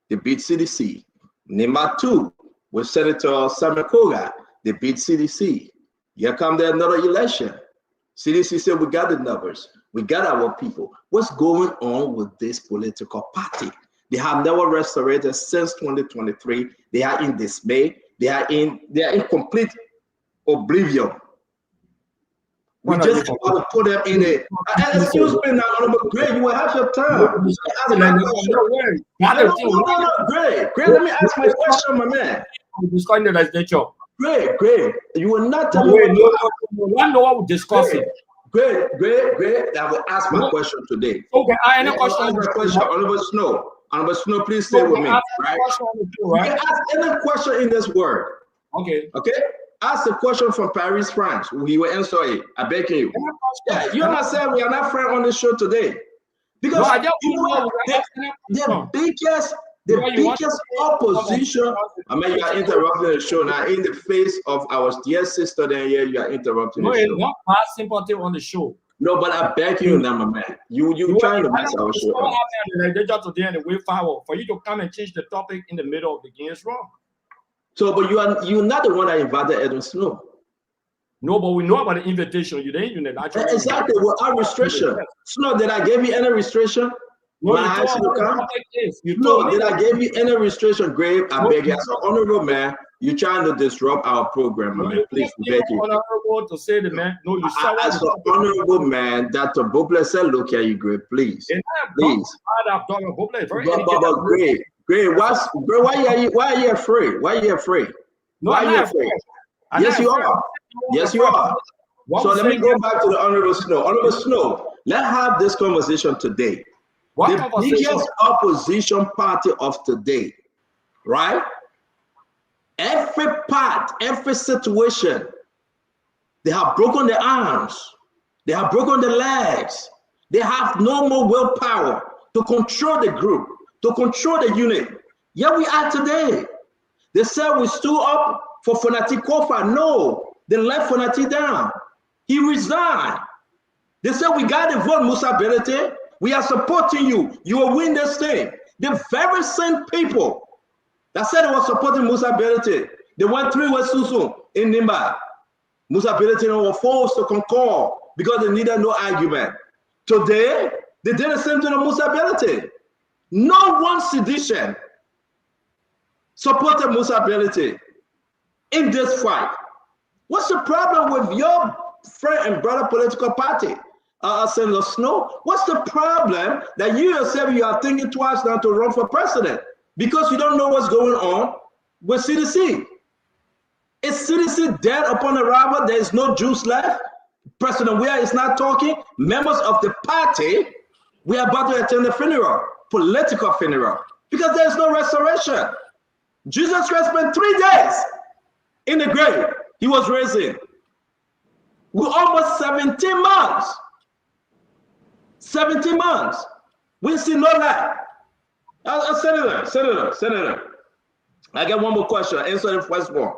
They beat CDC. Nimba 2 with Senator Samakoga. They beat CDC. Here come there another election. CDC said, we got the numbers. We got our people. What's going on with this political party? They have never restored since 2023. They are in dismay. They are in complete oblivion. We just want to put them in a. Excuse me now, Honorable Greg, you will have your turn. No, Greg, let me ask my question, my man. Greg, you will not tell me what we're discussing. Greg, I will ask my question today. Okay, any question? Honorable Snow, please stay with me, right? You can ask any question in this word. Okay. Ask a question from Paris, France. He will answer it. I beg you. Yeah, you and myself, we are not friends on the show today. Because the biggest opposition, I mean, you are interrupting the show now in the face of our dear sister there. Here, you are interrupting the show. No, not my sympathy on the show. No, but I beg you now, my man. You trying to mess our show up. Today and the way forward for you to come and change the topic in the middle of the game is wrong. So, but you're not the one that invited Edwin Snow. No, but we know about the invitation. You didn't exactly. With our restriction. Snow, did I give you any restriction? No, did I give you any restriction, Grave? I beg you, as an honorable man, you're trying to disrupt our program, man. Please, beg you. Honorable to say the man. No, you said as an honorable man, Dr. Buble said, look at you, Grave, please. Please. Grave, why are you afraid? Why are you afraid? No, why are you afraid? Yes, you are. Yes, you are. So let me go back to the Honorable Snow. Honorable Snow, let's have this conversation today. The biggest opposition party of today, right? Every part, every situation, they have broken their arms, they have broken their legs, they have no more willpower to control the group, to control the unit. Here we are today. They said we stood up for Fanatic Kofa. No, they let Fanatic down. He resigned. They said we got the vote, Musa Belete. We are supporting you. You will win this thing. The very same people that said they were supporting Musa Belete, they went 3 with Susu in Nimba. Musa Belete was forced to concur because they needed no argument. Today, they did the same thing to Musa Belete. No one sedition supported Musa Belete in this fight. What's the problem with your friend and brother political party? Senator Snow, what's the problem that you yourself, you are thinking twice now to run for president because you don't know what's going on with CDC? Is CDC dead upon arrival? There is no juice left. President Weah is not talking. Members of the party, we are about to attend the funeral, political funeral, because there is no restoration. Jesus Christ spent 3 days in the grave. He was raising. We're almost 17 months. 17 months. We see no light. Senator. I got one more question. Answer the first one.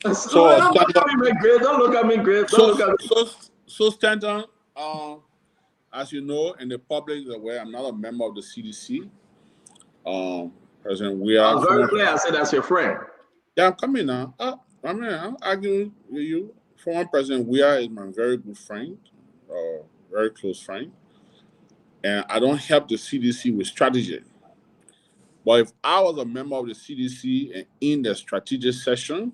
Don't look at me, Greg. Don't look at me, Greg. So Stanton, as you know, in the public, I'm not a member of the CDC. President Weah. I'm very clear. I said that's your friend. Yeah, I'm coming now. I'm arguing with you. Former President Weah is my very good friend, very close friend. And I don't help the CDC with strategy. But if I was a member of the CDC and in the strategic session,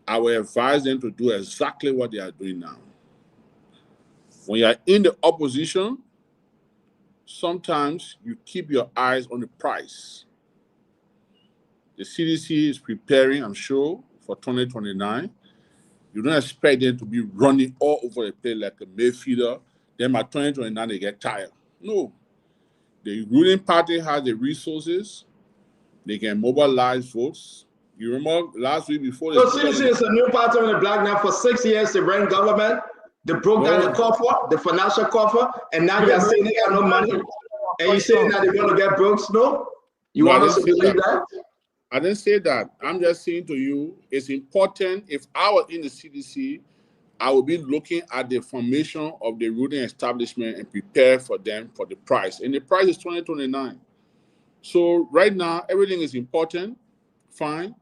I would advise them to do exactly what they are doing now. When you are in the opposition, sometimes you keep your eyes on the price. The CDC is preparing, I'm sure, for 2029. You don't expect them to be running all over the place like a Mayfielder. Then by 2029, they get tired. No. The ruling party has the resources. They can mobilize votes. You remember last week before So CDC is a new party on the block now. For 6 years, they ran government. They broke down the coffer, the financial coffer, and now you're saying they got no money. And you saying that they're going to get broke? No? You want us to believe that? I didn't say that. I'm just saying to you, it's important. If I was in the CDC, I would be looking at the formation of the ruling establishment and prepare for them for the price. And the price is 2029. So right now, everything is important, fine.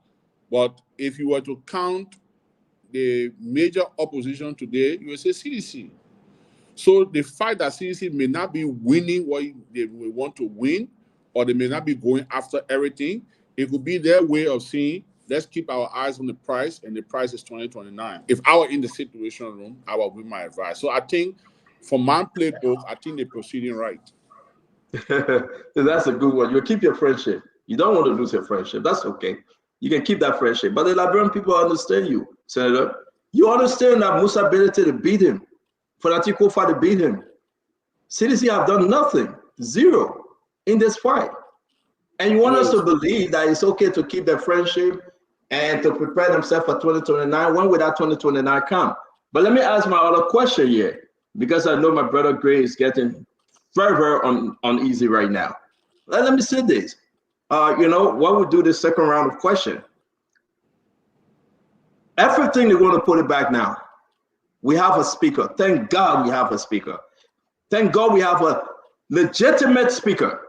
But if you were to count the major opposition today, you will say CDC. So the fact that CDC may not be winning what they want to win, or they may not be going after everything, it could be their way of saying, let's keep our eyes on the price, and the price is 2029. If I were in the situation room, I would give my advice. So I think, for my playbook, I think they're proceeding right. That's a good one. You keep your friendship. You don't want to lose your friendship. That's okay. You can keep that friendship. But the Liberian people understand you, Senator. You understand that Musa ability to beat him, for that Kofa to beat him. CDC have done nothing, zero, in this fight. And you want us to believe that it's okay to keep their friendship and to prepare themselves for 2029. When will that 2029 come? But let me ask my other question here, because I know my brother Gray is getting very, very uneasy right now. Let me say this. You know, what we do this second round of question. Everything they want to put it back now. We have a speaker. Thank God we have a speaker. Thank God we have a legitimate speaker.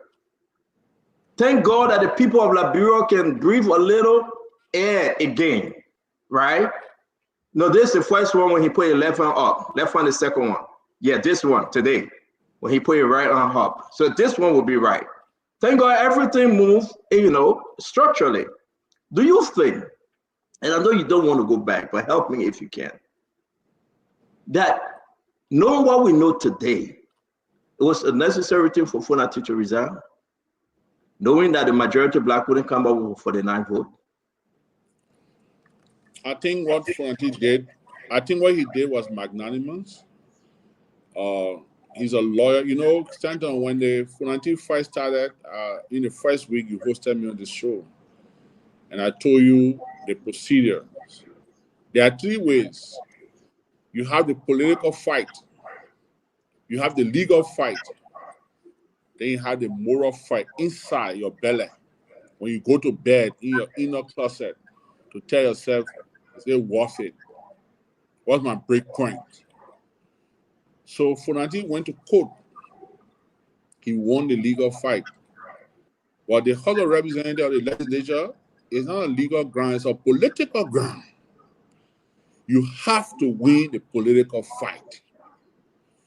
Thank God that the people of Liberia can breathe a little air again, right? No, this is the first one when he put his left hand up. Left hand is the second one. Yeah, this one today, when he put his right hand up. So this one will be right. Thank God everything moves, you know, structurally. Do you think, and I know you don't want to go back, but help me if you can, that knowing what we know today, it was a necessary thing for Funati to resign? Knowing that the majority of Black wouldn't come up with 49 vote? I think what Funati did, I think what he did was magnanimous. He's a lawyer. You know, Stanton, when the Funati fight started, in the first week, you hosted me on the show. And I told you the procedure. There are three ways. You have the political fight. You have the legal fight. Then you have the moral fight inside your belly. When you go to bed in your inner closet to tell yourself, is it worth it? What's my break point? So Funati went to court. He won the legal fight. But the House of Representatives of the legislature is not a legal ground, it's a political ground. You have to win the political fight.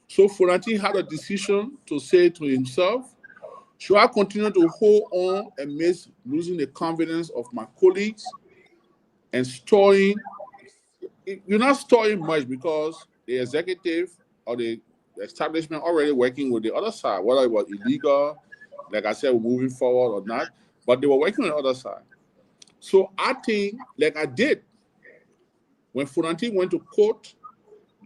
So Funati had a decision to say to himself, should I continue to hold on amidst losing the confidence of my colleagues and storing? You're not storing much because the executive or the establishment already working with the other side, whether it was illegal, like I said, moving forward or not, but they were working on the other side. So I think, like I did, when Funati went to court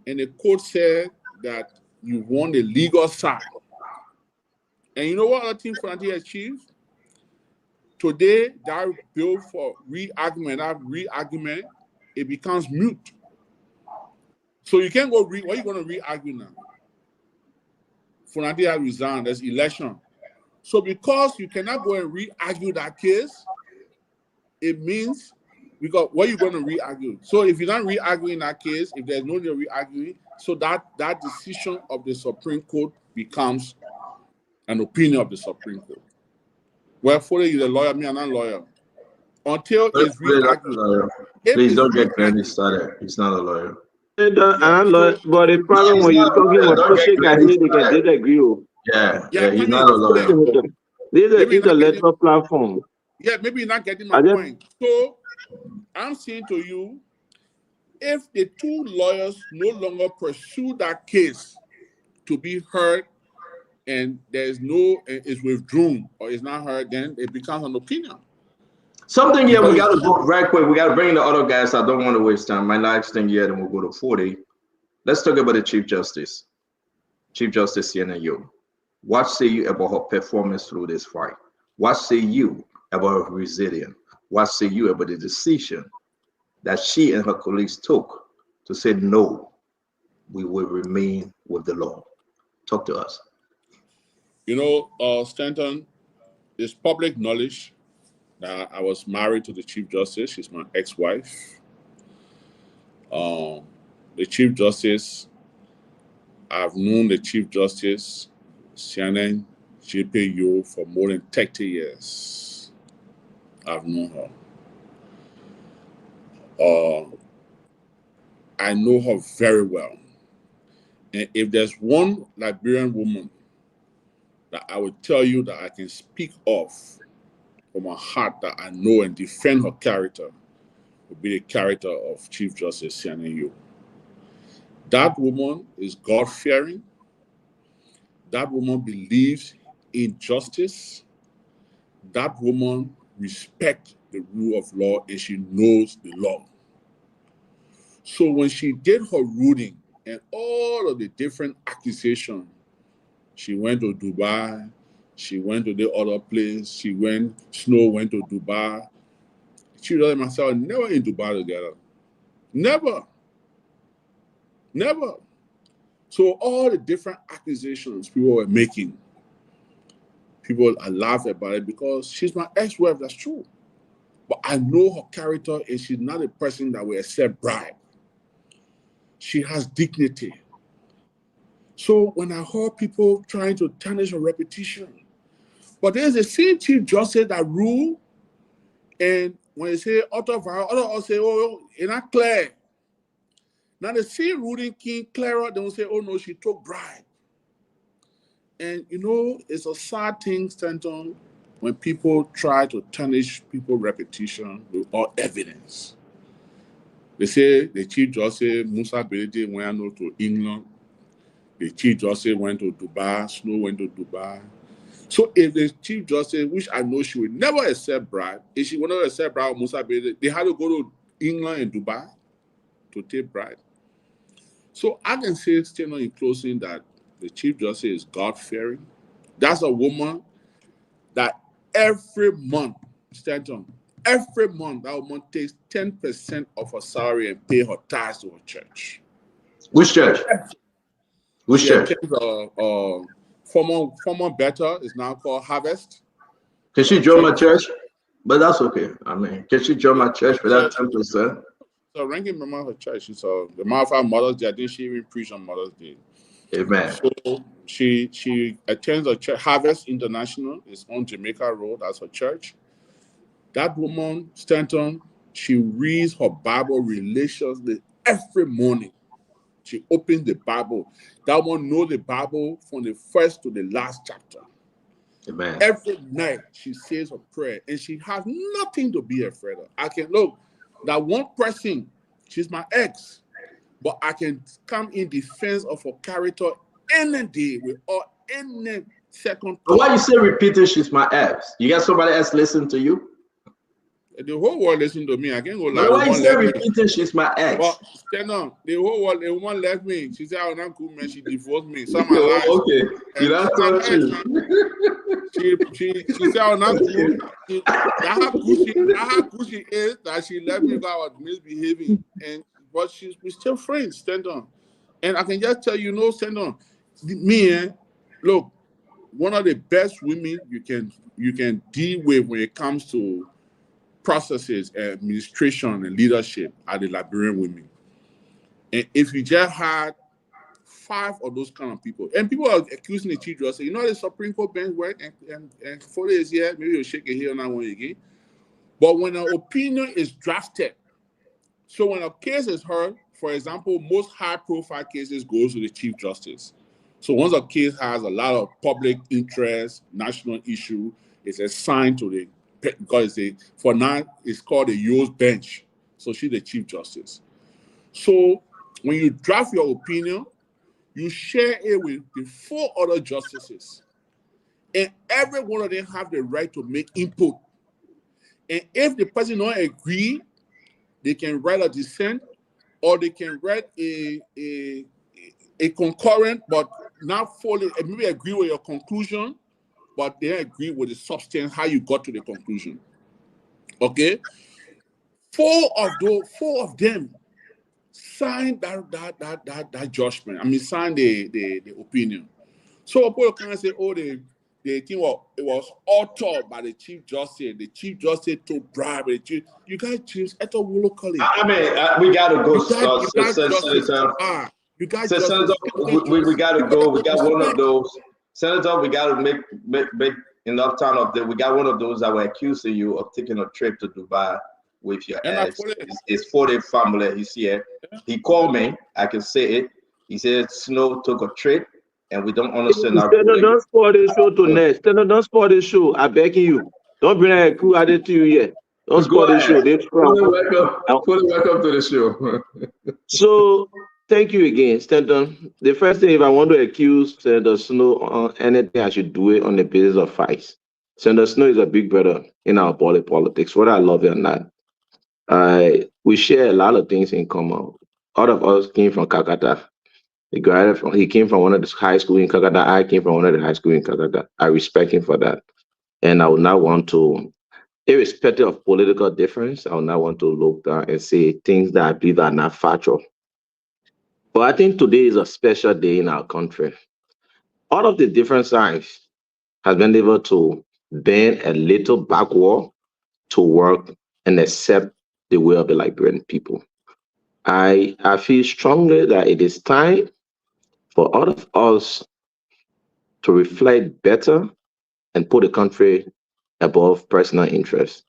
and the court said that you won the legal side. And you know what other thing Funati achieved? Today, that bill for re-argument, it becomes mute. So you can't go what are you going to re-argue now? Funati has resigned, there's election. So because you cannot go and re-argue that case, it means, because what are you going to re-argue? So if you're not re-arguing that case, if there's no need to re-arguing, so that decision of the Supreme Court becomes an opinion of the Supreme Court. Well, Foley is a lawyer, me I'm not a lawyer. Until it's re-argued. Please don't get Granny started. He's not a lawyer. But the problem when you're talking with Pushy Kahini, they can disagree. Yeah, he's not a lawyer. This is an intellectual platform. Yeah, maybe you're not getting my point. So I'm saying to you, if the two lawyers no longer pursue that case to be heard and there's no, is withdrawn or is not heard, then it becomes an opinion. Something here, we got to go right quick. We got to bring the other guys. I don't want to waste time. My last thing here, then we'll go to 40. Let's talk about the Chief Justice. Chief Justice CNU. What say you about her performance through this fight? What say you about her resilience? What say you about the decision that she and her colleagues took to say, no, we will remain with the law? Talk to us. You know, Stanton, it's public knowledge that I was married to the Chief Justice. She's my ex-wife. The Chief Justice, I've known the Chief Justice, Shannon JPU, for more than 30 years. I've known her. I know her very well. And if there's one Liberian woman that I would tell you that I can speak of from my heart that I know and defend her character, would be the character of Chief Justice Sianeyo. That woman is God-fearing. That woman believes in justice. That woman respects the rule of law and she knows the law. So when she did her ruling and all of the different accusations, she went to Dubai, she went to the other place, Snow went to Dubai. She and myself never in Dubai together. Never. Never. So all the different accusations people were making, people are laughing about it because she's my ex-wife, that's true. But I know her character and she's not a person that will accept bribe. She has dignity. So when I heard people trying to tarnish her reputation, but there's the same Chief Justice that rule, and when they say auto viral, others say, oh, it's not clear. Now the same ruling king clearer, they will say, oh no, she took bribe. And you know, it's a sad thing, Stanton, when people try to tarnish people's reputation with all evidence. They say the Chief Justice Musa Belede went to England. The Chief Justice went to Dubai. Snow went to Dubai. So if the Chief Justice, which I know she would never accept bribe, if she would never accept bribe of Musa Belede, they had to go to England and Dubai to take bribe. So I can say, still in closing, that the Chief Justice is God-fearing. That's a woman that every month, Stanton, every month that woman takes 10% of her salary and pay her tithes to her church. Which church? Which church? Former Better is now called Harvest. Can she join my church? But that's okay. I mean, can she join my church for that 10%? So ranking member of her church. So the matter of fact, Mother's Day, I think she even preached on Mother's Day. Amen. So she attends a church, Harvest International, is on Jamaica Road. That's her church. That woman, Stanton, she reads her Bible religiously every morning. She opens the Bible. That one knows the Bible from the first to the last chapter. Amen. Every night she says her prayer, and she has nothing to be afraid of. I can look that one person, she's my ex, but I can come in defense of her character any day without any second thought. Why you say repeating she's my ex? You got somebody else listen to you? The whole world listen to me. I can't go like. Why you say repeating she's my ex? But stand on. The whole world, the woman left me. She said, "Oh, not cool, man. She divorced me." Some are lies. Okay, you not told you. She said, "Oh, not cool." That how cool she is that she left me because I was misbehaving, but we still friends. Stand on, and I can just tell you, no, stand on. Me, look, one of the best women you can deal with when it comes to processes, administration, and leadership are the Liberian women. And if you just had 5 of those kind of people. And people are accusing the Chief Justice. You know how the Supreme Court bench work, and 4 days here, maybe you'll shake your head on that one again. But when an opinion is drafted, so when a case is heard, for example, most high-profile cases goes to the Chief Justice. So once a case has a lot of public interest, national issue, it's assigned to the, because for now it's called the Yo's bench. So she's the Chief Justice. So when you draft your opinion, you share it with the 4 other justices, and every one of them have the right to make input. And if the person don't agree, they can write a dissent, or they can write a concurrent, but not fully, maybe agree with your conclusion, but they agree with the substance, how you got to the conclusion. Okay? 4 of them signed that judgment. I mean, signed the opinion. So people can say, oh, the thing was authored by the Chief Justice. The Chief Justice took bribe. You guys change eto locally. I mean, we got to go. You got Senator, we got to go. We got one of those. Senator, we got to make enough time of that. We got one of those that were accusing you of taking a trip to Dubai with your ex. It's for the family. He's here. He called me. I can say it. He said Snow took a trip, and we don't understand our. Don't spoil the show tonight. Don't spoil the show. I beg you. Don't bring a crew added to you yet. Don't spoil the show. Fully welcome to the show. So thank you again, Stanton. The first thing, if I want to accuse Senator Snow on anything, I should do it on the basis of facts. Senator Snow is a big brother in our politics, whether I love it or not. We share a lot of things in common. All of us came from Calcutta. He came from one of the high school in Calcutta. I came from one of the high school in Calcutta. I respect him for that. And I would not want to, irrespective of political difference, I would not want to look down and say things that I believe are not factual. But I think today is a special day in our country. All of the different sides has been able to bend a little backward to work and accept the will of the Liberian people. I feel strongly that it is time for all of us to reflect better and put the country above personal interest,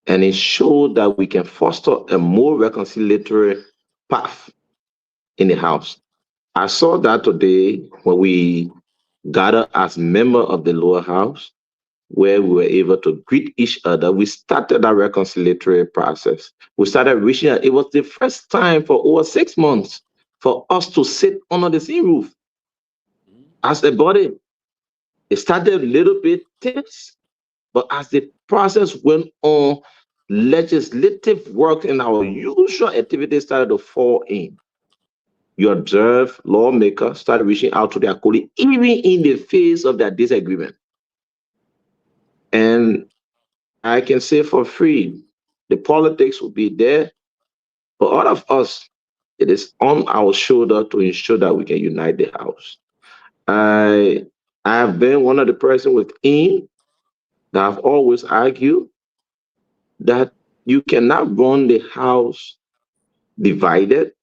and ensure that we can foster a more reconciliatory path in the House. I saw that today when we gathered as members of the lower house, where we were able to greet each other. We started that reconciliatory process. We started reaching out. It was the first time for over 6 months for us to sit under the same roof as a body. It started a little bit tense, but as the process went on, legislative work and our usual activities started to fall in. You observe lawmakers started reaching out to their colleagues, even in the face of their disagreement. And I can say for free, the politics will be there. But all of us, it is on our shoulder to ensure that we can unite the House. I have been one of the persons within that have always argued that you cannot run the House divided.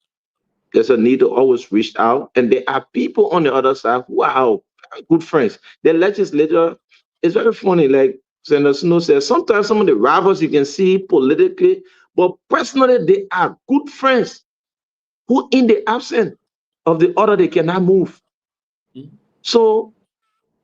There's a need to always reach out. And there are people on the other side who are our good friends. The legislature is very funny. Like Senator Snow says, sometimes some of the rivals you can see politically, but personally, they are good friends who, in the absence of the other, they cannot move. So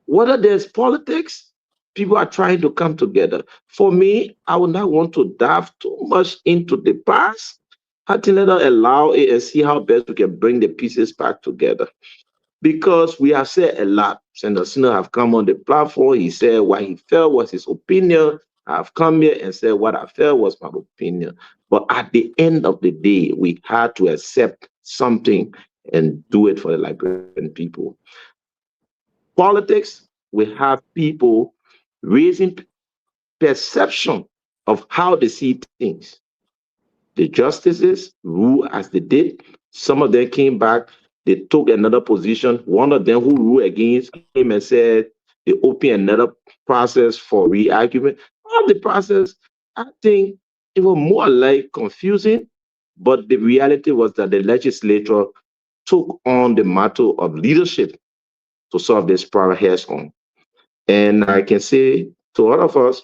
whether there's politics, people are trying to come together. For me, I would not want to dive too much into the past. I think let us allow it and see how best we can bring the pieces back together. Because we have said a lot. Senator Snow have come on the platform. He said what he felt was his opinion. I've come here and said what I felt was my opinion. But at the end of the day, we had to accept something and do it for the Liberian people. Politics, we have people raising perception of how they see things. The justices rule as they did. Some of them came back, they took another position. One of them who ruled against him and said they open another process for re-argument. All the process, I think it was more like confusing, but the reality was that the legislature took on the mantle of leadership to solve this problem heads on. And I can say to all of us,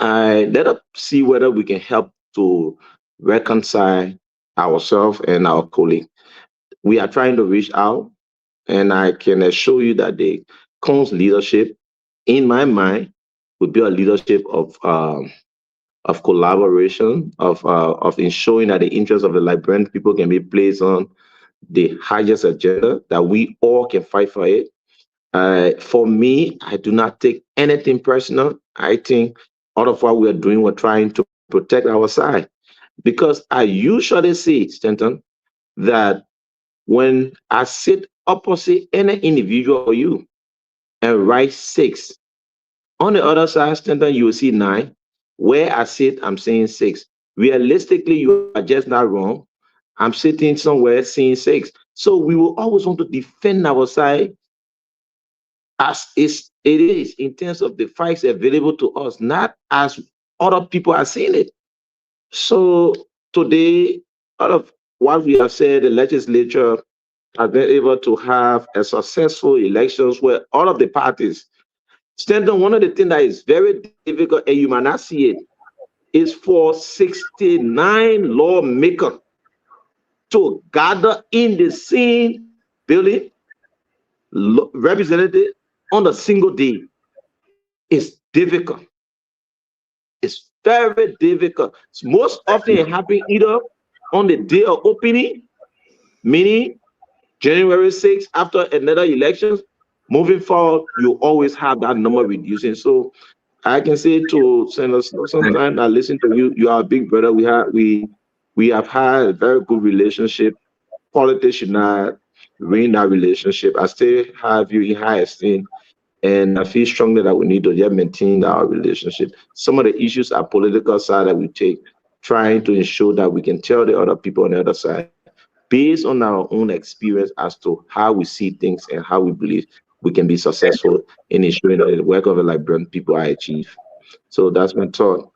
let us see whether we can help to reconcile ourselves and our colleague. We are trying to reach out, and I can assure you that the Cone's leadership, in my mind, would be a leadership of collaboration, of ensuring that the interests of the Liberian people can be placed on the highest agenda, that we all can fight for it. For me, I do not take anything personal. I think all of what we are doing, we're trying to protect our side. Because I usually see, Stanton, that when I sit opposite any individual or you and write 6, on the other side, Stanton, you will see 9. Where I sit, I'm saying 6. Realistically, you are just not wrong. I'm sitting somewhere seeing 6. So we will always want to defend our side as it is in terms of the facts available to us, not as other people are seeing it. So today, out of what we have said, the legislature has been able to have a successful elections where all of the parties stand on. One of the things that is very difficult, and you might not see it, is for 69 lawmakers to gather in the same building, representative on a single day. It's difficult. It's very difficult. It's most often it happens either on the day of opening, meaning January 6th, after another election. Moving forward, you always have that number reducing. So I can say to Senator Snow, sometimes I listen to you. You are a big brother. We have had a very good relationship. Politics should not ruin that relationship. I still have you in high esteem. And I feel strongly that we need to just maintain our relationship. Some of the issues are political side that we take, trying to ensure that we can tell the other people on the other side, based on our own experience as to how we see things and how we believe we can be successful in ensuring that the work of the Liberian people are achieved. So that's my thought.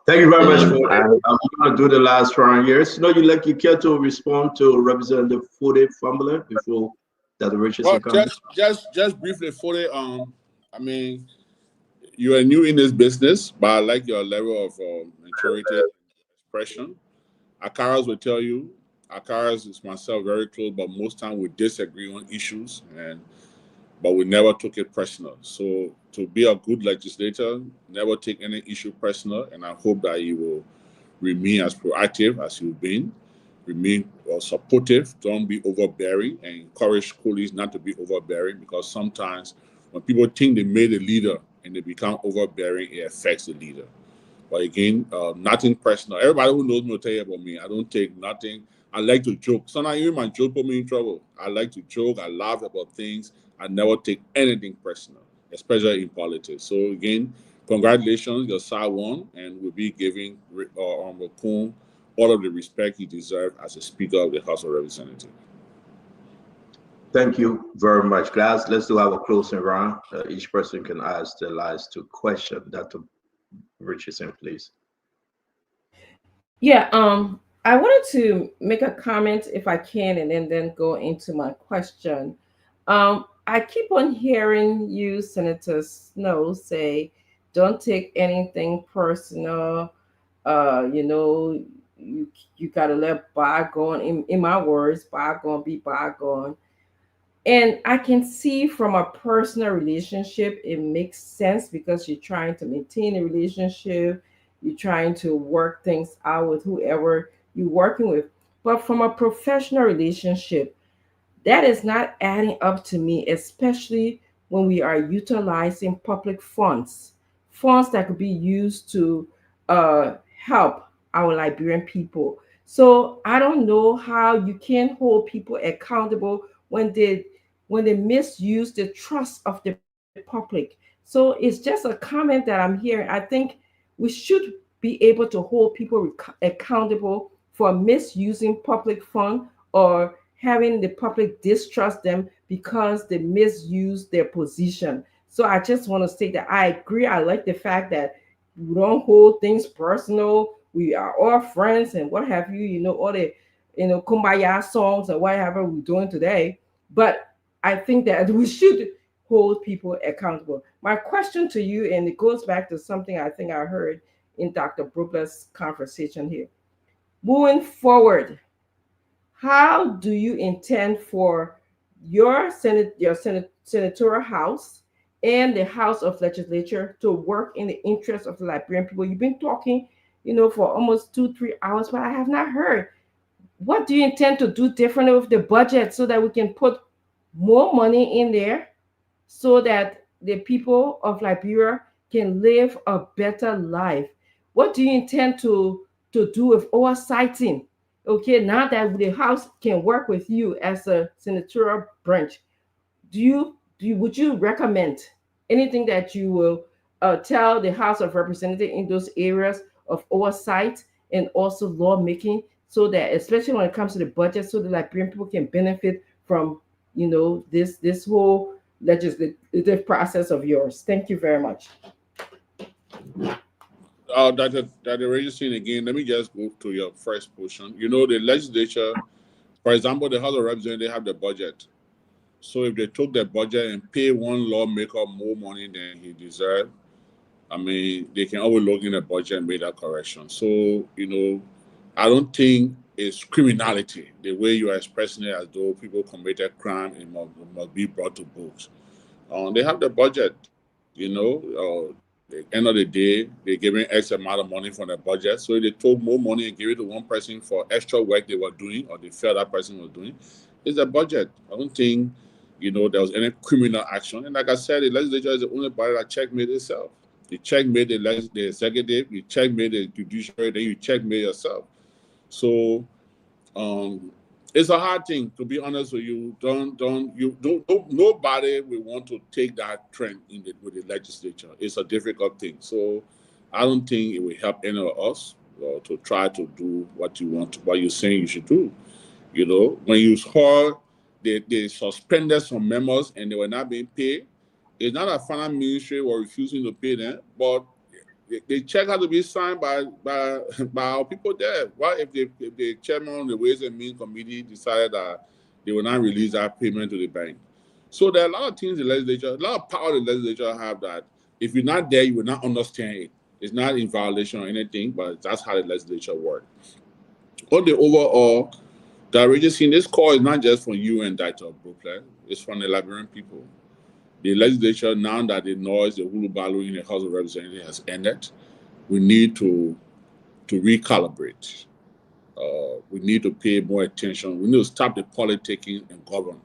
Thank you very much And for it. I'm going to do the last round here. So, you care to respond to Representative Fode family before Dr. Richardson Well, comes? just briefly for the I mean, you are new in this business, but I like your level of maturity expression. Akaras will tell you, Akaras is myself very close, but most time we disagree on issues, but we never took it personal. So to be a good legislator, never take any issue personal, and I hope that you will remain as proactive as you've been, remain supportive, don't be overbearing, and encourage colleagues not to be overbearing, because sometimes when people think they made a leader and they become overbearing, it affects the leader. But again, nothing personal. Everybody who knows me will tell you about me. I don't take nothing. I like to joke. Sometimes even my joke put me in trouble. I like to joke. I laugh about things. I never take anything personal, especially in politics. So again, congratulations, your side won, and we'll be giving Honorable Kuhn all of the respect he deserves as a Speaker of the House of Representatives. Thank you very much, guys. Let's do our closing round. Each person can ask the last 2 questions. Dr. Richardson, please. Yeah, I wanted to make a comment if I can, and then go into my question. I keep on hearing you, Senator Snow, say, "Don't take anything personal." You gotta let bygone. In my words, bygone be bygone. And I can see from a personal relationship, it makes sense because you're trying to maintain a relationship, you're trying to work things out with whoever you're working with. But from a professional relationship, that is not adding up to me, especially when we are utilizing public funds, funds that could be used to help our Liberian people. So I don't know how you can hold people accountable when they misuse the trust of the public. So it's just a comment that I'm hearing. I think we should be able to hold people accountable for misusing public fund, or having the public distrust them because they misuse their position. So I just want to say that I agree. I like the fact that we don't hold things personal. We are all friends and what have you, all the kumbaya songs or whatever we're doing today. But I think that we should hold people accountable. My question to you, and it goes back to something I think I heard in Dr. Brookla's conversation here. Moving forward, how do you intend for your senatorial house and the House of Legislature to work in the interest of the Liberian people? You've been talking, for almost 2-3 hours, but I have not heard. What do you intend to do differently with the budget so that we can put more money in there so that the people of Liberia can live a better life? What do you intend to do with oversighting? Okay, now that the House can work with you as a senatorial branch, would you recommend anything that you will tell the House of Representatives in those areas of oversight and also lawmaking, so that especially when it comes to the budget, so the Liberian people can benefit from this whole legislative process of yours? Thank you very much. Dr. Registine, again, let me just go to your first portion. The legislature, for example, the House of Representatives have the budget. So if they took the budget and pay one lawmaker more money than he deserved, they can always look in the budget and make that correction. So, I don't think it's criminality, the way you are expressing it, as though people committed crime and must be brought to books. They have the budget, at the end of the day, they're giving X amount of money from the budget. So if they took more money and give it to one person for extra work they were doing, or they felt that person was doing, it's a budget. I don't think, there was any criminal action. And like I said, the legislature is the only body that checkmate itself. You checkmate the executive, you checkmate the judiciary, then you checkmate yourself. So it's a hard thing, to be honest with you. Nobody will want to take that trend with the legislature. It's a difficult thing. So I don't think it will help any of us to try to do what you're saying you should do. When you heard they suspended some members and they were not being paid, it's not a finance ministry were refusing to pay them, but the check had to be signed by our people there. What if the chairman of the Ways and Means Committee decided that they will not release that payment to the bank? So there are a lot of things the legislature, a lot of power the legislature have, that if you're not there, you will not understand it. It's not in violation or anything, but that's how the legislature works. On the overall, the Registine, this call is not just from you and Dr. Brooklyn, it's from the Liberian people. The legislature, now that the noise, the hulubalu in the House of Representatives has ended, we need to recalibrate. We need to pay more attention. We need to stop the politicking and govern.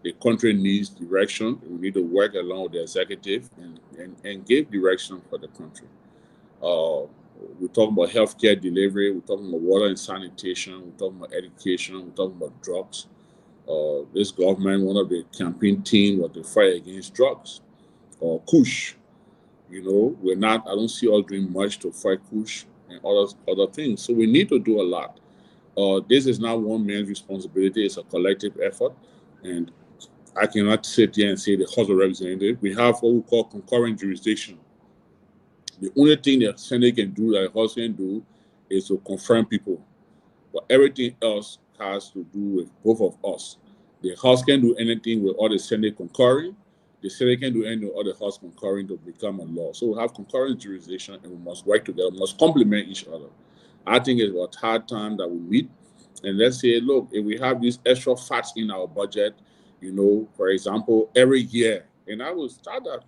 The country needs direction. We need to work along with the executive and give direction for the country. We're talking about healthcare delivery. We're talking about water and sanitation. We're talking about education. We're talking about drugs. This government, one of the campaign team was to fight against drugs or Kush. I don't see us doing much to fight Kush and other things. So we need to do a lot. This is not one man's responsibility. It's a collective effort. And I cannot sit here and say the House of Representatives. We have what we call concurrent jurisdiction. The only thing the Senate can do, that the House can do, is to confirm people. But everything else has to do with both of us. The House can do anything with all the Senate concurring. The Senate can do anything with all the House concurring to become a law. So we have concurrent jurisdiction, and we must work together, we must complement each other. I think it's about hard time that we meet. And let's say, look, if we have these extra facts in our budget, for example, every year, and I will start that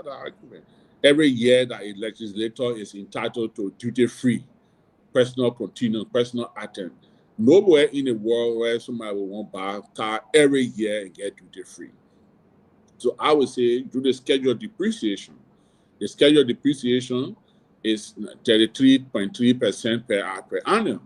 argument. Every year that a legislator is entitled to duty-free personal continuum, personal item. Nowhere in the world where somebody will want to buy a car every year and get duty-free. So I would say do the scheduled depreciation. The scheduled depreciation is 33.3% per annum.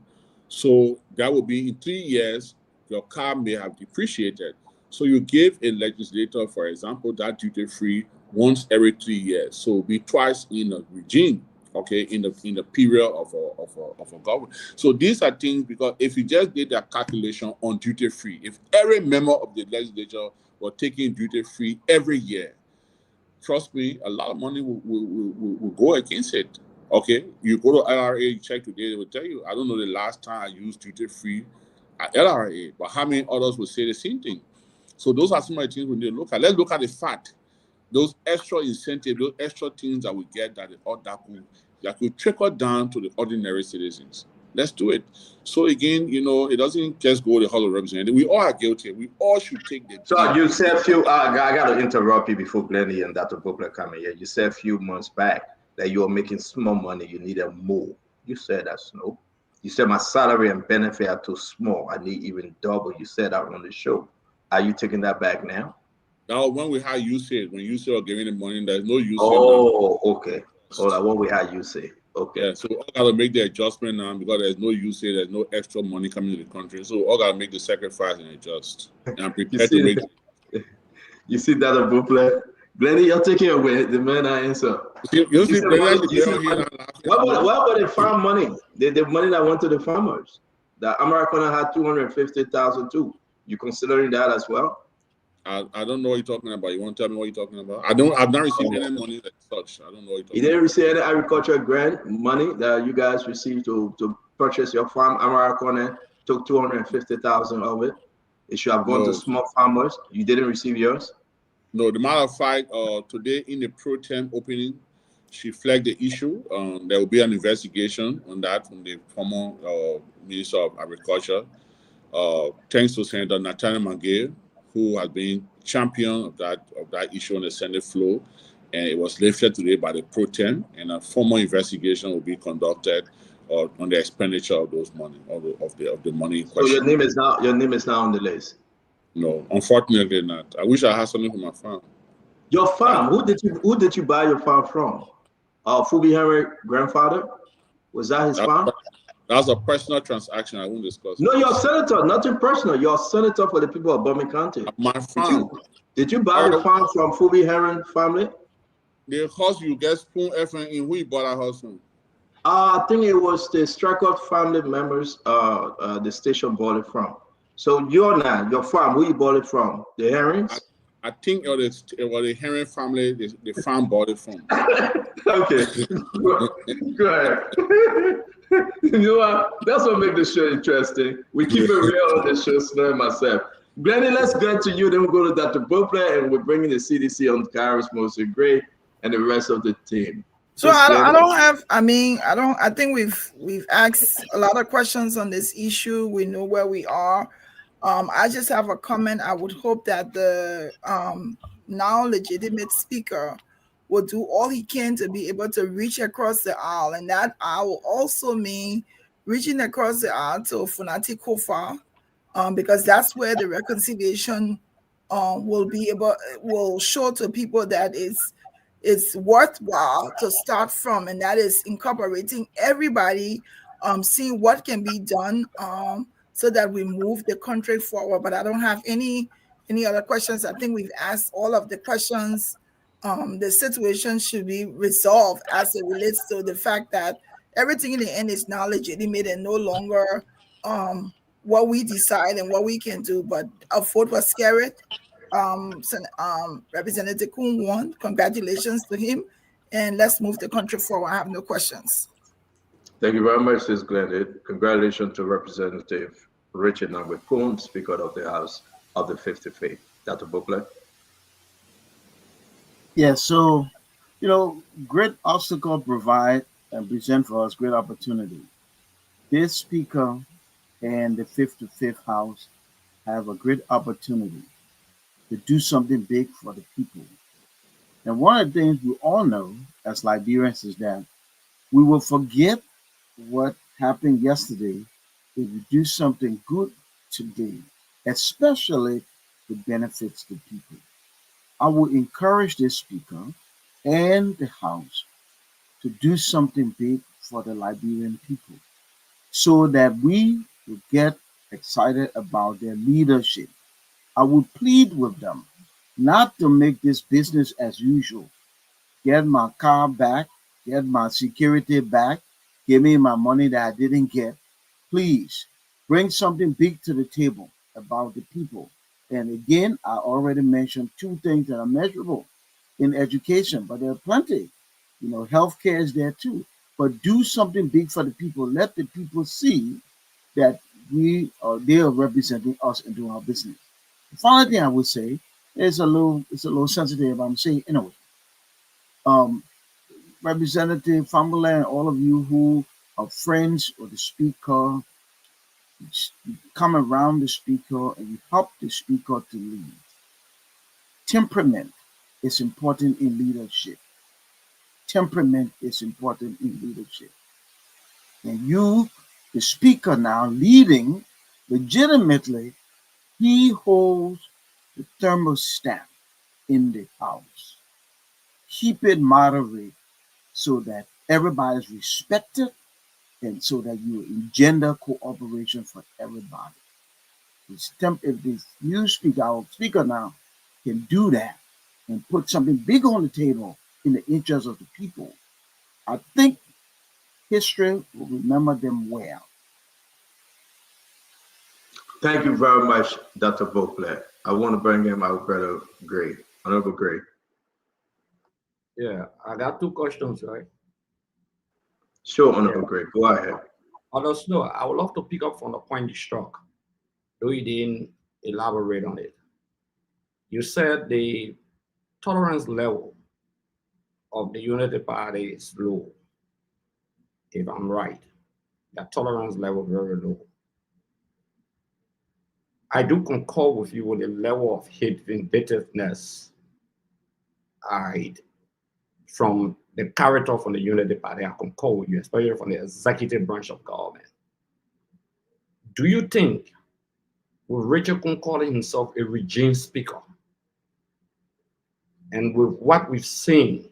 So that would be in 3 years, your car may have depreciated. So you give a legislator, for example, that duty-free once every 3 years. So it will be twice in a regime. Okay, in the period of a government. So these are things, because if you just did that calculation on duty free, if every member of the legislature were taking duty free every year, trust me, a lot of money will go against it. Okay, you go to IRA, you check today, they will tell you, I don't know the last time I used duty free LRA, but how many others will say the same thing? So those are some of the things we need to look at. Let's look at the fact. Those extra incentives, those extra things that we get that could trickle down to the ordinary citizens. Let's do it. So again, it doesn't just go the House of Representatives. We all are guilty. We all should take the. So you said a few. I got to interrupt you before Glennie and Dr. Bopler come in here. You said a few months back that you were making small money. You needed more. You said that's no. You said my salary and benefit are too small. I need even double. You said that on the show. Are you taking that back now? Now, when we had usage, when you are giving the money, there's no usage. Oh, okay. Hold on. What we had usage. Okay. Yeah, so I gotta make the adjustment now because there's no usage, there's no extra money coming to the country. So I gotta make the sacrifice and adjust. And I'm prepared to make. You see that a booklet? Glennie, you're taking away the man I answer. What about the farm money? The money that went to the farmers. The American had 250,000 too. You considering that as well? I don't know what you're talking about. You want to tell me what you're talking about? I've not received any money as such. I don't know what you're talking about. You didn't receive any agricultural grant money that you guys received to purchase your farm. American took 250,000 of it. It should have gone to small farmers. You didn't receive yours? No, the matter of fact, today in the pro tem opening, she flagged the issue. There will be an investigation on that from the former Minister of Agriculture. Thanks to Senator Nathaniel Mangay, who has been champion of that issue on the Senate floor, and it was lifted today by the pro tem, and a formal investigation will be conducted on the expenditure of those money, of the money in question. So your name is now on the list. No, unfortunately not. I wish I had something for my farm. Your farm? Who did you buy your farm from? Phoebe Henry grandfather? Was that his farm? That was a personal transaction. I won't discuss. No, you're a senator. Nothing personal. You're a senator for the people of Birmingham County. My farm. Did you buy the farm from Phoebe Henry family? The house you get spoon FN in, who you bought that house from? I think it was the Strikeout family members. The station bought it from. So your farm, who you bought it from? The Herrings? I think it was the Herring family, the farm bought it from. Okay. Go ahead. You know what? That's what makes the show interesting. We keep it real on the show, Snow and myself. Glennie, let's get to you. Then we'll go to Dr. Bopler, and we're bringing the CDC on Kairos, Mostly Great, and the rest of the team. So I think we've asked a lot of questions on this issue. We know where we are. I just have a comment. I would hope that the now legitimate speaker will do all he can to be able to reach across the aisle, and that aisle will also mean reaching across the aisle to Funati Kofa, because that's where the reconciliation will show to people that it's worthwhile to start from, and that is incorporating everybody, seeing what can be done so that we move the country forward. But I don't have any other questions. I think we've asked all of the questions. The situation should be resolved as it relates to the fact that everything in the end is now legitimate and no longer what we decide and what we can do. But a vote was carried. Representative Kuhn won. Congratulations to him. And let's move the country forward. I have no questions. Thank you very much, Ms. Glennie. Congratulations to Representative Richard Nangwe Kuhn, Speaker of the House of the 55th. Dr. Bopler. Yeah, so, great obstacle provide and present for us great opportunity. This speaker and the 55th House have a great opportunity to do something big for the people. And one of the things we all know as Liberians is that we will forget what happened yesterday if we do something good today, especially the benefits to people. I will encourage this speaker and the House to do something big for the Liberian people so that we will get excited about their leadership. I would plead with them not to make this business as usual. Get my car back, get my security back, give me my money that I didn't get. Please bring something big to the table about the people. And again, I already mentioned two things that are measurable in education, but there are plenty. Healthcare is there too. But do something big for the people. Let the people see that they are representing us and doing our business. The final thing I would say is it's a little sensitive. I'm saying anyway. Representative Famila and all of you who are friends of the speaker, come around the speaker and you help the speaker to lead. Temperament is important in leadership. Temperament is important in leadership. And you, the speaker now leading, legitimately, he holds the thermostat in the house. Keep it moderate so that everybody's respected and so that you engender cooperation for everybody. If this new speaker, our speaker now, can do that and put something big on the table in the interest of the people, I think history will remember them well. Thank you very much, Dr. Beauclerc. I want to bring in my brother Gray, Honorable Gray. Yeah, I got two questions, right? Sure, Honorable Gray. Go ahead. Although I would love to pick up from the point you struck, though you didn't elaborate on it. You said the tolerance level of the Unity Party is low. If I'm right, that tolerance level very low. I do concur with you with the level of hate vindictiveness from the character from the Unity Party. I concur with you, especially from the executive branch of government. Do you think, with Richard Kun calling himself a regime speaker, and with what we've seen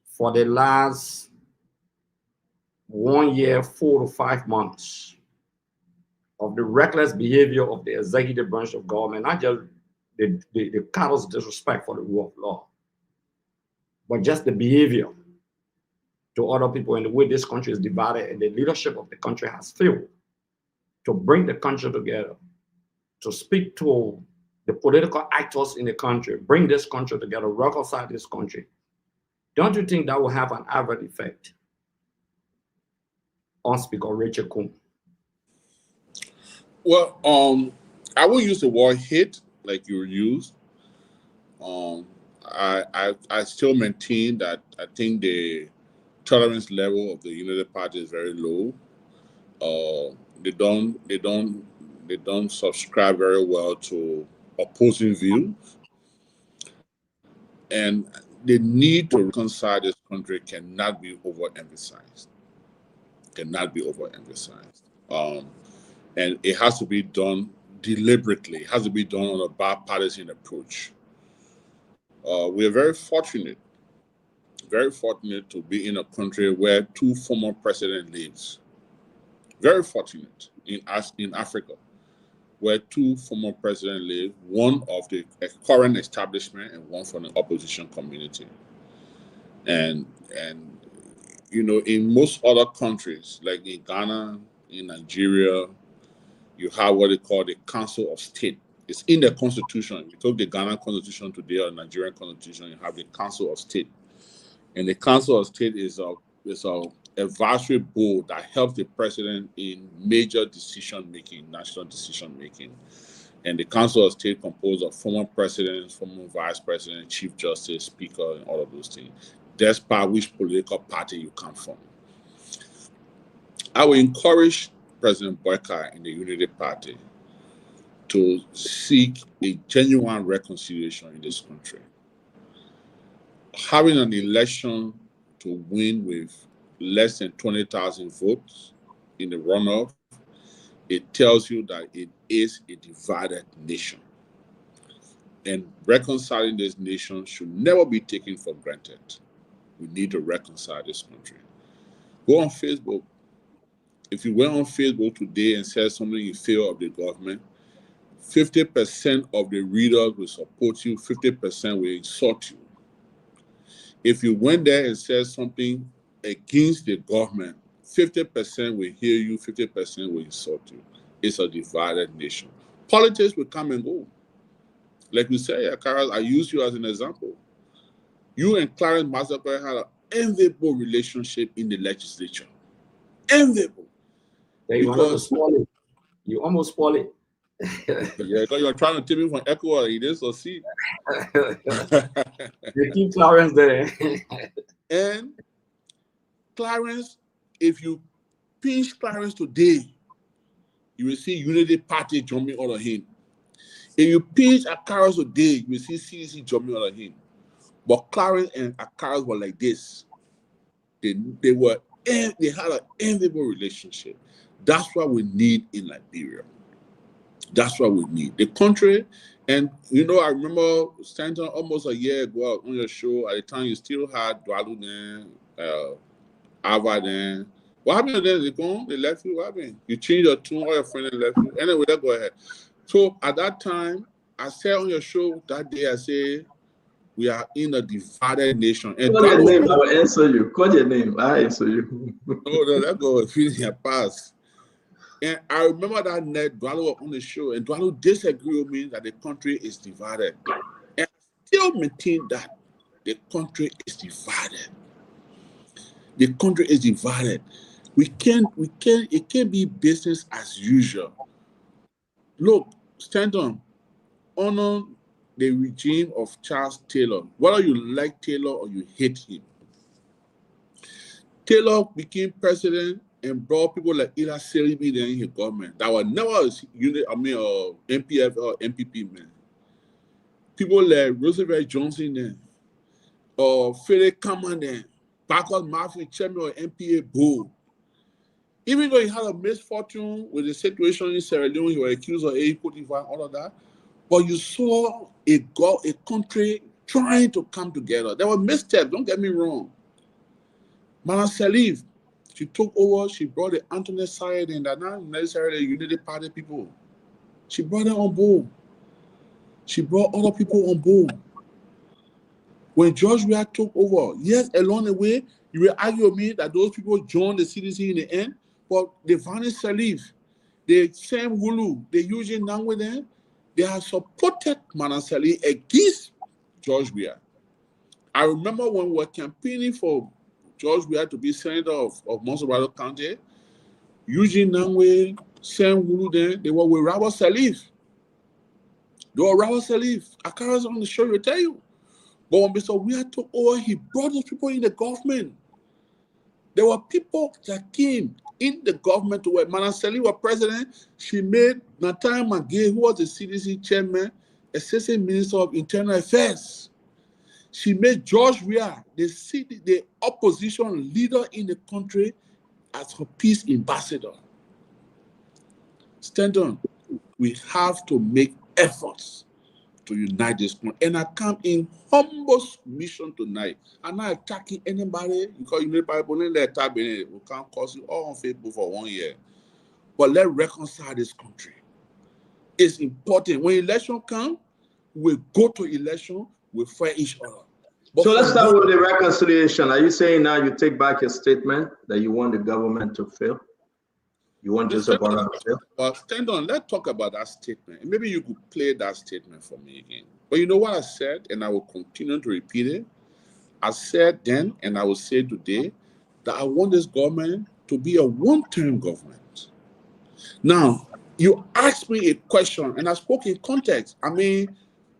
for the last 1 year, 4 to 5 months, of the reckless behavior of the executive branch of government, not just the callous disrespect for the rule of law, but just the behavior to other people and the way this country is divided and the leadership of the country has failed to bring the country together, to speak to the political actors in the country, bring this country together, reconcile this country. Don't you think that will have an adverse effect on Speaker Richard Kun? Well, I will use the word hate like you used. I still maintain that I think the tolerance level of the Unity Party is very low. They don't subscribe very well to opposing views, and the need to reconcile this country cannot be overemphasized. Cannot be overemphasized. And it has to be done deliberately. It has to be done on a bipartisan approach. We are very fortunate to be in a country where 2 former presidents live. Very fortunate in Africa, where 2 former presidents live, one of the current establishment and one from the opposition community. And you know, in most other countries, like in Ghana, in Nigeria, you have what they call the Council of State. It's in the constitution. You took the Ghana constitution today or Nigerian constitution, you have the Council of State. And the Council of State is a advisory board that helps the president in major decision making, national decision making. And the Council of State composed of former presidents, former vice president, chief justice, speaker, and all of those things. Despite which political party you come from. I will encourage President Boyka and the Unity Party to seek a genuine reconciliation in this country. Having an election to win with less than 20,000 votes in the runoff, it tells you that it is a divided nation. And reconciling this nation should never be taken for granted. We need to reconcile this country. Go on Facebook. If you went on Facebook today and said something in favor of the government, 50% of the readers will support you, 50% will insult you. If you went there and said something against the government, 50% will hear you, 50% will insult you. It's a divided nation. Politics will come and go. Like you say, Akara, I use you as an example. You and Clarence Massacre had an enviable relationship in the legislature. Enviable. They wanted to spoil it. You almost spoil it. Yeah, because you're trying to take me from Ecuador. You didn't succeed. They keep Clarence there. And Clarence, if you pinch Clarence today, you will see Unity Party jumping out of him. If you pinch Akaros today, you will see CDC jumping out of him. But Clarence and Akaros were like this. They had an enviable relationship. That's what we need in Liberia. That's what we need. The country, and I remember standing almost a year ago on your show. At the time, you still had Dwalu then, Ava then. What happened to them? They gone? They left you? What happened? You changed your tune, all your friends left you. Anyway, let's go ahead. So at that time, I said on your show that day, I said, we are in a divided nation. And Call your name, I will answer you. Call your name, I answer you. No, let's go. Finish your pass. And I remember that night, Dwalo was on the show, and Dwalo disagreed with me that the country is divided. And I still maintain that the country is divided. The country is divided. It can't be business as usual. Look, Stanton, honor the regime of Charles Taylor. Whether you like Taylor or you hate him. Taylor became president and brought people like Ila Seribi then in his government. That was never MPF or MPP, man. People like Roosevelt Johnson then, or Fede Kaman then, Backward Murphy, chairman of MPA Bull. Even though he had a misfortune with the situation in Sierra Leone, he was accused of Cotivar, all of that. But you saw a country trying to come together. There were missteps, don't get me wrong. Madam Salif, she took over, she brought the Antoinette side in that not necessarily the Unity Party people. She brought them on board. She brought other people on board. When George Weah took over, yes, along the way, you will argue with me that those people joined the CDC in the end, but the Vani Salif, the Sam Wulu, the Eugene Nangwe then, they have supported Madam Salif against George Weah. I remember when we were campaigning for George Weah to be senator of Monserrado County, Eugene Nangwe, Sam Wulu then, they were with Robert Salif. They were Robert Salif. Akara's on the show will tell you. But when Mr. Weah took over, he brought those people in the government. There were people that came in the government to where Madam Salif was president. She made Natalia Magay, who was the CDC chairman, assistant minister of internal affairs. She made George Weah, the opposition leader in the country, as her peace ambassador. Stanton, we have to make efforts to unite this country. And I come in humble submission tonight. I'm not attacking anybody because you know, we can't cause you all on Facebook for 1 year. But let's reconcile this country. It's important. When election comes, we go to election, we fight each other. But so let's start with the reconciliation. Are you saying now you take back your statement that you want the government to fail? You want Joseph Bola to fail? Well, stand on. Let's talk about that statement. And maybe you could play that statement for me again. But you know what I said, and I will continue to repeat it. I said then, and I will say today, that I want this government to be a one-term government. Now, you asked me a question, and I spoke in context. I mean,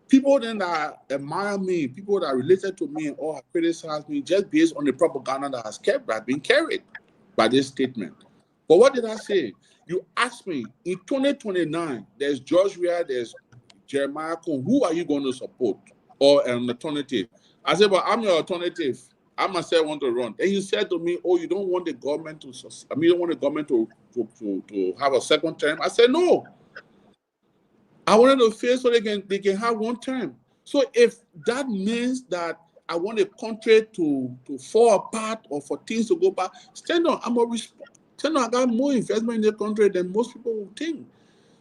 people then that admire me, people that are related to me, or have criticized me just based on the propaganda that has been carried by this statement. But what did I say? You asked me, in 2029, there's George Weah, there's Jeremiah Cohn. Who are you going to support? Or an alternative? I said, well, I'm your alternative. I myself want to run. And you said to me, oh, you don't want the government to, you don't want the government to have a second term? I said, no. I wanted to fail so they can have one term. So if that means that I want the country to fall apart or for things to go back, stand on, I got more investment in the country than most people will think.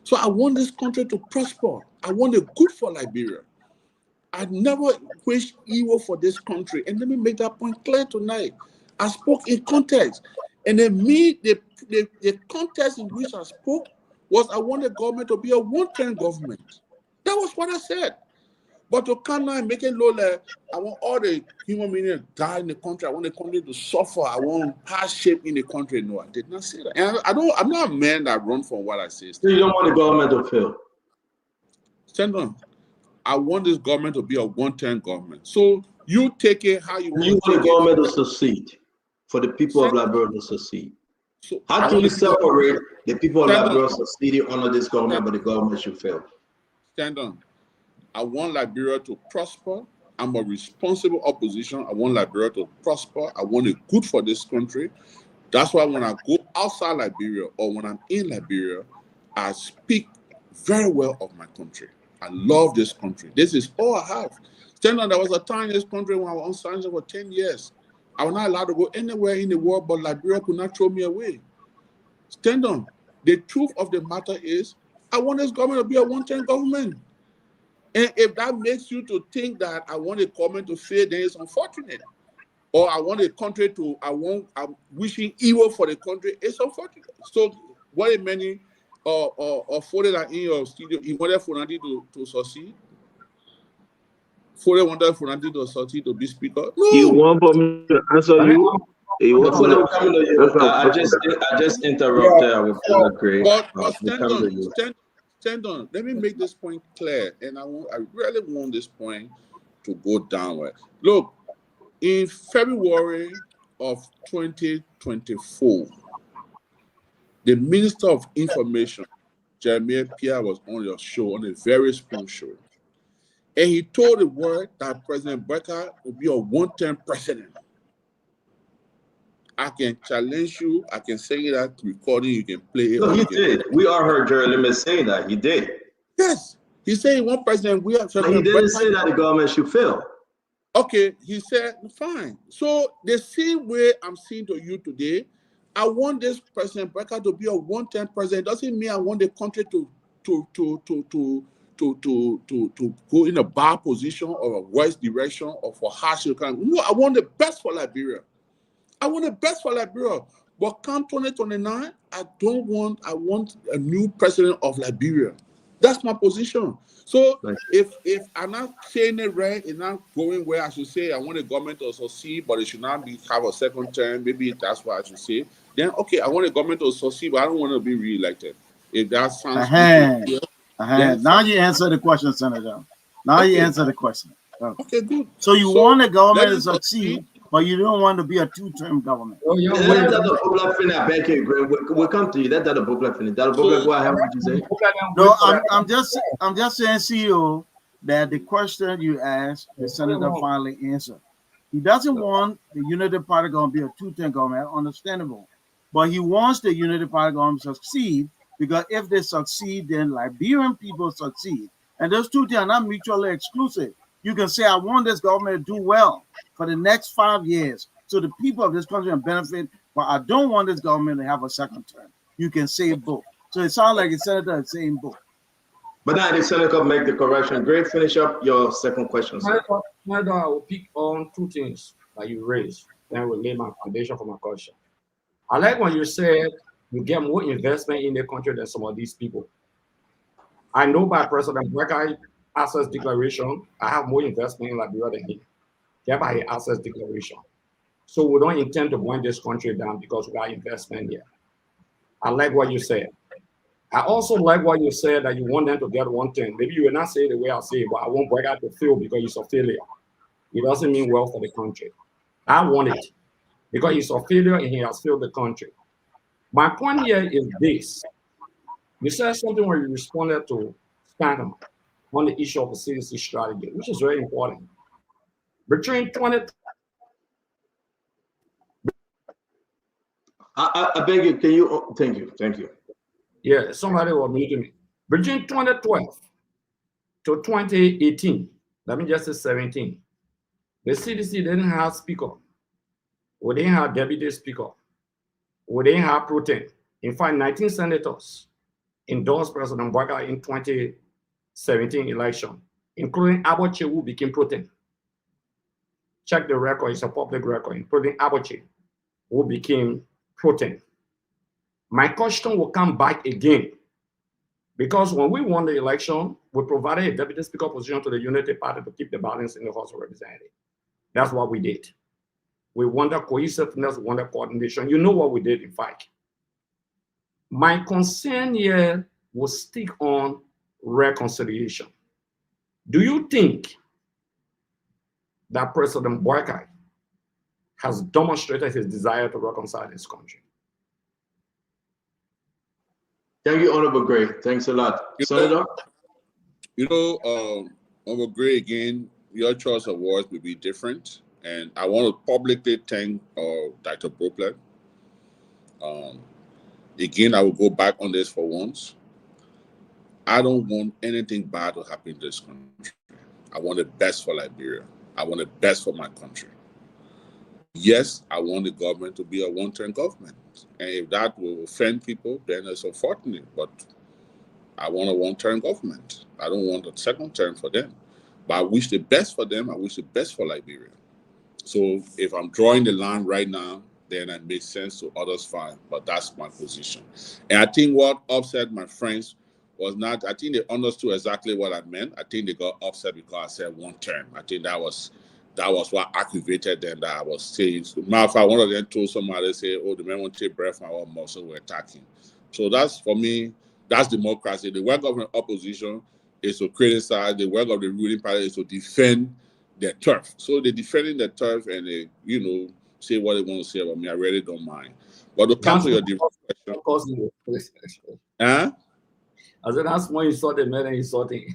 So I want this country to prosper. I want it good for Liberia. I never wish evil for this country. And let me make that point clear tonight. I spoke in context. And then the context in which I spoke was I want the government to be a one-term government. That was what I said. But to come now and make it low, like, I want all the human beings to die in the country. I want the country to suffer. I want hardship in the country. No, I did not say that. And I'm not a man that run from what I say. So you don't want the government to fail? Stand on. I want this government to be a one-term government. So you take it how you want. You want the government to succeed, for the people of Liberia to succeed. So how can you separate the people of Liberia succeeding under this government, but the government should fail? Stand on. I want Liberia to prosper. I'm a responsible opposition. I want Liberia to prosper. I want it good for this country. That's why when I go outside Liberia or when I'm in Liberia, I speak very well of my country. I love this country. This is all I have. Stand on. There was a time in this country when I was on sanctions for 10 years. I was not allowed to go anywhere in the world, but Liberia could not throw me away. Stand on. The truth of the matter is, I want this government to be a one-term government. And if that makes you to think that I want a government to fail, then it's unfortunate. Or I want a country to, I'm wishing evil for the country, it's unfortunate. So what many Fode that in your studio, he wanted Funadi to succeed? Fode wanted Funadi to succeed to be speaker? No. You want for me to answer you? I just interrupted. I will feel great. But stand on. Let me make this point clear, and I really want this point to go downward. Look, in February of 2024, the Minister of Information, Jeremiah Pierre, was on your show, on a very small show, and he told the world that President Becker will be a one-term president. I can challenge you. I can say that recording. You can play it. No, he did. We all heard Jerry Limit saying that. He did. Yes. He said one president. We have. But he didn't say that the government should fail. Okay. He said, fine. So the same way I'm saying to you today, I want this President Becker to be a one-term president. Doesn't mean I want the country to go in a bad position or a worse direction or for hardship. No, I want the best for Liberia. I want the best for Liberia. But come 2029, I want a new president of Liberia. That's my position. So if I'm not saying it right, it's not going where I should say I want the government to succeed, but it should not have a second term, maybe that's what I should say. Then okay, I want the government to succeed, but I don't want to be re-elected. If that sounds good. Now you answer the question, Senator. Now you answer the question. Okay, good. So you want the government to succeed, but you don't want to be a two-term government. We'll come to you. That's the booklet finish. That booklet, go ahead. What you say? No, I'm just saying, CEO, that the question you asked, the senator finally answered. He doesn't want the Unity Party going to be a two-term government, understandable, but he wants the Unity Party going to succeed, because if they succeed, then Liberian people succeed, and those two things are not mutually exclusive. You can say, I want this government to do well for the next 5 years, so the people of this country can benefit, but I don't want this government to have a second term. You can say both. So it sounds like the senator is saying both. But now the senator make the correction. Great, finish up your second question, sir. I will pick on two things that you raised, then we'll lay my foundation for my question. I like when you said you get more investment in the country than some of these people. I know by President Becker Access Declaration, I have more investment in Liberia than him. Thereby his Access Declaration. So we don't intend to bring this country down because we got investment here. I like what you said. I also like what you said that you want them to get one thing. Maybe you will not say it the way I say it, but I want Becker to fail because he's a failure. It doesn't mean well for the country. I want it because he's a failure and he has failed the country. My point here is this. You said something where you responded to Stanton on the issue of the CDC strategy, which is very important. Between 20... I beg you, can you, thank you. Yeah, somebody was muting me. Between 2012 to 2018, let me just say 17, the CDC didn't have speaker. We didn't have deputy speaker. We didn't have protein. In fact, 19 senators endorsed President Becker in 2017 election, including Abache, who became protein. Check the record, it's a public record, including Abache, who became protein. My question will come back again. Because when we won the election, we provided a deputy speaker position to the Unity Party to keep the balance in the House of Representatives. That's what we did. We wanted cohesiveness, we wanted coordination. You know what we did, in fact. My concern here will stick on reconciliation. Do you think that President Boyka has demonstrated his desire to reconcile this country? Thank you, Honorable Gray. Thanks a lot. Senator? Honorable Gray, again, your choice of words will be different. And I want to publicly thank Dr. Brooklyn. Again, I will go back on this for once. I don't want anything bad to happen in this country. I want the best for Liberia. I want the best for my country. Yes, I want the government to be a one-term government. And if that will offend people, then it's unfortunate. But I want a one-term government. I don't want a second term for them. But I wish the best for them. I wish the best for Liberia. So if I'm drawing the line right now, then it makes sense to others, fine. But that's my position. And I think what upset my friends was not, I think they understood exactly what I meant. I think they got upset because I said one term. I think that was what aggravated them, that I was saying. Matter of fact, one of them told somebody, say, oh, the man won't take breath from our muscle, we're attacking. So that's, for me, that's democracy. The work of an opposition is to criticize. The work of the ruling party is to defend their turf. So they're defending their turf and they, say what they want to say about me. I really don't mind. But to come to your different question. Huh? I said, that's when you saw the man and you saw the...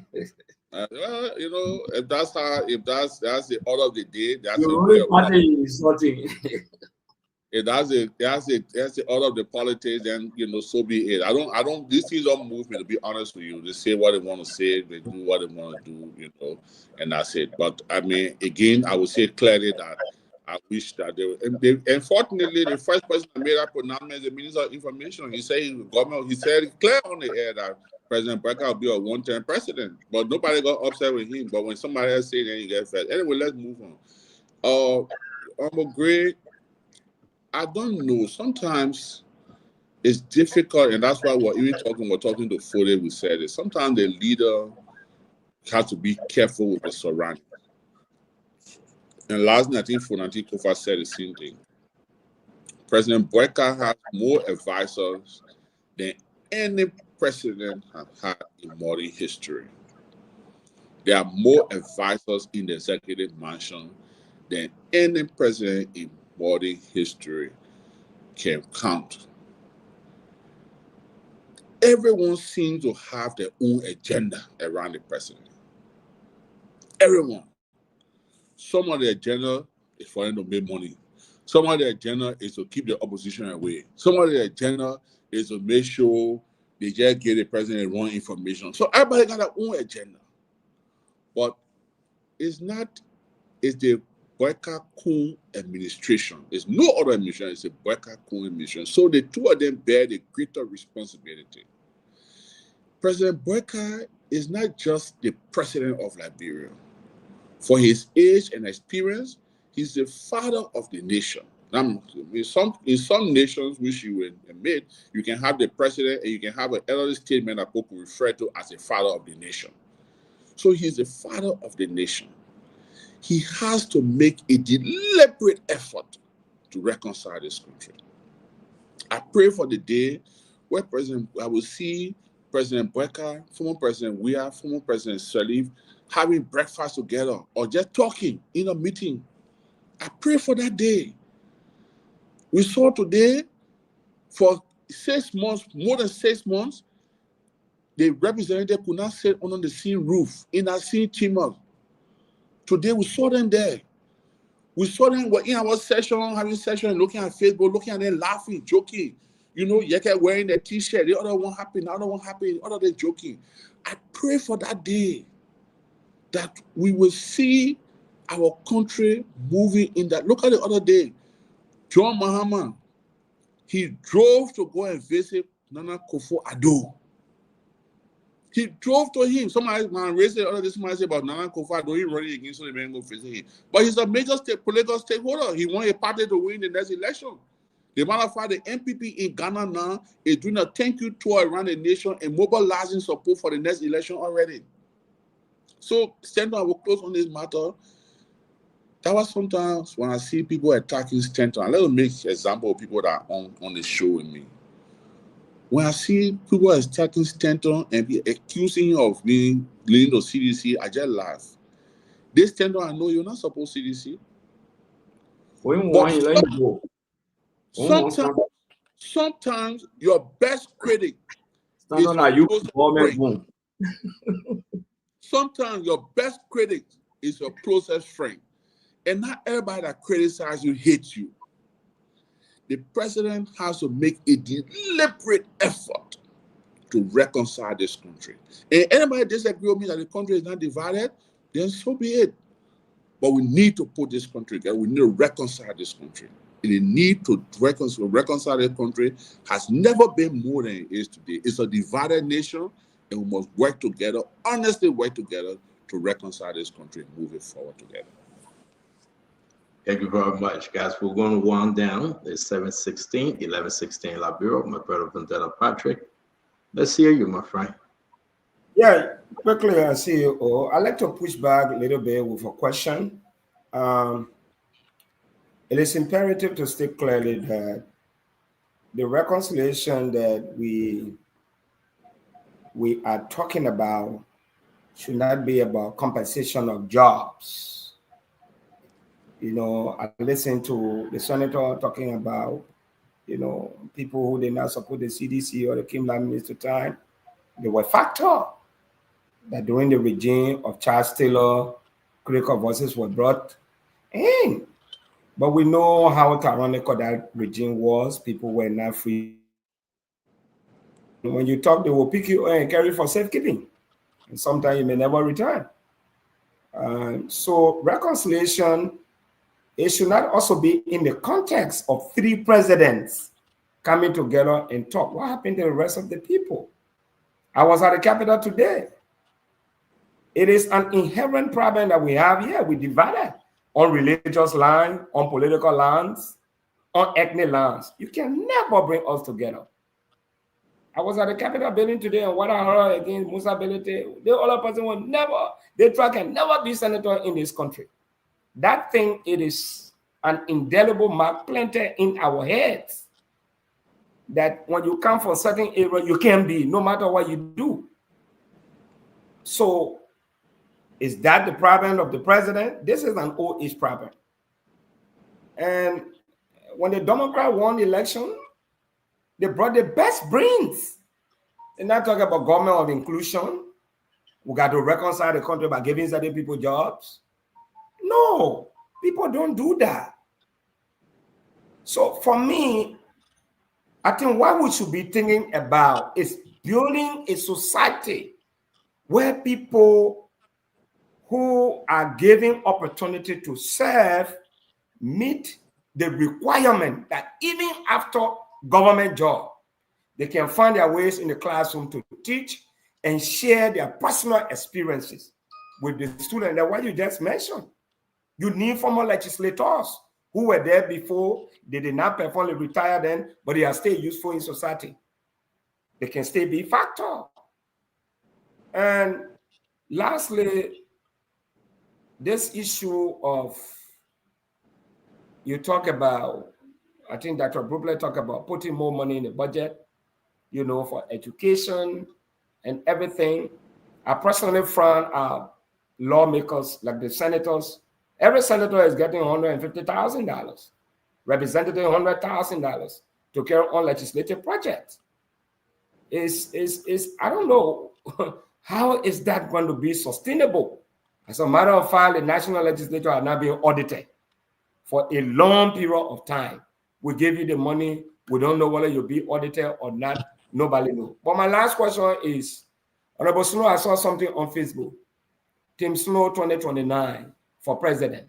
if that's the order of the day, that's the ruling party is sorting. If that's the order of the politics, then so be it. I don't these things don't move me, to be honest with you. They say what they want to say, they do what they want to do, and that's it. But I mean, again, I would say clearly that I wish that unfortunately, the first person that made that pronouncement is the Minister of Information. He said clear on the air that President Boyka will be a one-term president, but nobody got upset with him. But when somebody else said, then he gets fed. Anyway, let's move on. I'm great. I don't know. Sometimes it's difficult, and that's why we're talking to Fode. We said it. Sometimes the leader has to be careful with the surroundings. And last night, I think Fonanti Kofa said the same thing. President Boyka has more advisors than any president has had in modern history. There are more advisors in the executive mansion than any president in modern history can count. Everyone seems to have their own agenda around the president. Everyone. Some of the agenda is for them to make money. Some of the agenda is to keep the opposition away. Some of the agenda is to make sure they just give the president wrong information. So everybody got their own agenda. But it's the Boyka-Kun administration. It's no other administration, it's a Boyka-Kun administration. So the two of them bear the greater responsibility. President Boyka is not just the president of Liberia. For his age and experience, he's the father of the nation. Now, in some nations which you will admit, you can have the president and you can have an elderly statement that people refer to as the father of the nation. So he's the father of the nation. He has to make a deliberate effort to reconcile this country. I pray for the day where I will see President Boyka, former President Weah, former President Salif having breakfast together or just talking in a meeting. I pray for that day. We saw today for 6 months, more than 6 months, the representative could not sit on the same roof in that same chamber. Today we saw them there. We saw them were in our session, having session, looking at Facebook, looking at them laughing, joking. Yeke wearing their t-shirt, the other one happy, the other one happy, the other day joking. I pray for that day that we will see our country moving in that. Look at the other day, John Mahama, he drove to go and visit Nana Akufo-Addo. He drove to him. Somebody raised the other day, somebody said about Nana Akufo-Addo, he running against so the man go visit him. But he's a major political stakeholder. He wants a party to win the next election. The matter of fact, the MPP in Ghana now is doing a thank you tour around the nation and mobilizing support for the next election already. So, Stanton, I will close on this matter. That was sometimes when I see people attacking Stanton. Let me make example of people that are on the show with me. When I see people attacking Stanton and be accusing him of being leading the CDC, I just laugh. This Stanton, I know you're not supposed to CDC. But sometimes your best critic is your closest friend. Sometimes your best critic is your closest friend. And not everybody that criticizes you hates you. The president has to make a deliberate effort to reconcile this country. And anybody disagree with me that the country is not divided, then so be it. But we need to put this country together. We need to reconcile this country. And the need to reconcile this country has never been more than it is today. It's a divided nation, and we must work together, honestly work together to reconcile this country and move it forward together. Thank you very much, guys. We're going to wind down. It's 7:16, 11:16 La Bureau. My brother Vendetta Patrick. Let's hear you, my friend. Yeah, quickly, CEO. I'd like to push back a little bit with a question. It is imperative to state clearly that the reconciliation that we are talking about should not be about compensation of jobs. You know, I listened to the senator talking about, you know, people who did not support the CDC or the Kimberley Minister time. They were factor that during the regime of Charles Taylor, critical voices were brought in. But we know how tyrannical that regime was. People were not free. When you talk, they will pick you and carry for safekeeping. And sometimes you may never return. So reconciliation, it should not also be in the context of three presidents coming together and talk. What happened to the rest of the people? I was at the Capitol today. It is an inherent problem that we have here. We divided on religious lines, on political lines, on ethnic lines. You can never bring us together. I was at the Capitol building today, and what I heard against Musa Belete, the other person will never, they can never be senator in this country. That thing, it is an indelible mark planted in our heads that when you come from a certain area, you can be, no matter what you do. So, is that the problem of the president? This is an old age problem. And when the Democrat won the election, they brought the best brains. They're not talking about government of inclusion. We got to reconcile the country by giving certain people jobs. No, people don't do that. So for me, I think what we should be thinking about is building a society where people who are given opportunity to serve meet the requirement that even after government job, they can find their ways in the classroom to teach and share their personal experiences with the student. That what you just mentioned. You need former legislators who were there before. They did not perform, they retired then, but they are still useful in society. They can still be a factor. And lastly, this issue of, you talk about, I think Dr. Brubler talked about putting more money in the budget, you know, for education and everything. I personally found our lawmakers, like the senators. Every senator is getting $150,000, representative $100,000 to carry on legislative projects. I don't know how is that going to be sustainable. As a matter of fact, the national legislature are now being audited for a long period of time. We give you the money. We don't know whether you'll be audited or not. Nobody knows. But my last question is, Honorable Snow, I saw something on Facebook. Team Snow 2029 for president.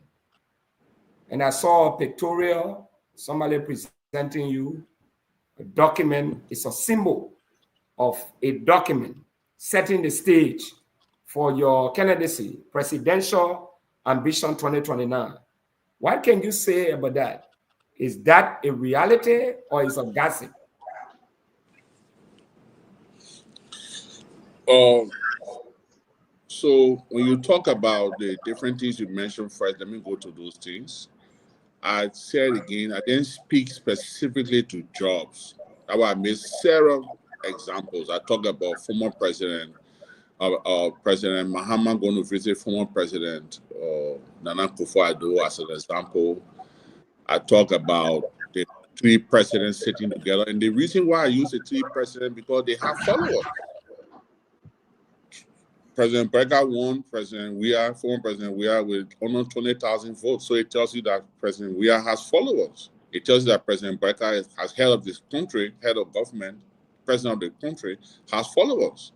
And I saw a pictorial, somebody presenting you a document. It's a symbol of a document setting the stage for your candidacy, presidential ambition 2029. What can you say about that? Is that a reality or is a gossip? So when you talk about the different things you mentioned first, let me go to those things. I said again, I didn't speak specifically to jobs. I made several examples. I talked about former President President Mahama going to visit former President Nana Akufo-Addo as an example. I talk about the three presidents sitting together, and the reason why I use the three presidents because they have followers. President Berger won, former President Weah with almost 20,000 votes. So it tells you that President Weah has followers. It tells you that President Berger, as head of this country, head of government, president of the country, has followers.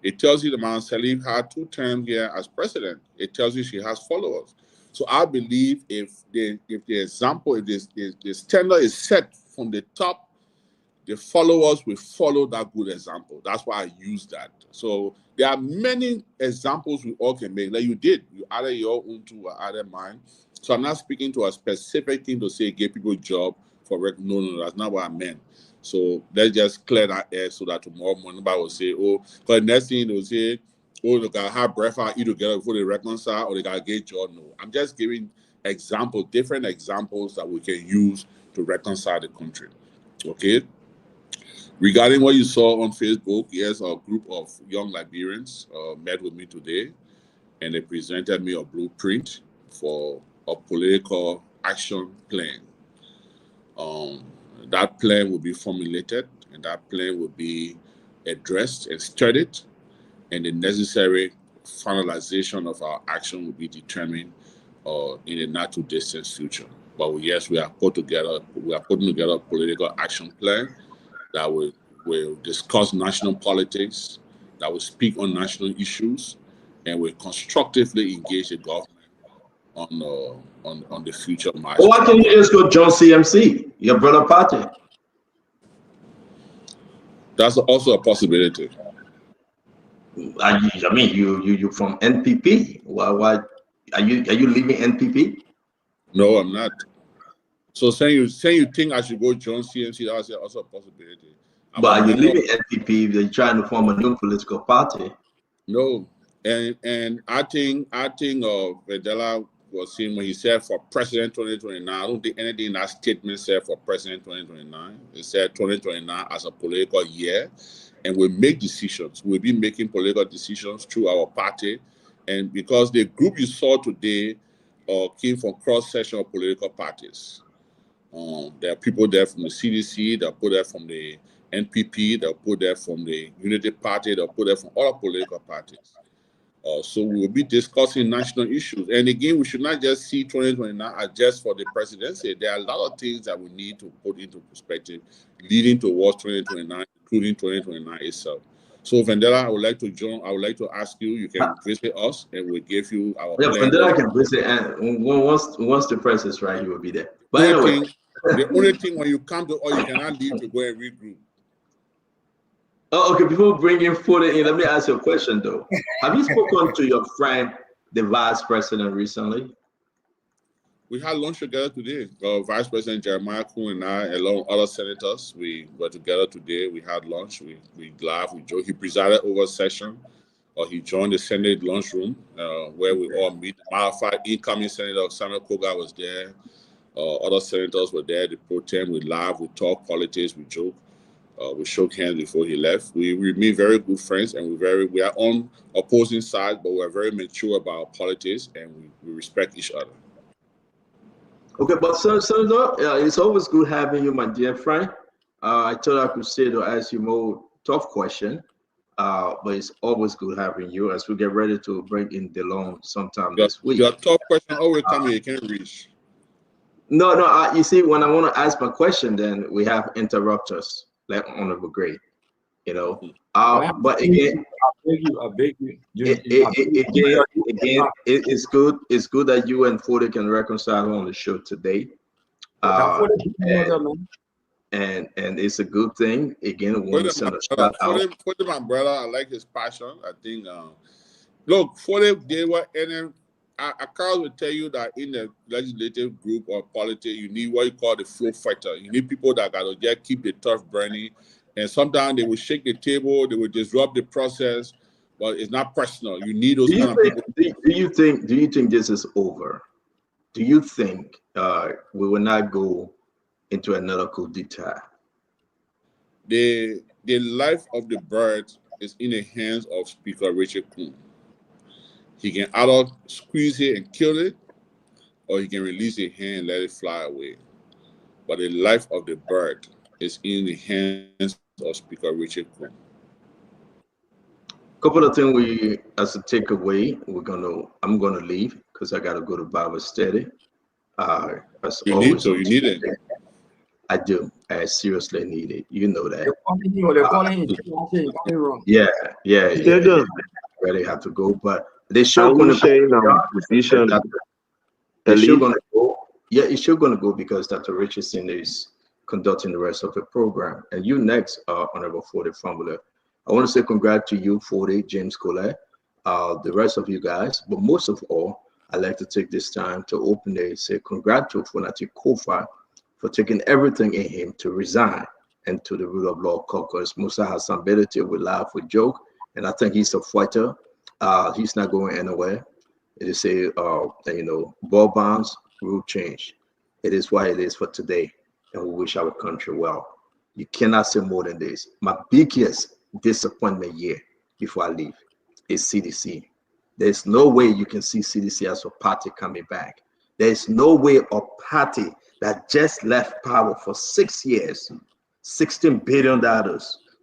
It tells you that Madam Salif had 2 terms here as president. It tells you she has followers. So I believe if the example, if this standard is set from the top, the followers will follow that good example. That's why I use that. So there are many examples we all can make. Like you did, you added your own to or added mine. So I'm not speaking to a specific thing to say give people a job for work. No, that's not what I meant. So let's just clear that air so that tomorrow morning nobody will say, oh, because next thing they'll say, oh, they gotta have breakfast, eat together before they reconcile, or they gotta get a job. No, I'm just giving examples, different examples that we can use to reconcile the country. Okay. Regarding what you saw on Facebook, yes, a group of young Liberians met with me today, and they presented me a blueprint for a political action plan. That plan will be formulated, and that plan will be addressed and studied, and the necessary finalization of our action will be determined in the not too distant future. But yes, we are putting together a political action plan that will discuss national politics, that will speak on national issues, and will constructively engage the government on the future march. Well, why can't you just go join CMC, your brother party? That's also a possibility. I mean, you from NPP. Why are you leaving NPP? No, I'm not. So saying you think I should go join CMC, that's also a possibility. But are you leaving NPP? You're trying to form a new political party. No, and I think Vedela was saying when he said for president 2029. I don't think anything in that statement said for president 2029. It said 2029 as a political year, and we'll make decisions. We'll be making political decisions through our party, and because the group you saw today came from cross-section of political parties. There are people there from the CDC, there are people there from the NPP, there are people there from the Unity Party, there are people there from other political parties. So we will be discussing national issues. And again, we should not just see 2029 as just for the presidency. There are a lot of things that we need to put into perspective leading towards 2029, including 2029 itself. So Vendela, I would like to ask you, you can visit us and we'll give you our plan. Vendela can visit, and once the press is right, he will be there. But anyway. The only thing when you come to us, you cannot leave to go and regroup. Oh, okay. Before bringing food in, let me ask you a question though. Have you spoken to your friend, the vice president, recently? We had lunch together today. Vice President Jeremiah Kuhn and I, along with other senators, we were together today. We had lunch. We laughed. We joked. He presided over a session. He joined the Senate lunchroom where we all meet. Matter of fact, incoming Senator Samuel Koga was there. Other senators were there. The pro tem. We laughed. We talked politics. We joked. We shook hands before he left. We remain very good friends, and we are on opposing sides, but we're very mature about politics, and we respect each other. Okay, but Senator, it's always good having you, my dear friend. I thought I could say to ask you more tough question, but it's always good having you as we get ready to bring in DeLong sometime this week. Your tough question always come here, you can't reach. No, you see, when I want to ask my question, then we have interrupters, like Honorable Gray, you know. But again, I beg you. Again, it's good. It's good that you and Fode can reconcile on the show today. And it's a good thing. Again, I want to send a shout out. Fode, my brother, I like his passion. I think, look, Fode, they were in. Carl will tell you that in the legislative group or politics, you need what you call the flow fighter. You need people that got to just keep the turf burning. And sometimes they will shake the table, they will disrupt the process, but it's not personal. You need those kind of people. Do you think this is over? Do you think we will not go into another coup d'etat? The life of the bird is in the hands of Speaker Richard Coon. He can either squeeze it and kill it, or he can release a hand and let it fly away. But the life of the bird is in the hands of Speaker Richard Coon. Couple of things we as a takeaway. I'm gonna leave because I gotta go to Bible study. As You always, need it. I do. I seriously need it. You know that. Yeah. I really have to go, but they sure gonna position. They're sure gonna go. Yeah, it's sure gonna go because Dr. Richardson is conducting the rest of the program. And you next, Honorable Forty Formula. I want to say congrats to you, Forty, James Colette, the rest of you guys. But most of all, I'd like to take this time to openly say congrats to Funati Kofa for taking everything in him to resign and to the Rule of Law Caucus. Musa has some ability with laugh, with joke, and I think he's a fighter. He's not going anywhere. It is ball bounce, rule change. It is what it is for today, and we wish our country well. You cannot say more than this. My biggest disappointment year before I leave is CDC. There's no way you can see CDC as a party coming back. There's no way a party that just left power for 6 years, $16 billion,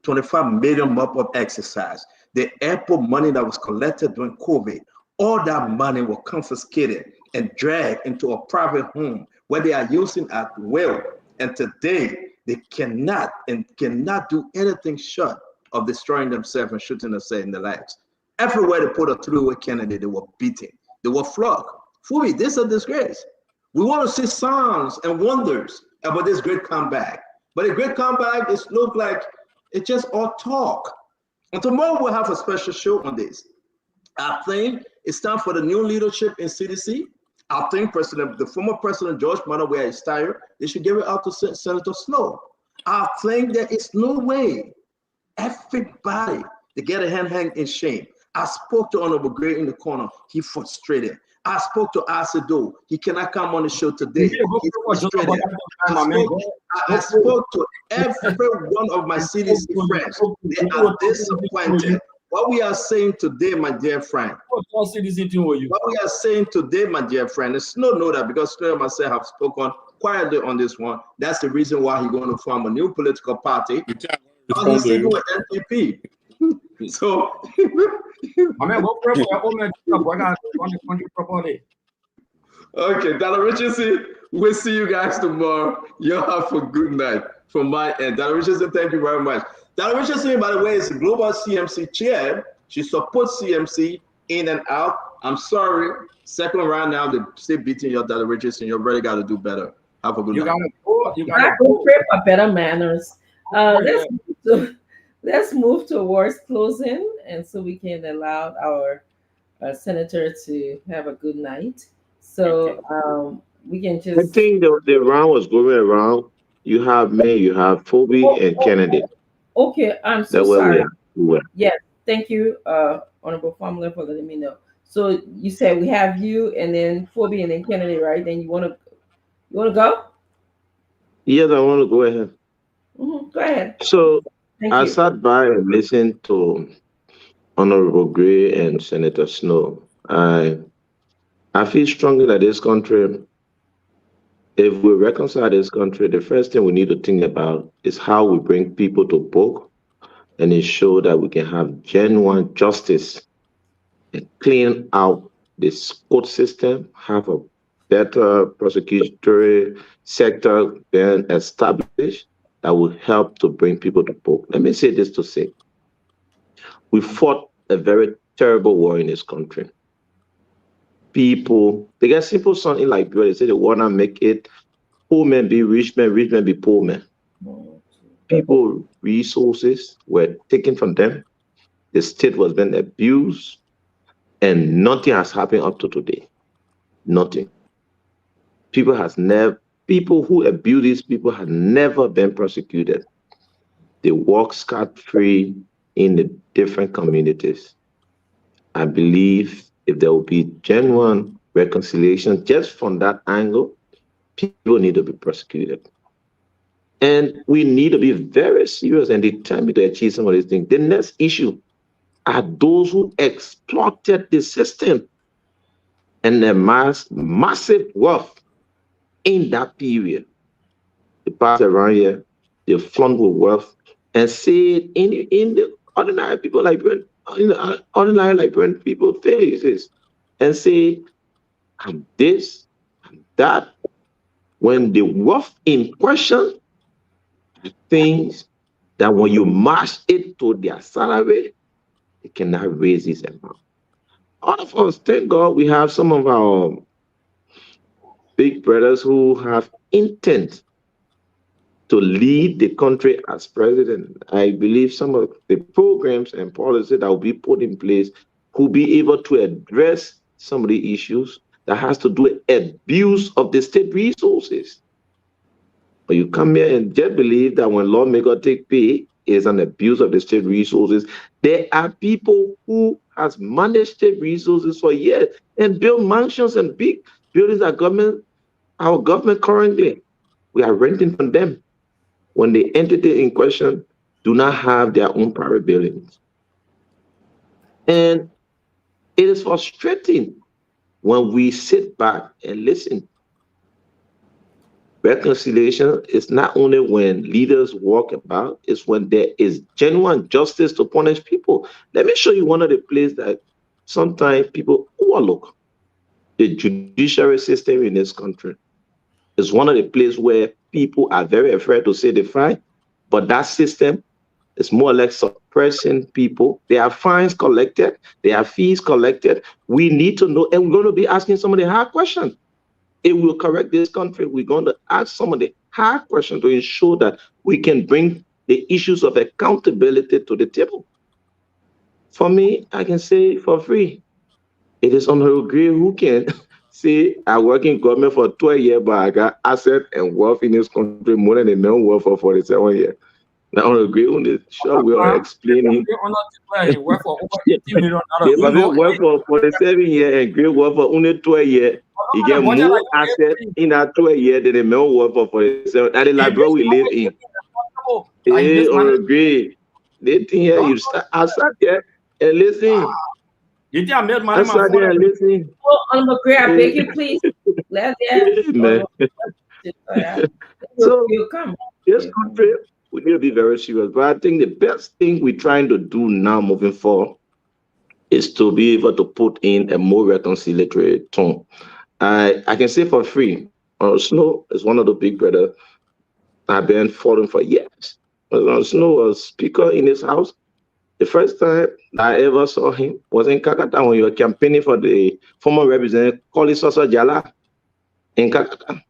25 million mop-up exercise, the airport money that was collected during COVID, all that money was confiscated and dragged into a private home where they are using at will. And today, they cannot do anything short of destroying themselves and shooting themselves in the legs. Everywhere they put a three-way candidate, they were beaten. They were flogged. Fully, this is a disgrace. We want to see signs and wonders about this great comeback. But a great comeback is look like it's just all talk. And tomorrow we'll have a special show on this. I think it's time for the new leadership in CDC. I think the former President George Manaway is tired. They should give it out to Senator Snow. I think there is no way everybody to get a hand hang in shame. I spoke to Honorable Gray in the corner. He frustrated. I spoke to Asido. He cannot come on the show today. He's frustrated. I spoke to every one of my CDC friends. They are disappointed. What we are saying today, my dear friend, what we are saying today, my dear friend, is Snow know that because Snow and myself have spoken quietly on this one. That's the reason why he's going to form a new political party. He's sitting with NPP. So, okay, Dr. Richardson, we'll see you guys tomorrow. You have a good night from my end. Dr. Richardson, thank you very much. Dr. Richardson, by the way, is the global CMC chair. She supports CMC in and out. I'm sorry, second round now, they're still beating you, Dr. Richardson. You really got to do better. Have a good night. You got to pray for better manners. Let's move towards closing, and so we can allow our senator to have a good night. So we can just. I think the round was going around. You have me, you have Phoebe, and Kennedy. Okay, I'm so sorry. Yes, thank you, Honorable Formula, for letting me know. So you said we have you, and then Phoebe, and then Kennedy, right? Then you want to go? Yes, I want to go ahead. Go ahead. So I sat by and listened to Honorable Gray and Senator Snow. I feel strongly that this country, if we reconcile this country, the first thing we need to think about is how we bring people to book and ensure that we can have genuine justice and clean out this court system, have a better prosecutory sector being established that will help to bring people to book. Let me say this to say, we fought a very terrible war in this country. People, they get simple something like they say they want to make it poor men be rich men be poor men. People resources were taken from them. The state was being abused, and nothing has happened up to today. Nothing. People who abuse these people have never been prosecuted. They walk scot-free in the different communities. I believe if there will be genuine reconciliation just from that angle, people need to be prosecuted. And we need to be very serious and determined to achieve some of these things. The next issue are those who exploited the system and amassed massive wealth in that period. They pass around here, they flaunt with wealth and say it in the ordinary people like ordinary Liberian people faces and say, I'm this, I'm that. When the wealth in question, things that when you match it to their salary, they cannot raise this amount. All of us, thank God, we have some of our big brothers who have intent to lead the country as president. I believe some of the programs and policies that will be put in place will be able to address some of the issues that has to do with abuse of the state resources. But you come here and just believe that when lawmakers take pay is an abuse of the state resources. There are people who has managed state resources for years and built mansions and big buildings that our government currently, we are renting from them when the entity in question do not have their own private buildings. And it is frustrating when we sit back and listen. Reconciliation is not only when leaders walk about, it's when there is genuine justice to punish people. Let me show you one of the places that sometimes people overlook. The judiciary system in this country is one of the places where people are very afraid to say the fact, but that system is more or less suppressing people. There are fines collected, there are fees collected. We need to know, and we're going to be asking some of the hard questions. It will correct this country. We're going to ask some of the hard questions to ensure that we can bring the issues of accountability to the table. For me, I can say for free. It is Honorable Gray who can say I work in government for 12 years, but I got asset and wealth in this country more than the known wealth for 47 years. Now, Honorable Gray on the show will explain He worked for over $80 million. If I work for 47 years and Gray work for only 12 years, he get more asset in that 12 years than the known wealth for 47. And the library we live in. Hey, Honorable Gray, they think here you start outside there and listen. I sat there and listen. Oh, McGray, I beg you, please. Let Man. So, this country, we need to be very serious. But I think the best thing we're trying to do now moving forward is to be able to put in a more reconciliatory tone. I can say for free, Snow is one of the big brothers I've been following for years. Snow was speaker in his house. The first time I ever saw him was in Kakata when you were campaigning for the former representative, Koli Soso Jala, in Kakata.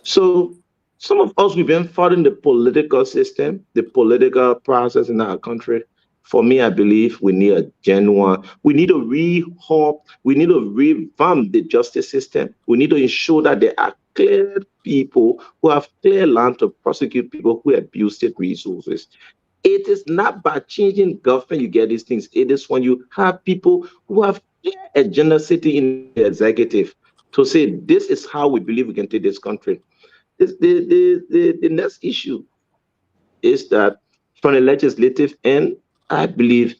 So some of us, we've been following the political system, the political process in our country. For me, I believe we need a genuine, we need to we need to revamp the justice system. We need to ensure that there are clear people who have clear land to prosecute people who abuse state resources. It is not by changing government you get these things. It is when you have people who have clear agenda sitting in the executive to say, this is how we believe we can take this country. The next issue is that from the legislative end, I believe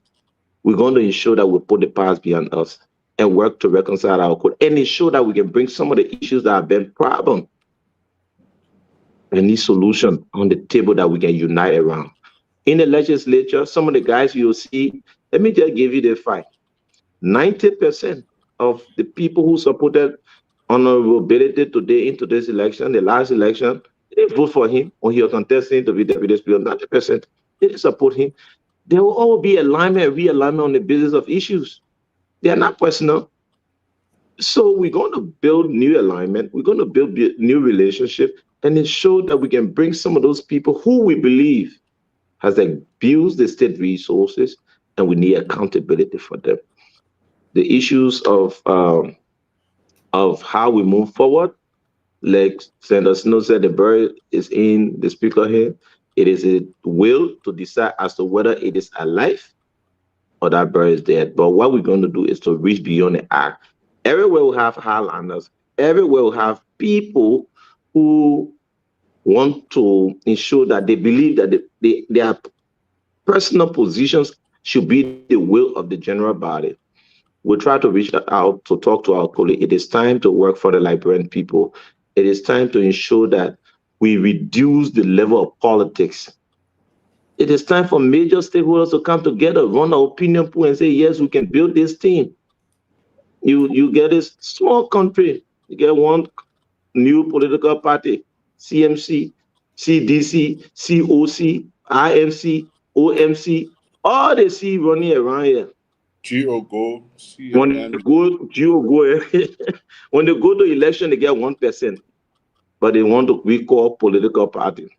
we're going to ensure that we put the past behind us and work to reconcile our code and ensure that we can bring some of the issues that have been problem and need solution on the table that we can unite around. In the legislature, some of the guys you'll see, let me just give you the fact. 90% of the people who supported Honorable Benedict today into this election, the last election, they didn't vote for him or he was contesting to be deputy speaker. 90% they didn't support him. There will all be alignment and realignment on the basis of issues. They are not personal. So we're going to build new alignment. We're going to build new relationship and ensure that we can bring some of those people who we believe has abused the state resources, and we need accountability for them. The issues of of how we move forward. Like Senator Snow said, the bird is in the speaker here. It is a will to decide as to whether it is alive or that bird is dead. But what we're going to do is to reach beyond the act. Everywhere we have highlanders, everywhere we have people who want to ensure that they believe that their personal positions should be the will of the general body. We try to reach out to talk to our colleagues. It is time to work for the Liberian people. It is time to ensure that we reduce the level of politics. It is time for major stakeholders to come together, run an opinion pool and say, yes, we can build this team. You get this small country, you get one new political party, CMC, CDC, COC, IMC, OMC, all they see running around here. GOGO, When they go, when they go to election, they get 1%, but they want to recall political party.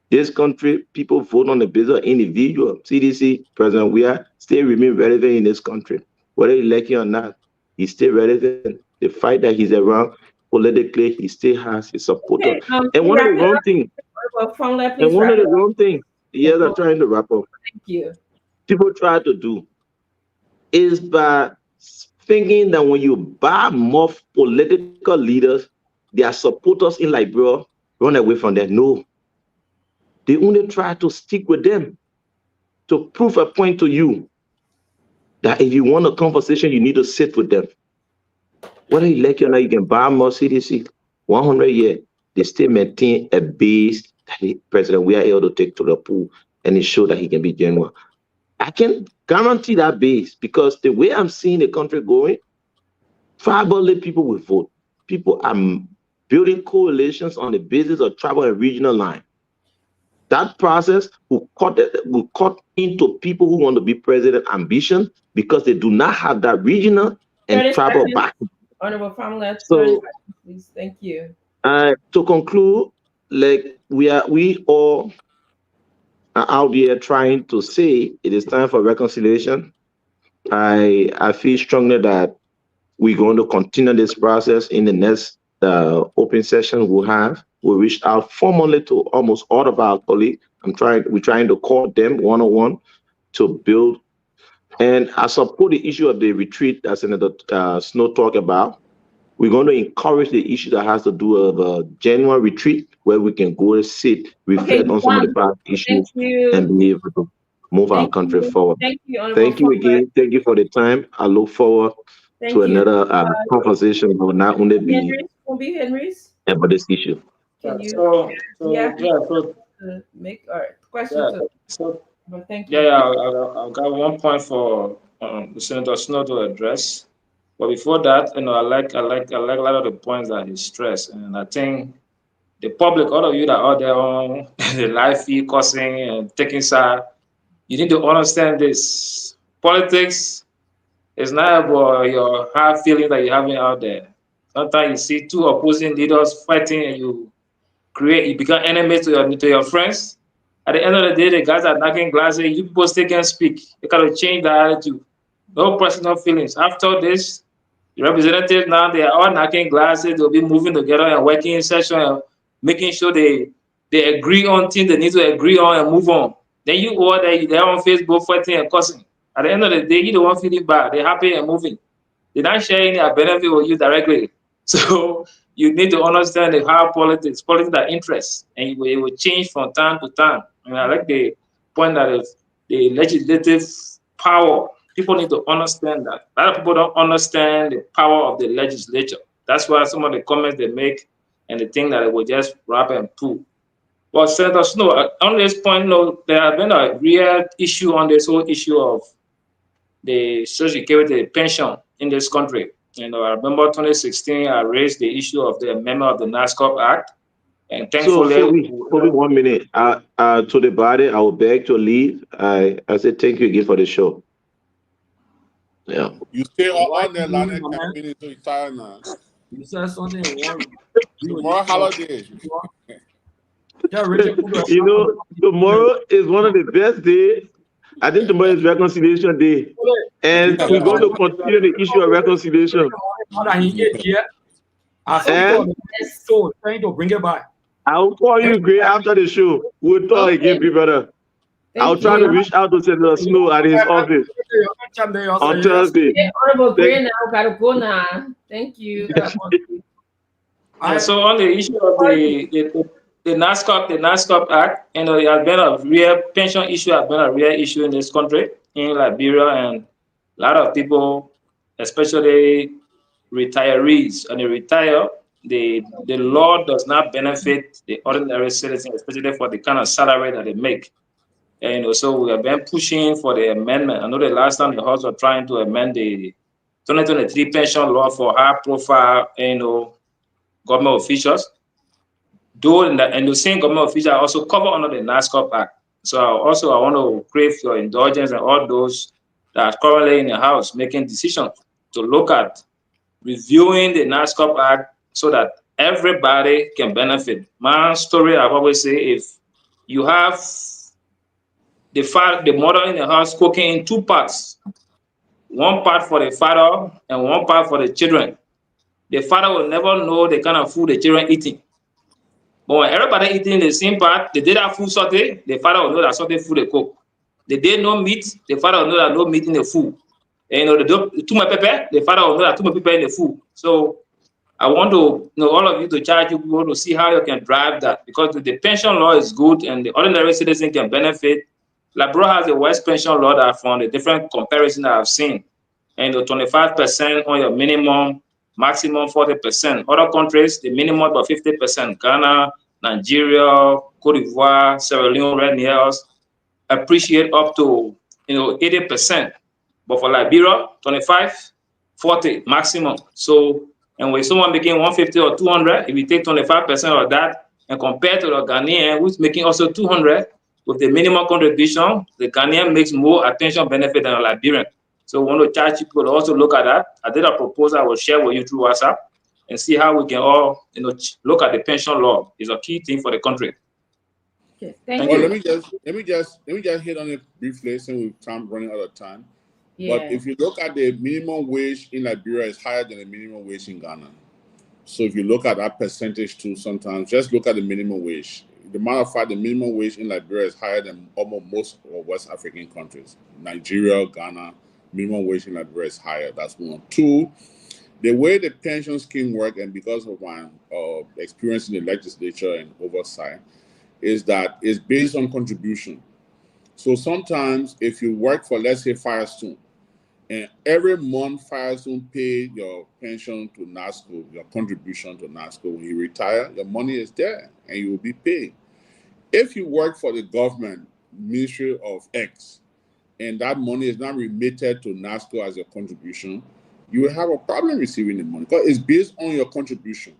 This country, people vote on the basis of individual. CDC, President Weah, still remain relevant in this country. Whether elected or not, he's still relevant. The fight that he's around politically, he still has his supporter. Okay, And one of the wrong things, yes, I'm trying to wrap up. Thank you. People try to do is by thinking that when you buy more political leaders, their supporters in Liberia run away from them. No. They only try to stick with them to prove a point to you that if you want a conversation, you need to sit with them. Whether you like it or not, you can buy more CDC. 100 years, they still maintain a base that the president we are able to take to the pool and ensure that he can be general. I can guarantee that base because the way I'm seeing the country going, tribally people will vote. People are building coalitions on the basis of tribal and regional line. That process will cut into people who want to be president ambition because they do not have that regional and tribal back. Honorable Pamela, So, please. Thank you. To conclude, like we all are out there trying to say it is time for reconciliation. I feel strongly that we're going to continue this process in the next open session we'll have. We reached out formally to almost all of our colleagues. We're trying to call them one-on-one to build. And I support the issue of the retreat that Senator Snow talked about. We're going to encourage the issue that has to do with a genuine retreat where we can go and sit, reflect on some of the past issues, and be able to move our country forward. Thank you, Thank you again. Thank you for the time. I look forward to another conversation that will not only be about this issue. Can you? Make question. Thank you. I've got one point for Senator Snow to address. But before that, I like a lot of the points that he stressed, and I think the public, all of you that are there on the live feed, cussing and taking side, you need to understand this. Politics is not about your hard feelings that you're having out there. Sometimes you see two opposing leaders fighting, and you become enemies to your friends. At the end of the day, the guys are knocking glasses. You people still can speak. You gotta change the attitude. No personal feelings. After this, the representatives now, they are all knocking glasses. They'll be moving together and working in session and making sure they agree on things they need to agree on and move on. Then you all they're on Facebook fighting and cussing. At the end of the day, you don't want feeling bad. They're happy and moving. They're not sharing their benefit with you directly. So you need to understand the how politics are interests, and it will change from time to time. And I like the point that the legislative power, people need to understand that. A lot of people don't understand the power of the legislature. That's why some of the comments they make and the thing that they will just wrap and pull. But Senator Snow, on this point, there has been a real issue on this whole issue of the Social Security pension in this country. I remember 2016, I raised the issue of the amendment of the NASCOP Act. And thankfully, for me 1 minute, to the body, I will beg to leave. I say thank you again for the show. Yeah. You stay on there, Lana campaign to retire now. You said something. Tomorrow holiday. Tomorrow is one of the best days. I think tomorrow is Reconciliation Day. And we're going to continue the issue of reconciliation. I saw you on the show trying to bring it back. I'll call you, Gray, after the show. We'll talk again, big brother. I'll try to reach out to Senator Snow at his office on Thursday. Honorable Gray now gotta go now. Thank you. So on the issue of the NASCOP Act, it has been a real pension issue, has been a real issue in this country, in Liberia, and a lot of people, especially retirees, and they retire, the law does not benefit the ordinary citizen, especially for the kind of salary that they make. And so we have been pushing for the amendment. I know the last time the House was trying to amend the 2023 pension law for high-profile, government officials. Though and the same government officials are also covered under the NASCOP Act. So I want to crave your indulgence and all those that are currently in the House making decisions to look at reviewing the NASCOP Act so that everybody can benefit. My story, I've always say, if you have the mother in the house cooking in two parts, one part for the father and one part for the children, the father will never know the kind of food the children eating. But when everybody eating the same part, the day that food saute, the father will know that saute food they cook. The day no meat, the father will know that no meat in the food. And the too much pepper, the father will know that too much pepper in the food. So I want to all of you to charge you people to see how you can drive that, because the pension law is good and the ordinary citizen can benefit. Liberia has the worst pension law that from the different comparisons that I've seen. And the 25% on your minimum, maximum 40%. Other countries, the minimum about 50%. Ghana, Nigeria, Cote d'Ivoire, Sierra Leone, Red Nails appreciate up to 80%. But for Liberia, 25, 40 maximum. So, and when someone making 150 or 200, if you take 25% of that and compare to the Ghanaian who's making also 200 with the minimum contribution, the Ghanaian makes more attention benefit than a Liberian. So we want to charge people to also look at that. I did a proposal I will share with you through WhatsApp and see how we can all look at the pension law. It's a key thing for the country. Okay, thank you. Let me just hit on it briefly since we're running out of time. Yeah. But if you look at the minimum wage in Liberia, is higher than the minimum wage in Ghana. So if you look at that percentage too, sometimes just look at the minimum wage. The matter of fact, the minimum wage in Liberia is higher than almost most of West African countries. Nigeria, Ghana, minimum wage in Liberia is higher. That's one. Two, the way the pension scheme work, and because of my experience in the legislature and oversight, is that it's based on contribution. So sometimes if you work for, let's say, Firestone, and every month Firestone pay your pension to NASCO, your contribution to NASCO, when you retire, your money is there and you will be paid. If you work for the government, Ministry of X, and that money is not remitted to NASCO as your contribution, you will have a problem receiving the money because it's based on your contribution.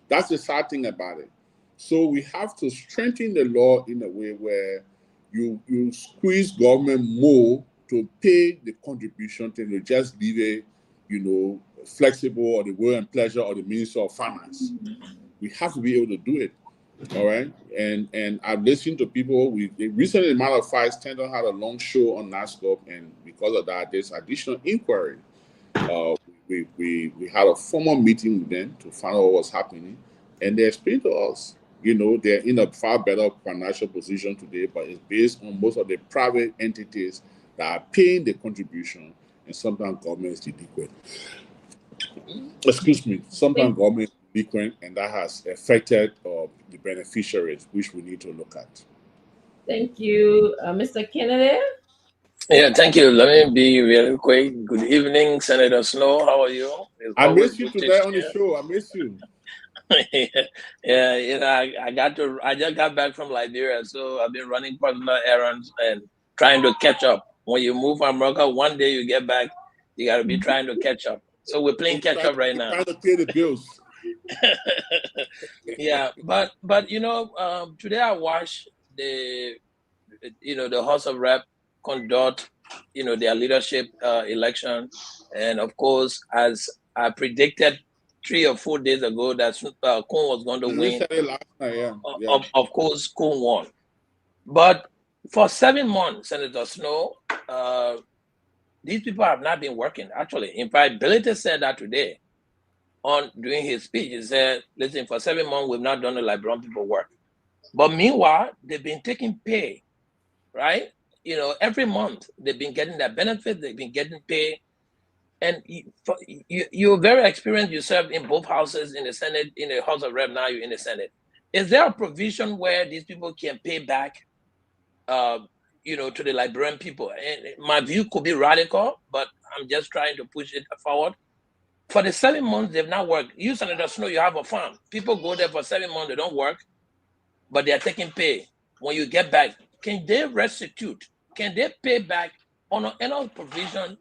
That's the sad thing about it. So we have to strengthen the law in a way where you squeeze government more to pay the contribution than to just leave it, flexible, or the will and pleasure of the Minister of Finance. We have to be able to do it. All right. And I've listened to people. We recently, matter of fact, Tendon had a long show on NASCOP, and because of that, there's additional inquiry. We had a formal meeting with them to find out what was happening, and they explained to us, they're in a far better financial position today, but it's based on most of the private entities that are paying the contribution, and sometimes government is delinquent. Excuse me. Sometimes government is delinquent, and that has affected the beneficiaries, which we need to look at. Thank you, Mr. Kennedy. Yeah, thank you. Let me be really quick. Good evening, Senator Snow. How are you? I miss you today on the show. I miss you. Yeah, I just got back from Liberia, so I've been running personal errands and trying to catch up. When you move from America, one day you get back, you got to be trying to catch up. So we're playing catch up right now. Trying to pay the bills. Yeah, but today I watched the House of Rep conduct their leadership election, and of course, as I predicted 3 or 4 days ago that Kun was going to win. Last night, yeah. Of course, Kun won. But for 7 months, Senator Snow, these people have not been working. Actually, in fact, Bility said that today. on during his speech. He said, listen, for 7 months, we've not done the Liberian people work. But meanwhile, they've been taking pay, right? You know, every month they've been getting that benefit, they've been getting pay. And you're very experienced. You served in both houses, in the Senate, in the House of Rep, now you're in the Senate. Is there a provision where these people can pay back, you know, to the Liberian people? And my view could be radical, but I'm just trying to push it forward. For the 7 months they've not worked, you, Senator Snow, you have a farm. People go there for 7 months, they don't work, but they are taking pay. When you get back, can they restitute? Can they pay back on an annual provision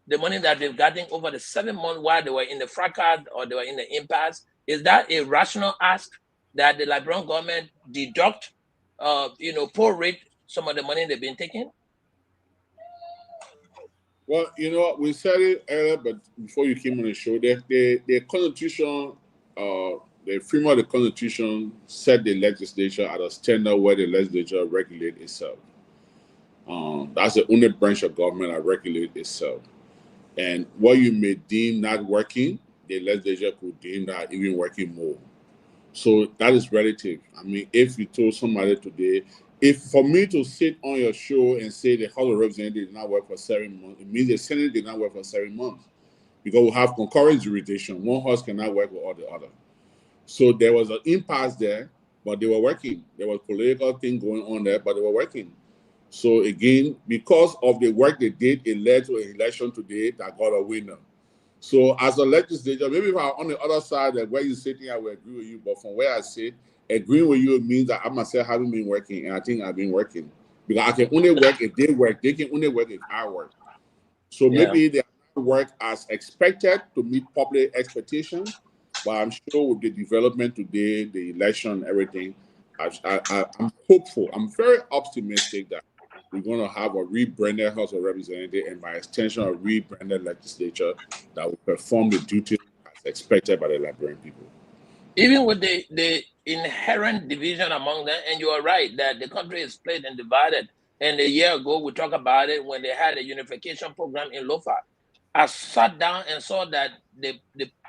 the money that they've gotten over the 7 months while they were in the fracas or they were in the impasse? Is that a rational ask that the Liberian government deduct, you know, prorate some of the money they've been taking? Well, you know, we said it earlier, but before you came on the show, the Constitution, the framework of the Constitution set the legislature at a standard where the legislature regulates itself. That's the only branch of government that regulates itself. And what you may deem not working, the legislature could deem that even working more. So that is relative. I mean, if you told somebody today, if for me to sit on your show and say the House of Representatives did not work for 7 months, it means the Senate did not work for 7 months. Because we have concurrent jurisdiction. One house cannot work with all the other. So there was an impasse there, but they were working. There was political thing going on there, but they were working. So again, because of the work they did, it led to an election today that got a winner. So as a legislature, maybe if I'm on the other side, like where you're sitting, I will agree with you. But from where I sit, agreeing with you means that I myself haven't been working, and I think I've been working. Because I can only work if they work. They can only work if I work. So maybe they have not worked as expected to meet public expectations, but I'm sure with the development today, the election, everything, I'm hopeful. I'm very optimistic that we're going to have a rebranded House of Representatives and by extension, a rebranded legislature that will perform the duties as expected by the Liberian people. Even with the inherent division among them, and you are right that the country is split and divided. And a year ago, we talked about it when they had a unification program in Lofa. I sat down and saw that the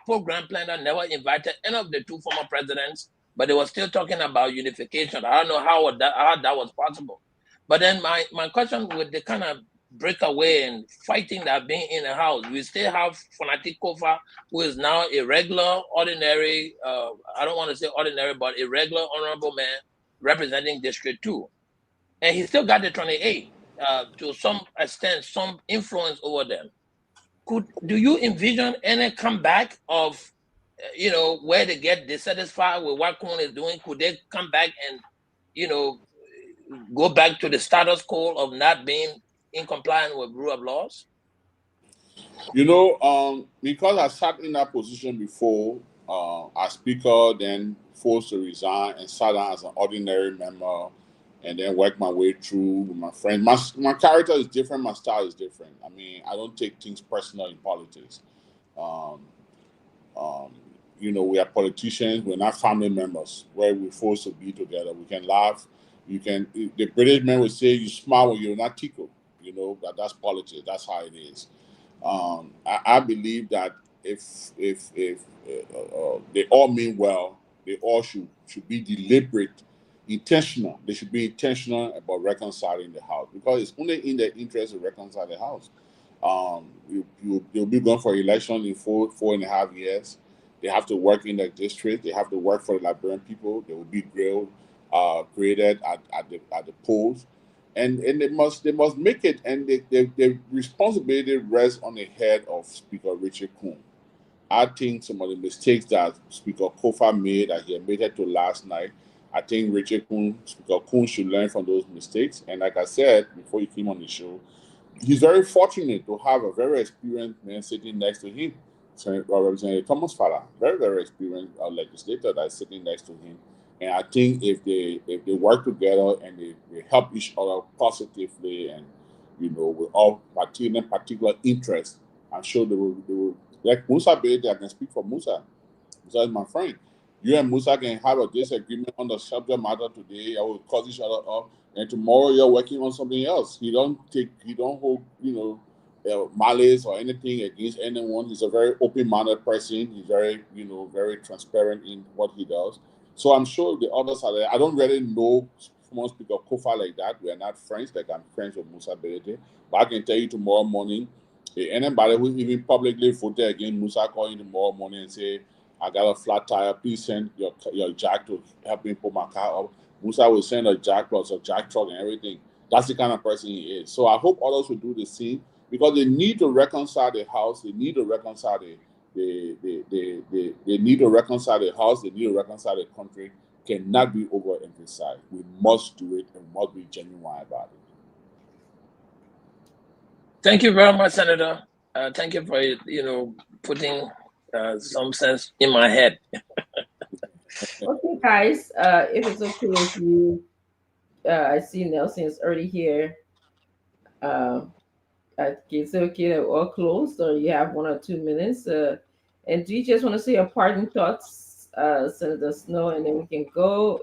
program planner never invited any of the two former presidents, but they were still talking about unification. I don't know how that was possible. But then my question with the kind of breakaway and fighting that being in the house, we still have Fanatic Kofa, who is now a regular, ordinary, I don't want to say ordinary, but a regular, honorable man representing District 2. And he still got the 28, to some extent, some influence over them. Do you envision any comeback of, you know, where they get dissatisfied with what Kuhn is doing? Could they come back and, you know, go back to the status quo of not being in compliance with rule of laws? You know, because I sat in that position before, as speaker, then forced to resign and sat down as an ordinary member, and then worked my way through with my friends. My character is different, my style is different. I mean, I don't take things personal in politics. Um, you know, we are politicians, we're not family members where we're forced to be together. We can laugh. You can, the British man would say, you smile when you're not tickled. You know, that's politics. That's how it is. I believe that if they all mean well, they all should be deliberate, intentional. They should be intentional about reconciling the house because it's only in their interest to reconcile the house. You'll be going for election in 4.5 years. They have to work in the district. They have to work for the Liberian people. They will be grilled, graded at the polls, and they must make it. And the responsibility rests on the head of Speaker Richard Kuhn. I think some of the mistakes that Speaker Kofa made, that he admitted to last night, I think Speaker Kuhn should learn from those mistakes. And like I said before you came on the show, he's very fortunate to have a very experienced man sitting next to him, Representative Thomas Fala, very experienced legislator that's sitting next to him. And I think if they work together and they help each other positively, and you know, with all particular interests, I'm sure they will. Like Musa Bede, I can speak for Musa. Musa is my friend. You and Musa can have a disagreement on the subject matter today. I will call each other up, and tomorrow you're working on something else. You don't hold, you know, malice or anything against anyone. He's a very open-minded person. He's very, very transparent in what he does. So I'm sure the others are there. I don't really know someone speak of Kofa like that. We are not friends. Like I'm friends with Musa Berete. But I can tell you tomorrow morning, anybody who even publicly voted against Musa call you tomorrow morning and say, I got a flat tire, please send your jack to help me put my car up. Musa will send a jack plus a jack truck and everything. That's the kind of person he is. So I hope others will do the same because they need to reconcile the house. They need to reconcile they need to reconcile the house. They need to reconcile the country. Cannot be overemphasized. We must do it and must be genuine about it. Thank you very much, Senator. Thank you for putting some sense in my head. Okay, guys. If it's okay with you, I see Nelson is already here. It's okay that we're all closed, or you have 1 or 2 minutes. And do you just want to say your parting thoughts, Senator Snow, and then we can go.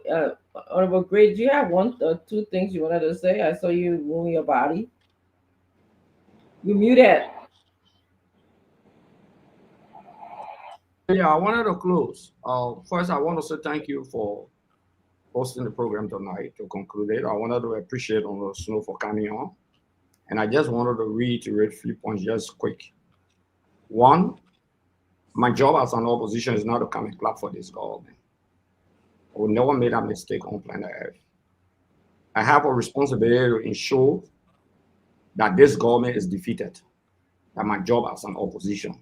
Honorable Gray, do you have 1 or 2 things you wanted to say? I saw you moving your body. You muted. Yeah, I wanted to close. First, I want to say thank you for hosting the program tonight. To conclude it, I wanted to appreciate Honorable Snow for coming on. And I just wanted to reiterate 3 points just quick. 1, my job as an opposition is not to come and clap for this government. I will never make that mistake on planet Earth. I have a responsibility to ensure that this government is defeated. That's my job as an opposition.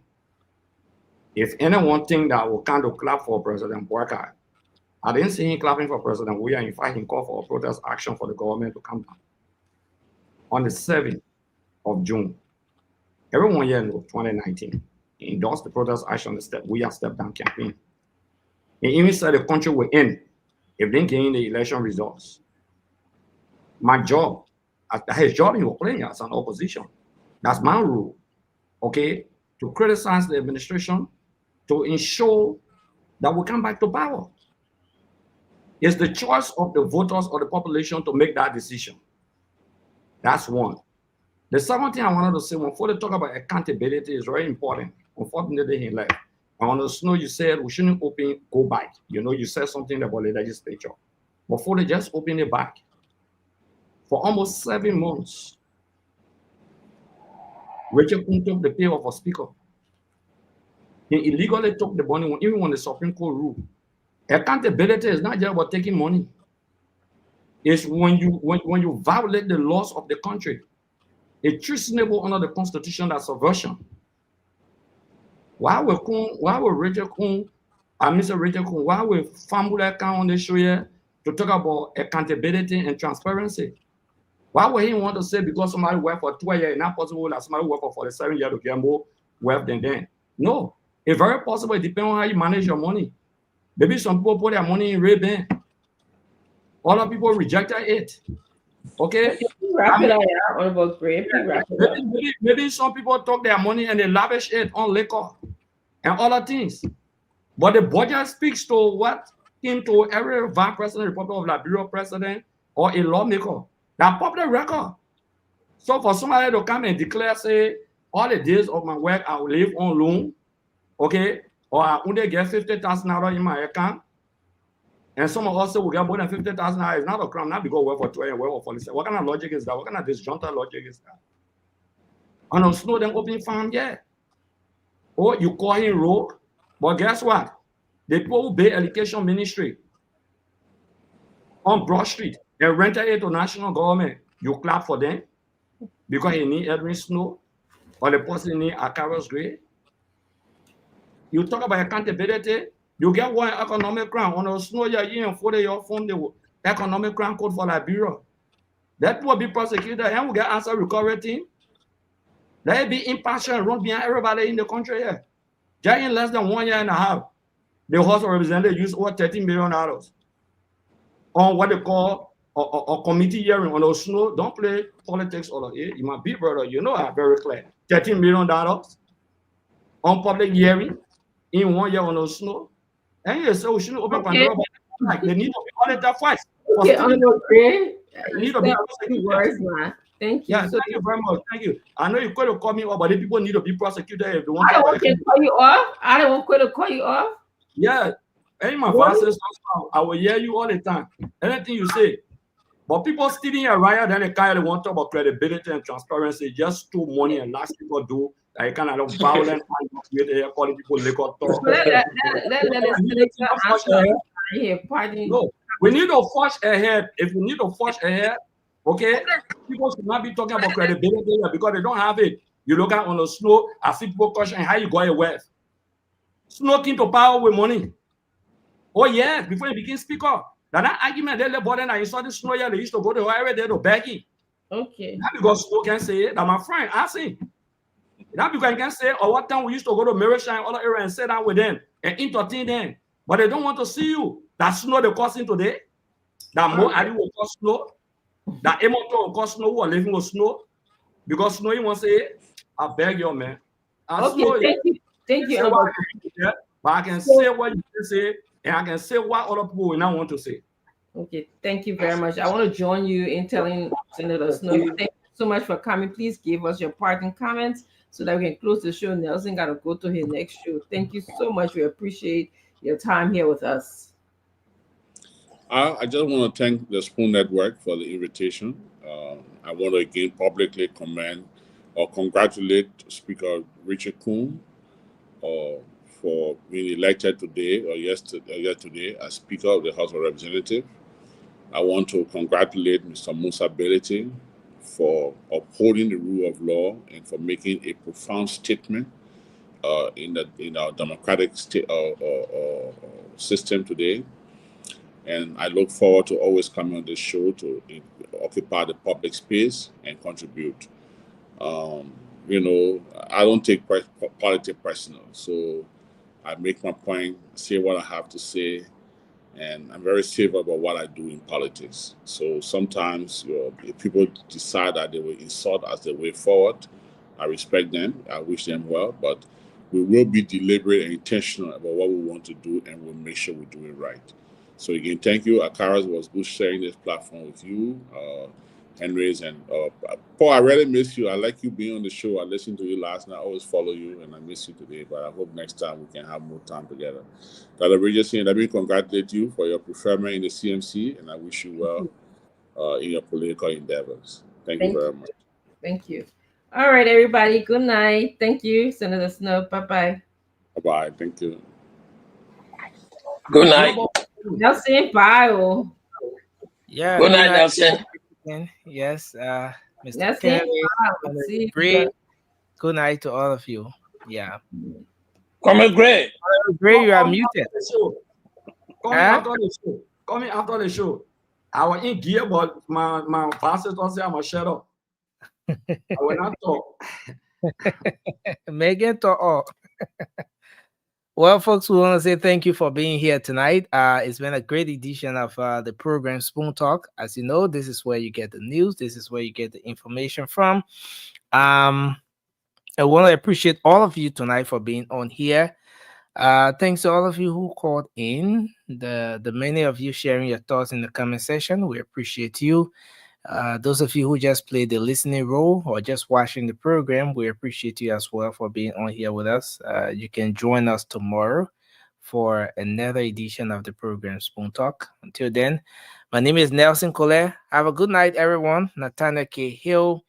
If anyone think that I will kind of clap for President Boakai, I didn't see him clapping for President Weah. In fact, he called for a protest action for the government to come down. On the 7th of June, everyone here knows 2019, he endorsed the protest action, Weah step down campaign. He even said the country will end if they gain the election results. My job, his job he was playing as an opposition. That's my rule, okay? To criticize the administration, to ensure that we come back to power. It's the choice of the voters or the population to make that decision. That's 1. The second thing I wanted to say, before they talk about accountability, is very important. Unfortunately, he left. I want to know you said we shouldn't go back. You said something about the legislature. Before they just open it back, for almost 7 months, Richard Kun took the pay of a speaker. He illegally took the money, even when the Supreme Court ruled. Accountability is not just about taking money. It's when you violate the laws of the country. It's treasonable under the Constitution, that's subversion. Why will Richard Kun, Mr. Richard Kun, why will Fambula come on the show here to talk about accountability and transparency? Why would he want to say because somebody worked for 12 years, it's not possible that somebody worked for 47 years to get more wealth than them? No, it's very possible. It depends on how you manage your money. Maybe some people put their money in Ray-Ban. Other people rejected it. Okay? Maybe some people took their money and they lavish it on liquor and other things. But the budget speaks to what came to every vice president, Republic of Liberia president, or a lawmaker. That public record. So for somebody to come and declare, say, all the days of my work, I will live on loan, okay? Or I only get $50,000 in my account. And some of us will get more than $50,000. It's not a crime, not because we work for 12 and work for 47. What kind of logic is that? What kind of disjunctive logic is that? And on Snowden open farm, yeah. Or you call him rogue, but guess what? The people who pay education ministry on Broad Street, they rented it to national government. You clap for them because he need Edwin Snow or the person need Akaros Gray. You talk about accountability, you get one economic crime on a Snow year and 40 year from the economic crime code for Liberia. That will be prosecuted and will get answer recovery team. They be impartial and run behind everybody in the country here. Just in less than 1 year and a half, the House of Representatives used over $13 million on what they call a committee hearing on those Snow. Don't play politics all of it. You my big brother, you know I'm very clear. $13 million on public hearing in 1 year on those Snow. And you say we shouldn't open Pandora, like they need to be audited first. Okay, Honorable Gray, you said 2 words, man. Thank you. Yeah, So thank you very much. Thank you. I know you could have called me up, but the people need to be prosecuted if they want I to don't want welcome. to call you off. I don't want to call you off. Yeah, any my Really? verses, I will hear you all the time. Anything you say. But people stealing here riot, then they kind of want to talk about credibility and transparency, just steal money and last people do like kind of violent with calling people liquor talk. So let us here party. No, we need to forge ahead. If we need to forge ahead, okay, people should not be talking about credibility because they don't have it. You look out on the snow, I see people questioning how you got your wealth. Snow came to power with money. Oh, yes, before you begin speak up. That argument, they let bother, you saw the snow here, they used to go to every day to begging. Okay. Not because snow can say it, that my friend, ask him. Not because I can say, or what time we used to go to Mirashine, other area and sit down with them and entertain them. But they don't want to see you. That snow they causing today. That more Adi will cause snow. That Emoto will cause snow who are living with snow. Because snow, you want to say, I beg you, man. Okay, snow, thank you. Thank you. But I can say what you can say, and I can say what other people will not want to say. Okay, thank you very much. I want to join you in telling Senator Snow. Thank you so much for coming. Please give us your parting comments so that we can close the show. Nelson got to go to his next show. Thank you so much. We appreciate your time here with us. I just want to thank the Spoon Network for the invitation. I want to again publicly commend or congratulate Speaker Richard Kuhn for being elected today or yesterday as Speaker of the House of Representatives. I want to congratulate Mr. Musa Belete for upholding the rule of law and for making a profound statement in our democratic system today. And I look forward to always coming on this show to occupy the public space and contribute. You know, I don't take politics personal, so I make my point, say what I have to say, and I'm very serious about what I do in politics. So sometimes, if people decide that they will insult as the way forward, I respect them. I wish them well, but we will be deliberate and intentional about what we want to do, and we'll make sure we do it right. So again, thank you. Akaras, was good sharing this platform with you, Henry's, and Paul. I really miss you. I like you being on the show. I listened to you last night. I always follow you, and I miss you today. But I hope next time we can have more time together. Dr. Bridges, let me congratulate you for your preferment in the CMC, and I wish you well in your political endeavors. Thank you very much. Thank you. All right, everybody. Good night. Thank you, Senator Snow. Bye-bye. Bye-bye. Thank you. Good night. Nelson, bye. Yeah. Good night, Nelson. Yes, Mr. Nelson, Kennedy, Gray. Good night to all of you. Yeah. Comrade Gray. Gray, you are muted. Coming after the show. I was in gear, but my pastor don't say I'm a shut up. I will not talk. Megan to all. Well, folks, we want to say thank you for being here tonight. It's been a great edition of the program Spoon Talk. As you know, this is where you get the news. This is where you get the information from. I want to appreciate all of you tonight for being on here. Thanks to all of you who called in. The many of you sharing your thoughts in the comment section. We appreciate you. Those of you who just played the listening role or just watching the program, we appreciate you as well for being on here with us. You can join us tomorrow for another edition of the program Spoon Talk. Until then, my name is Nelson Collet. Have a good night, everyone. Nathaniel K. Hill,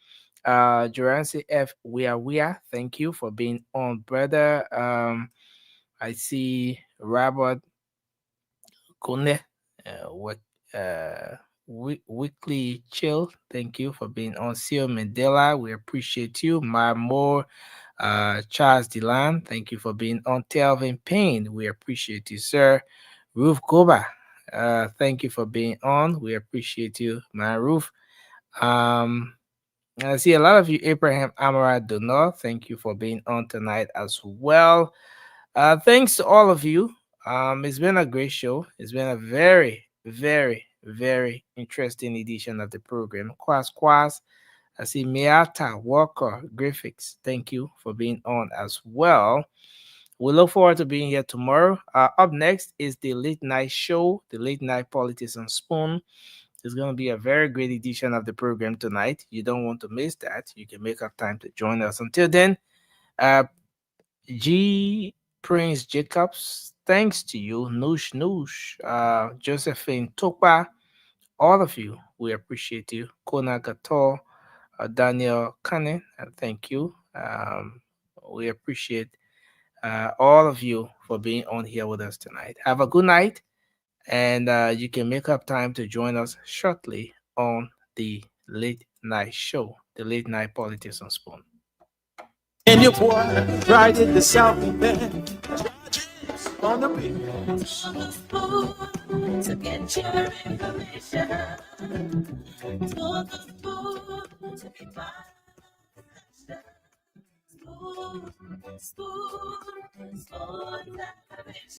Jorancy F. We are. Thank you for being on, brother. I see Robert Kone. Weekly Chill, thank you for being on. Sio Mandela, we appreciate you. My more Charles Delan, thank you for being on. Telvin Payne, we appreciate you, sir. Ruth Goba, thank you for being on. We appreciate you, my Ruth. I see a lot of you. Abraham Amara Donor, thank you for being on tonight as well. Thanks to all of you. It's been a great show. It's been a very, very, very interesting edition of the program. Kwas. I see Miata Walker Graphics. Thank you for being on as well. We look forward to being here tomorrow. Up next is the late night show, the late night politics on Spoon. It's going to be a very great edition of the program tonight. You don't want to miss that. You can make up time to join us. Until then, G. Prince Jacobs, thanks to you, Noosh Noosh, Josephine Tokpa, all of you. We appreciate you. Kona Gator, Daniel Cannon, thank you. We appreciate all of you for being on here with us tonight. Have a good night, and you can make up time to join us shortly on the late night show, the late night politics on Spoon. And your boy right in the South Bend, judges on the beat. To get your information, to the spoon to be my spoon, spoon, spoon,